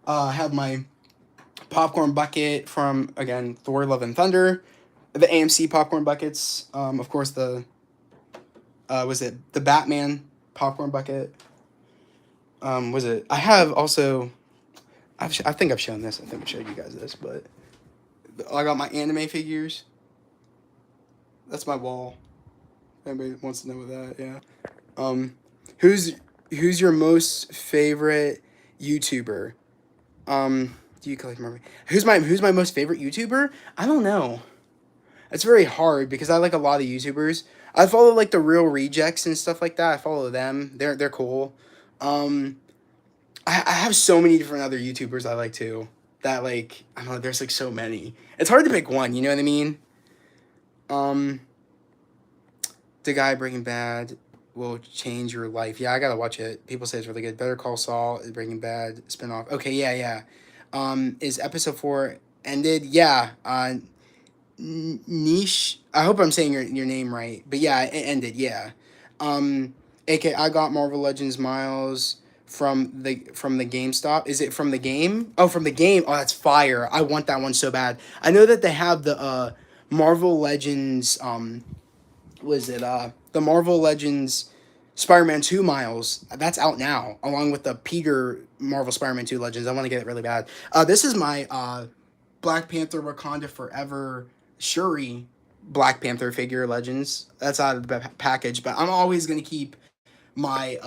I have my popcorn bucket from, again, Thor Love and Thunder. The AMC popcorn buckets. Of course, the Batman popcorn bucket. I have also, I think I've shown this. I think I showed you guys this, but I got my anime figures. That's my wall. Anybody wants to know that? Yeah. Who's your most favorite YouTuber? Do you collect Marvel? Who's my most favorite YouTuber? I don't know. It's very hard because I like a lot of YouTubers. I follow like the Real Rejects and stuff like that. I follow them. They're cool. I have so many different other YouTubers I like too. That like I don't know. There's like so many. It's hard to pick one. You know what I mean? The guy Breaking Bad will change your life. Yeah, I gotta watch it. People say it's really good. Better Call Saul is Breaking Bad spinoff. Okay, yeah. Is episode 4 ended? Yeah. Niche. I hope I'm saying your name right. But yeah, it ended. Yeah. AK, I got Marvel Legends Miles from the GameStop. Is it from the game? Oh, from the game. Oh, that's fire. I want that one so bad. I know that they have the Marvel Legends the Marvel Legends Spider-Man 2 Miles. That's out now, along with the Peter Marvel Spider-Man 2 Legends. I want to get it really bad. This is my Black Panther Wakanda Forever Shuri Black Panther figure Legends. That's out of the package, but I'm always going to keep my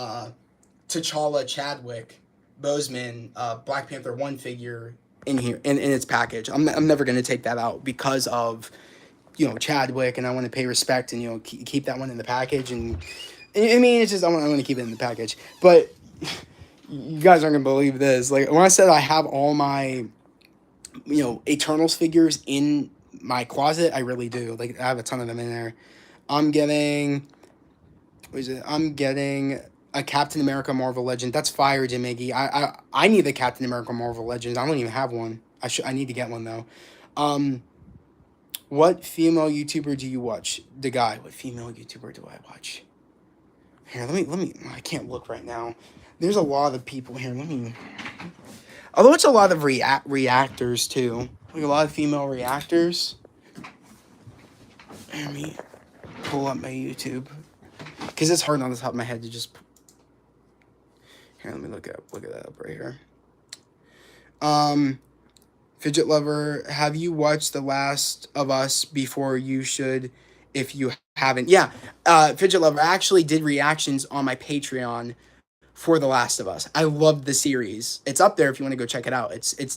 T'Challa Chadwick Boseman Black Panther 1 figure in here, in its package. I'm never going to take that out because of Chadwick, and I want to pay respect and keep that one in the package. And I mean, it's just I want to keep it in the package. But you guys aren't gonna believe this. Like when I said I have all my Eternals figures in my closet, I really do. Like I have a ton of them in there. I'm getting a Captain America Marvel Legend. That's fire, Jim Iggy. I need the Captain America Marvel Legend. I don't even have one. I need to get one though. What female YouTuber do you watch? The guy. What female YouTuber do I watch? Here, let me. I can't look right now. There's a lot of people here. Although it's a lot of reactors too. Like a lot of female reactors. Let me pull up my YouTube. Because it's hard on the top of my head to just... Here, let me look it up right here. Fidget Lover, have you watched The Last of Us before? You should if you haven't. Yeah, Fidget Lover, I actually did reactions on my Patreon for The Last of Us. I loved the series. It's up there if you want to go check it out. It was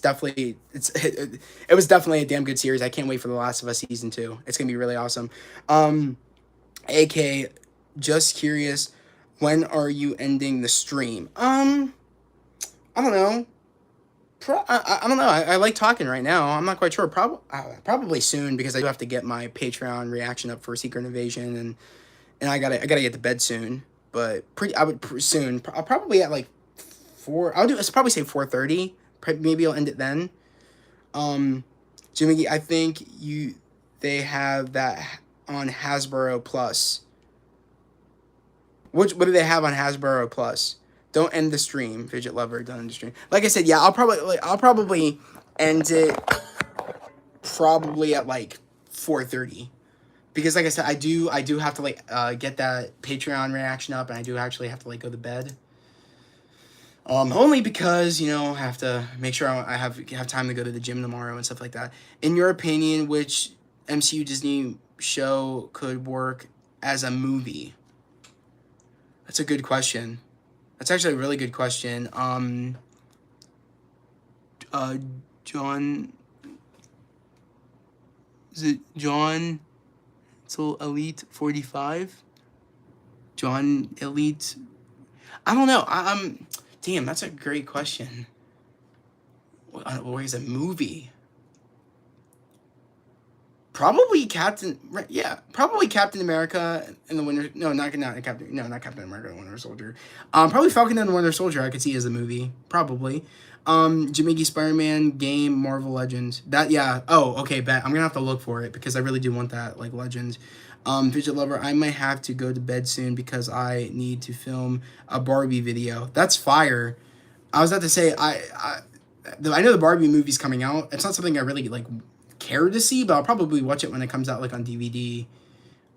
definitely a damn good series. I can't wait for The Last of Us season 2. It's gonna be really awesome. AK, just curious, when are you ending the stream? I don't know. I don't know. I like talking right now. I'm not quite sure. Probably soon because I do have to get my Patreon reaction up for Secret Invasion and I gotta get to bed soon. But soon. I'll probably at like 4. I'll probably say 4:30. Maybe I'll end it then. Jimmy, I think they have that on Hasbro Plus. What do they have on Hasbro Plus? Don't end the stream, Fidget Lover. Don't end the stream. Like I said, yeah, I'll probably end it probably at like 4:30, because like I said, I do have to like get that Patreon reaction up, and I do actually have to like go to bed. Only because I have to make sure I have time to go to the gym tomorrow and stuff like that. In your opinion, which MCU Disney show could work as a movie? That's a good question. That's actually a really good question. John... Is it John... So Elite 45? John Elite... I don't know. Damn, that's a great question. Where is a movie? Probably Captain. Yeah, probably Captain America and the Winter. No, not Captain. No, not Captain America and the Winter Soldier. Probably Falcon and the Winter Soldier. I could see as a movie. Probably. Jamaica Spider-Man game Marvel Legends. That yeah. Oh, okay. Bet I'm gonna have to look for it because I really do want that like Legends. Fidget Lover. I might have to go to bed soon because I need to film a Barbie video. That's fire. I was about to say I know the Barbie movie's coming out. It's not something I really like care to see, but I'll probably watch it when it comes out like on DVD.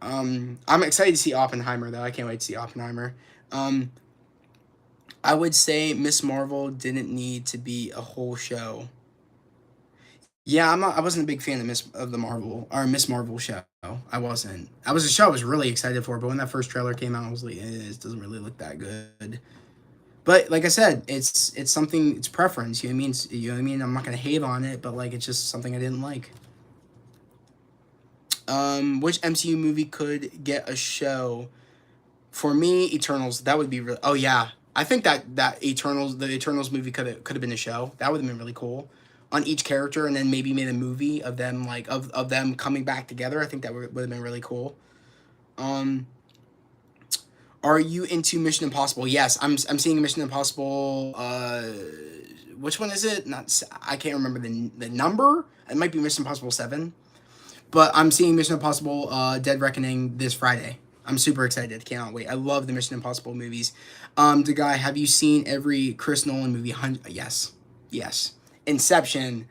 I'm excited to see Oppenheimer though. I can't wait to see Oppenheimer. I would say Miss Marvel didn't need to be a whole show. Yeah, I wasn't a big fan of Miss Marvel show. I wasn't. I was a show I was really excited for, but when that first trailer came out, I was like, it doesn't really look that good. But like I said, it's something. It's preference. You know what I mean? You know what I mean? I'm not gonna hate on it, but like it's just something I didn't like. Which MCU movie could get a show? For me, Eternals. That would be really. Oh yeah, I think that the Eternals movie could have been a show. That would have been really cool. On each character, and then maybe made a movie of them like of them coming back together. I think that would have been really cool. Are you into Mission Impossible? Yes, I'm seeing Mission Impossible. Which one is it? Not I can't remember the number. It might be Mission Impossible 7. But I'm seeing Mission Impossible Dead Reckoning this Friday. I'm super excited. Cannot wait. I love the Mission Impossible movies. The guy, have you seen every Chris Nolan movie? Yes. Yes. Inception.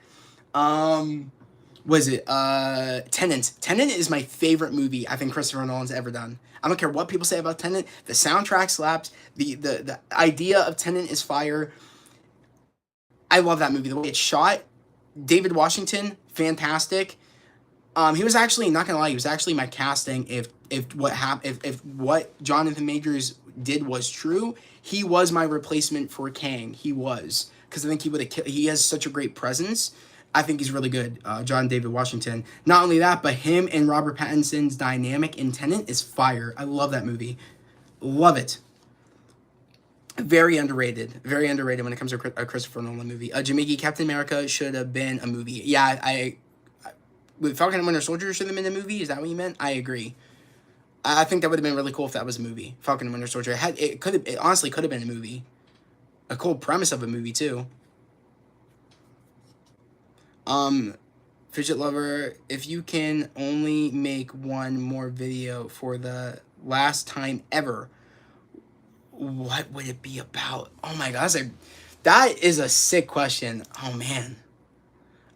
Was it Tenet? Tenet is my favorite movie I think Christopher Nolan's ever done. I don't care what people say about Tenet. The soundtrack slaps. The idea of Tenet is fire. I love that movie. The way it's shot. David Washington, fantastic. He was actually, not gonna lie, he was actually my casting if what Jonathan Majors did was true. He was my replacement for Kang. He was. Because I think he would have he has such a great presence. I think he's really good, John David Washington. Not only that, but him and Robert Pattinson's dynamic in Tenet is fire. I love that movie. Love it. Very underrated. Very underrated when it comes to a Christopher Nolan movie. Jamaica Captain America should have been a movie. Yeah, Falcon and Winter Soldier should have been a movie. Is that what you meant? I agree. I think that would have been really cool if that was a movie. Falcon and Winter Soldier. It honestly could have been a movie. A cool premise of a movie too. Fidget Lover, if you can only make one more video for the last time ever, what would it be about? Oh my god, that is a sick question. Oh man,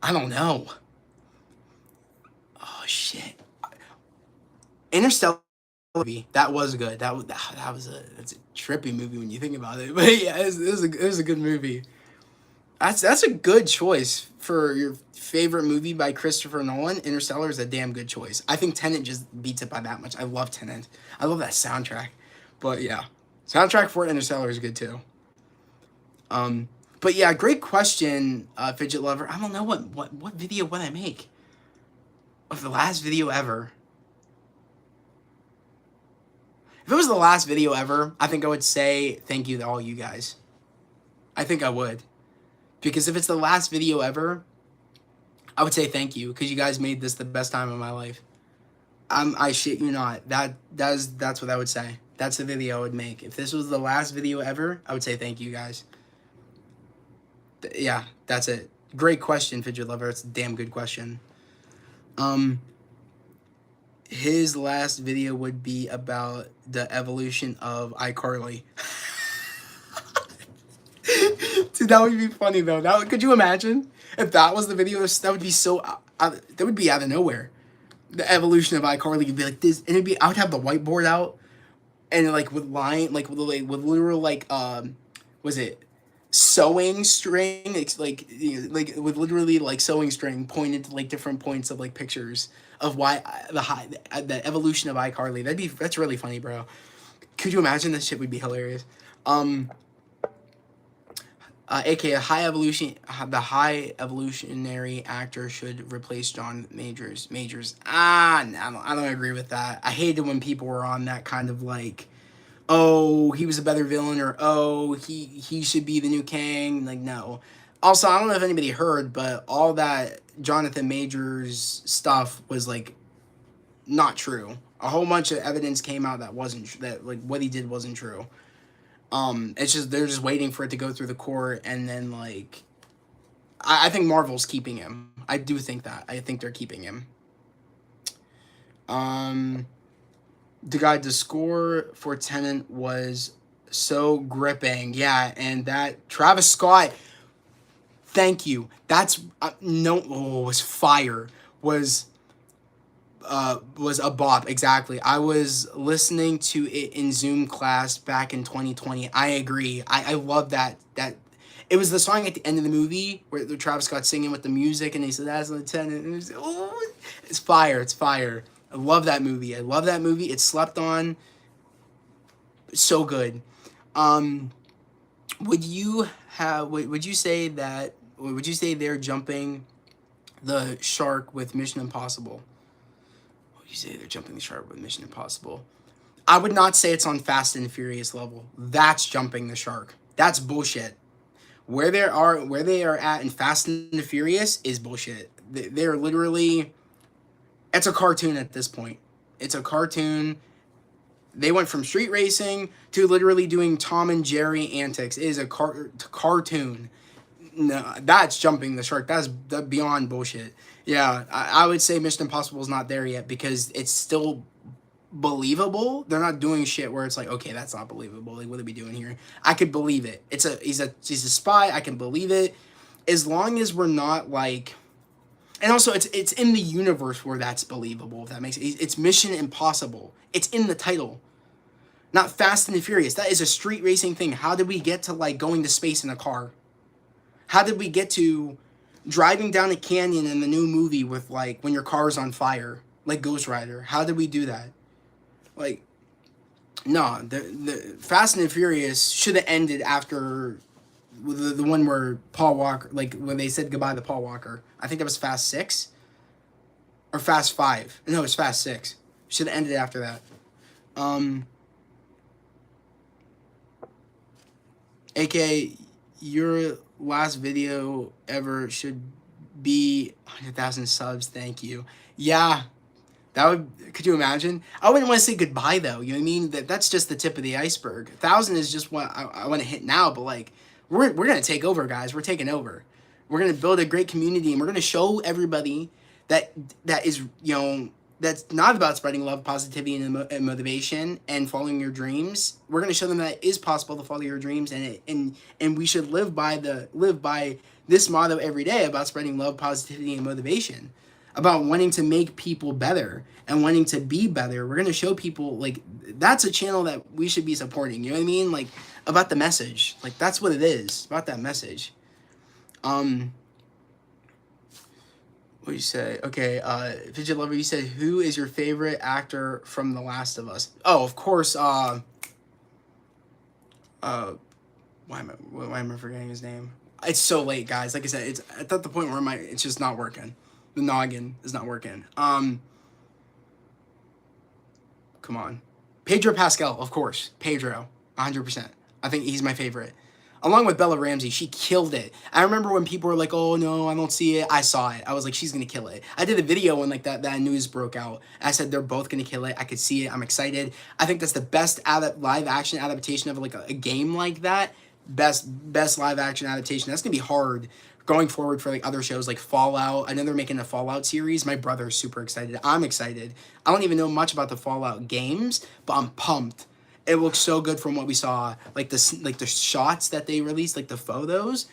I don't know. Oh shit, Interstellar movie, that was good. That's a trippy movie when you think about it. But yeah, it was a good movie. That's a good choice for your favorite movie by Christopher Nolan. Interstellar is a damn good choice. I think Tenet just beats it by that much. I love Tenet. I love that soundtrack. But yeah, soundtrack for Interstellar is good too. But yeah, great question, Fidget Lover. I don't know what video would I make of the last video ever. If it was the last video ever, I think I would say thank you to all you guys. I think I would. Because if it's the last video ever, I would say thank you. Because you guys made this the best time of my life. I shit you not. That's what I would say. That's the video I would make. If this was the last video ever, I would say thank you guys. Yeah, that's it. Great question, Fidget Lover. It's a damn good question. His last video would be about the evolution of iCarly. Dude, that would be funny though. Could you imagine if that was the video? That would be so. That would be out of nowhere. The evolution of iCarly would be like this, and it'd be. I would have the whiteboard out, and like with literal was it sewing string? It's like with literally like sewing string pointed to like different points of like pictures of why the evolution of iCarly. That's really funny, bro. Could you imagine? This shit would be hilarious. AKA the high evolutionary actor should replace John Majors. I don't agree with that. I hated when people were on that kind of like, oh, he was a better villain, or oh, he should be the new Kang. Like, no. Also, I don't know if anybody heard, but all that Jonathan Majors stuff was like not true. A whole bunch of evidence came out that wasn't that like what he did wasn't true. It's just they're just waiting for it to go through the court, and then like I think Marvel's keeping him. I do think that. I think they're keeping him. The score for Tenet was so gripping. Yeah, and that Travis Scott, thank you. That's no, oh, was fire. Was a bop, exactly. I was listening to it in Zoom class back in 2020. I agree. I love that it was the song at the end of the movie where Travis Scott singing with the music, and he said that's Lieutenant, and it's fire. It's fire. I love that movie. It's slept on. So good. Would you say they're jumping the shark with Mission Impossible? You say they're jumping the shark with Mission Impossible. I would not say it's on Fast and Furious level. That's jumping the shark. That's bullshit. Where they are at in Fast and the Furious is bullshit. They're literally, it's a cartoon at this point. It's a cartoon. They went from street racing to literally doing Tom and Jerry antics. It is a cartoon. No, that's jumping the shark. That's beyond bullshit. Yeah, I would say Mission Impossible is not there yet because it's still believable. They're not doing shit where it's like, okay, that's not believable. Like, what are we doing here? I could believe it. He's a spy. I can believe it, as long as we're not like, and also it's in the universe where that's believable. If that makes sense. It's Mission Impossible. It's in the title, not Fast and the Furious. That is a street racing thing. How did we get to like going to space in a car? How did we get to driving down a canyon in the new movie with like when your car's on fire, like Ghost Rider? How did we do that? Like, no, the Fast and the Furious should have ended after the one where Paul Walker, like when they said goodbye to Paul Walker. I think that was Fast 6 or Fast 5. No, it was Fast 6. Should have ended after that. AKA, your last video ever should be 100,000 subs. Thank you. Yeah, that would. Could you imagine? I wouldn't want to say goodbye though. You know what I mean? That's just the tip of the iceberg. 1,000 is just what I want to hit now. But like, we're gonna take over, guys. We're taking over. We're gonna build a great community, and we're gonna show everybody that is, you know, that's not about spreading love, positivity, and motivation and following your dreams. We're going to show them that it is possible to follow your dreams, and we should live by this motto every day about spreading love, positivity, and motivation, about wanting to make people better and wanting to be better. We're going to show people like that's a channel that we should be supporting. You know what I mean? Like about the message. Like that's what it is, about that message. What do you say? Okay, Fidget Lover, you said, who is your favorite actor from The Last of Us? Oh, of course, why am I forgetting his name? It's so late, guys. Like I said, it's at the point where it's just not working. The noggin is not working. Come on. Pedro Pascal, of course. Pedro, 100%. I think he's my favorite. Along with Bella Ramsey, she killed it. I remember when people were like, oh no, I don't see it. I saw it. I was like, she's going to kill it. I did a video when like that news broke out. I said they're both going to kill it. I could see it. I'm excited. I think that's the best live action adaptation of like a game like that. Best live action adaptation. That's going to be hard going forward for like other shows like Fallout. I know they're making a Fallout series. My brother's super excited. I'm excited. I don't even know much about the Fallout games, but I'm pumped. It looks so good from what we saw, like the shots that they released, like the photos.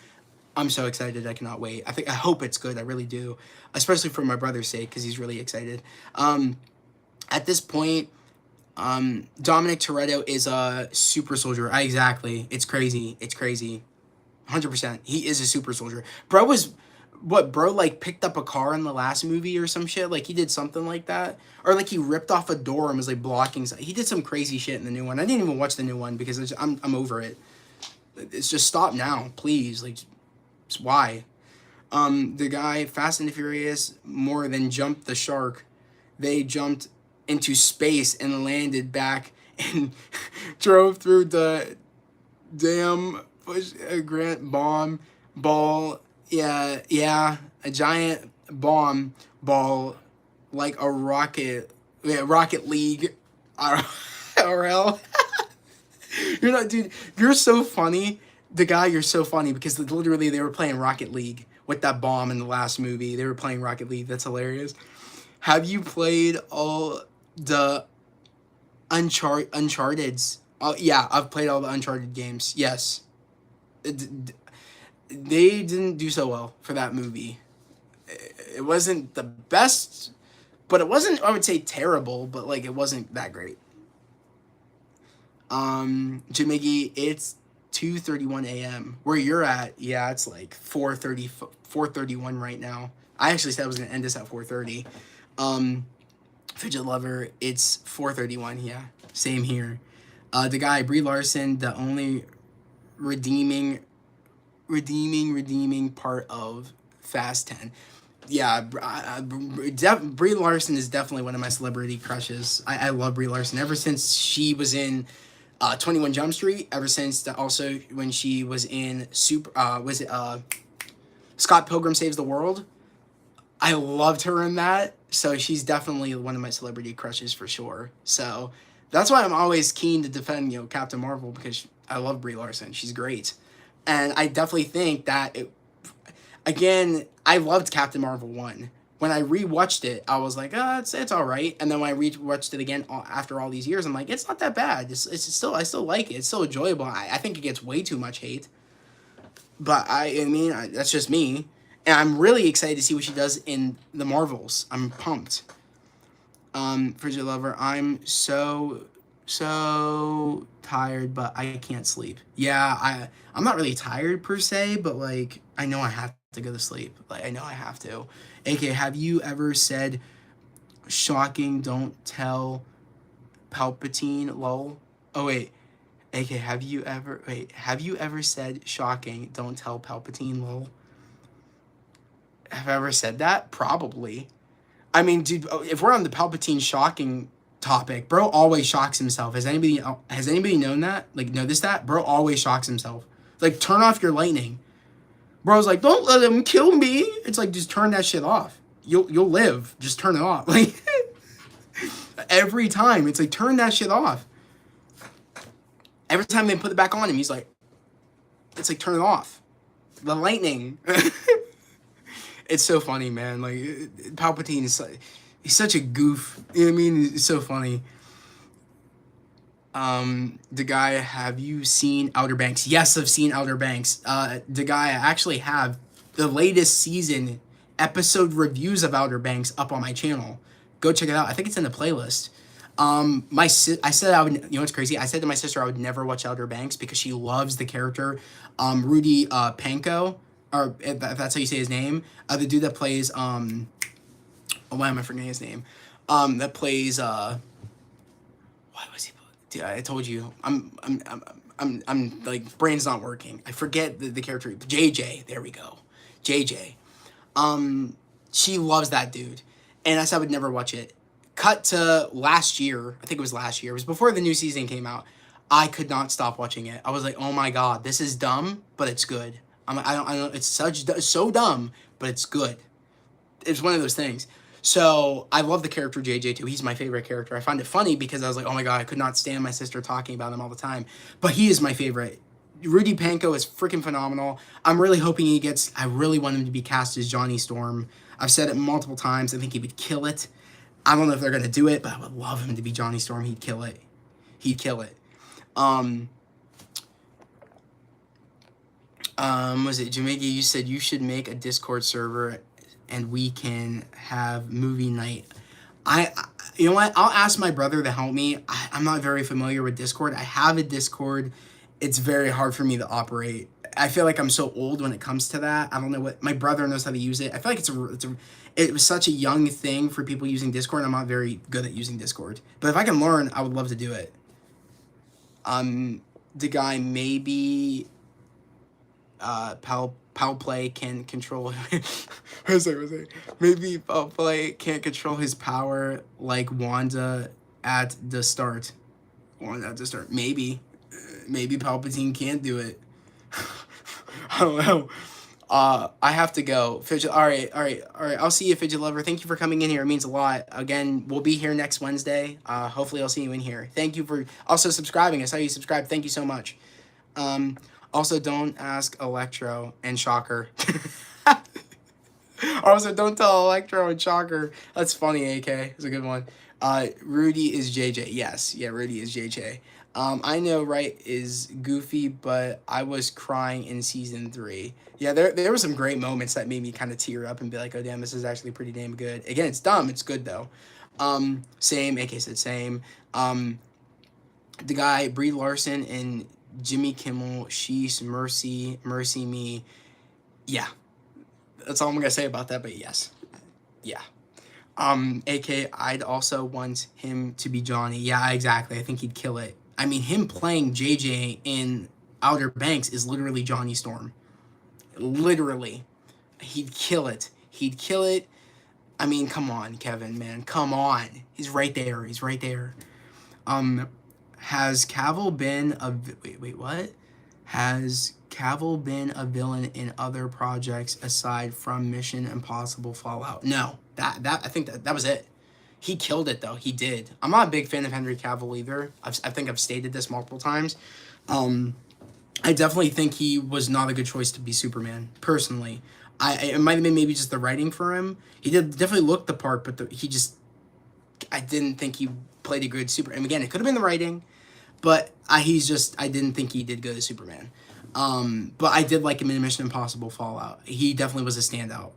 I'm so excited. I cannot wait. I hope it's good. I really do, especially for my brother's sake because he's really excited. At this point, Dominic Toretto is a super soldier. Exactly. It's crazy. 100%. He is a super soldier. Bro like picked up a car in the last movie or some shit. Like he did something like that. Or like he ripped off a door and was like blocking. He did some crazy shit in the new one. I didn't even watch the new one because I'm over it. It's just stop now, please. Like, why? The guy, Fast and the Furious, more than jumped the shark. They jumped into space and landed back and drove through the damn Grant bomb ball. Yeah, yeah, a giant bomb ball, like a rocket. Yeah, Rocket League. RL. You're not, dude. You're so funny. The guy, you're so funny because literally they were playing Rocket League with that bomb in the last movie. They were playing Rocket League. That's hilarious. Have you played all the Uncharted's? Oh yeah, I've played all the Uncharted games. Yes, they didn't do so well for that movie. It wasn't the best, but it wasn't, I would say, terrible. But like, it wasn't that great. Jamigi, it's 2:31 a.m. Where you're at, yeah, it's like 4:31 right now. I actually said I was gonna end this at 4:30. Fidget Lover, it's 4:31. Yeah, same here. The guy Brie Larson, the only redeeming part of Fast 10. Yeah, Brie Larson is definitely one of my celebrity crushes. I love Brie Larson ever since she was in 21 Jump Street. Ever since also when she was in Scott Pilgrim Saves the World. I loved her in that. So she's definitely one of my celebrity crushes for sure. So that's why I'm always keen to defend, Captain Marvel, because I love Brie Larson. She's great. And I definitely think that, again, I loved Captain Marvel 1. When I rewatched it, I was like, it's all right. And then when I rewatched it again after all these years, I'm like, it's not that bad. It's still, I still like it. It's still enjoyable. I think it gets way too much hate. But that's just me. And I'm really excited to see what she does in the Marvels. I'm pumped. Frigid Lover, I'm so tired, but I can't sleep. Yeah, I'm not really tired per se, but like, I know I have to go to sleep. Like, I know I have to. AK, have you ever said shocking, don't tell Palpatine, lol? Oh, wait. AK, have you ever said shocking, don't tell Palpatine, lol? Have I ever said that? Probably. I mean, dude, if we're on the Palpatine shocking topic, bro always shocks himself. Has anybody known that? Like, noticed that? Bro always shocks himself. Like, turn off your lightning. Bro's like, don't let him kill me. It's like, just turn that shit off. You'll live. Just turn it off. Like, every time, it's like, turn that shit off. Every time they put it back on him, he's like, it's like, turn it off. The lightning. It's so funny, man. Like, Palpatine is he's such a goof. You know what I mean? It's so funny. The guy, have you seen Outer Banks? Yes, I've seen Outer Banks. The guy, I actually have the latest season episode reviews of Outer Banks up on my channel. Go check it out. I think it's in the playlist. I said I would, what's crazy? I said to my sister I would never watch Outer Banks because she loves the character, Rudy Panko, or if that's how you say his name, the dude that plays, why am I forgetting his name? That plays, what was he? Dude, I told you, I'm like, brain's not working. I forget the character. JJ, there we go. JJ. She loves that dude. And I said I would never watch it. Cut to last year. I think it was last year. It was before the new season came out. I could not stop watching it. I was like, oh my God, this is dumb, but it's good. I don't, it's so dumb, but it's good. It's one of those things. So I love the character JJ too. He's my favorite character. I find it funny because I was like, oh my God, I could not stand my sister talking about him all the time. But he is my favorite. Rudy Panko is freaking phenomenal. I'm really hoping I really want him to be cast as Johnny Storm. I've said it multiple times. I think he would kill it. I don't know if they're going to do it, but I would love him to be Johnny Storm. He'd kill it. He'd kill it. Was it Jamaica? You said you should make a Discord server and we can have movie night. You know what? I'll ask my brother to help me. I'm not very familiar with Discord. I have a Discord. It's very hard for me to operate. I feel like I'm so old when it comes to that. I don't know what my brother knows how to use it. I feel like it was such a young thing for people using Discord. I'm not very good at using Discord, but if I can learn, I would love to do it. The guy maybe Pal Play can control. Maybe Pal Play can't control his power like Wanda at the start. Maybe Palpatine can't do it. I don't know. I have to go. Fidget. All right. I'll see you, Fidget Lover. Thank you for coming in here. It means a lot. Again, we'll be here next Wednesday. Hopefully I'll see you in here. Thank you for also subscribing. I saw you subscribe. Thank you so much. Also, don't ask Electro and Shocker. Also, don't tell Electro and Shocker. That's funny, AK. It's a good one. Rudy is JJ. Yes. Yeah, Rudy is JJ. I know, right, is goofy, but I was crying in season 3. Yeah, there were some great moments that made me kind of tear up and be like, oh, damn, this is actually pretty damn good. Again, it's dumb. It's good, though. Same. AK said same. The guy, Brie Larson and Jimmy Kimmel, Sheesh, Mercy Me. Yeah. That's all I'm going to say about that, but yes. Yeah. AK, I'd also want him to be Johnny. Yeah, exactly. I think he'd kill it. I mean, him playing JJ in Outer Banks is literally Johnny Storm. Literally. He'd kill it. He'd kill it. I mean, come on, Kevin, man. Come on. He's right there. He's right there. Has Cavill been a... Wait, what? Has Cavill been a villain in other projects aside from Mission Impossible Fallout? No. I think that was it. He killed it, though. He did. I'm not a big fan of Henry Cavill either. I think I've stated this multiple times. I definitely think he was not a good choice to be Superman, personally. It might have been maybe just the writing for him. He definitely looked the part, but I didn't think he played a good Superman. And again, it could have been the writing, but I didn't think he did good as Superman. But I did like him in Mission Impossible Fallout. He definitely was a standout.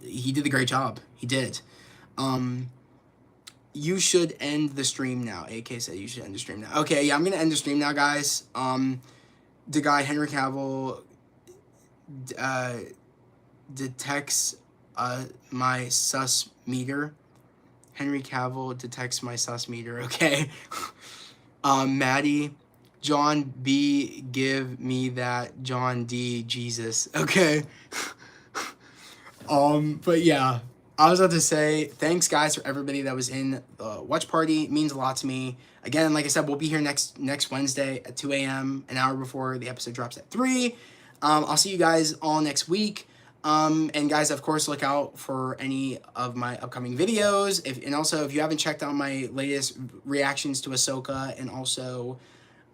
He did a great job. He did. You should end the stream now. AK said you should end the stream now. Okay, yeah, I'm going to end the stream now, guys. The guy, Henry Cavill, detects my sus meter. Henry Cavill detects my sus meter. Okay. Maddie, John B, give me that John D, Jesus. Okay. But yeah. I was about to say, thanks, guys, for everybody that was in the watch party. It means a lot to me. Again, like I said, we'll be here next Wednesday at 2 a.m., an hour before the episode drops at 3. I'll see you guys all next week. And, guys, of course, look out for any of my upcoming videos. And also, if you haven't checked out my latest reactions to Ahsoka and also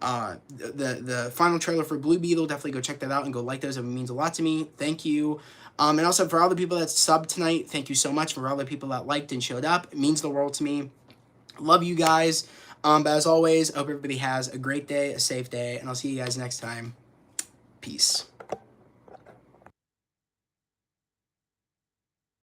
the final trailer for Blue Beetle, definitely go check that out and go like those. It means a lot to me. Thank you. And also for all the people that subbed tonight, thank you so much. For all the people that liked and showed up, it means the world to me. Love you guys. But as always, I hope everybody has a great day, a safe day, and I'll see you guys next time. Peace.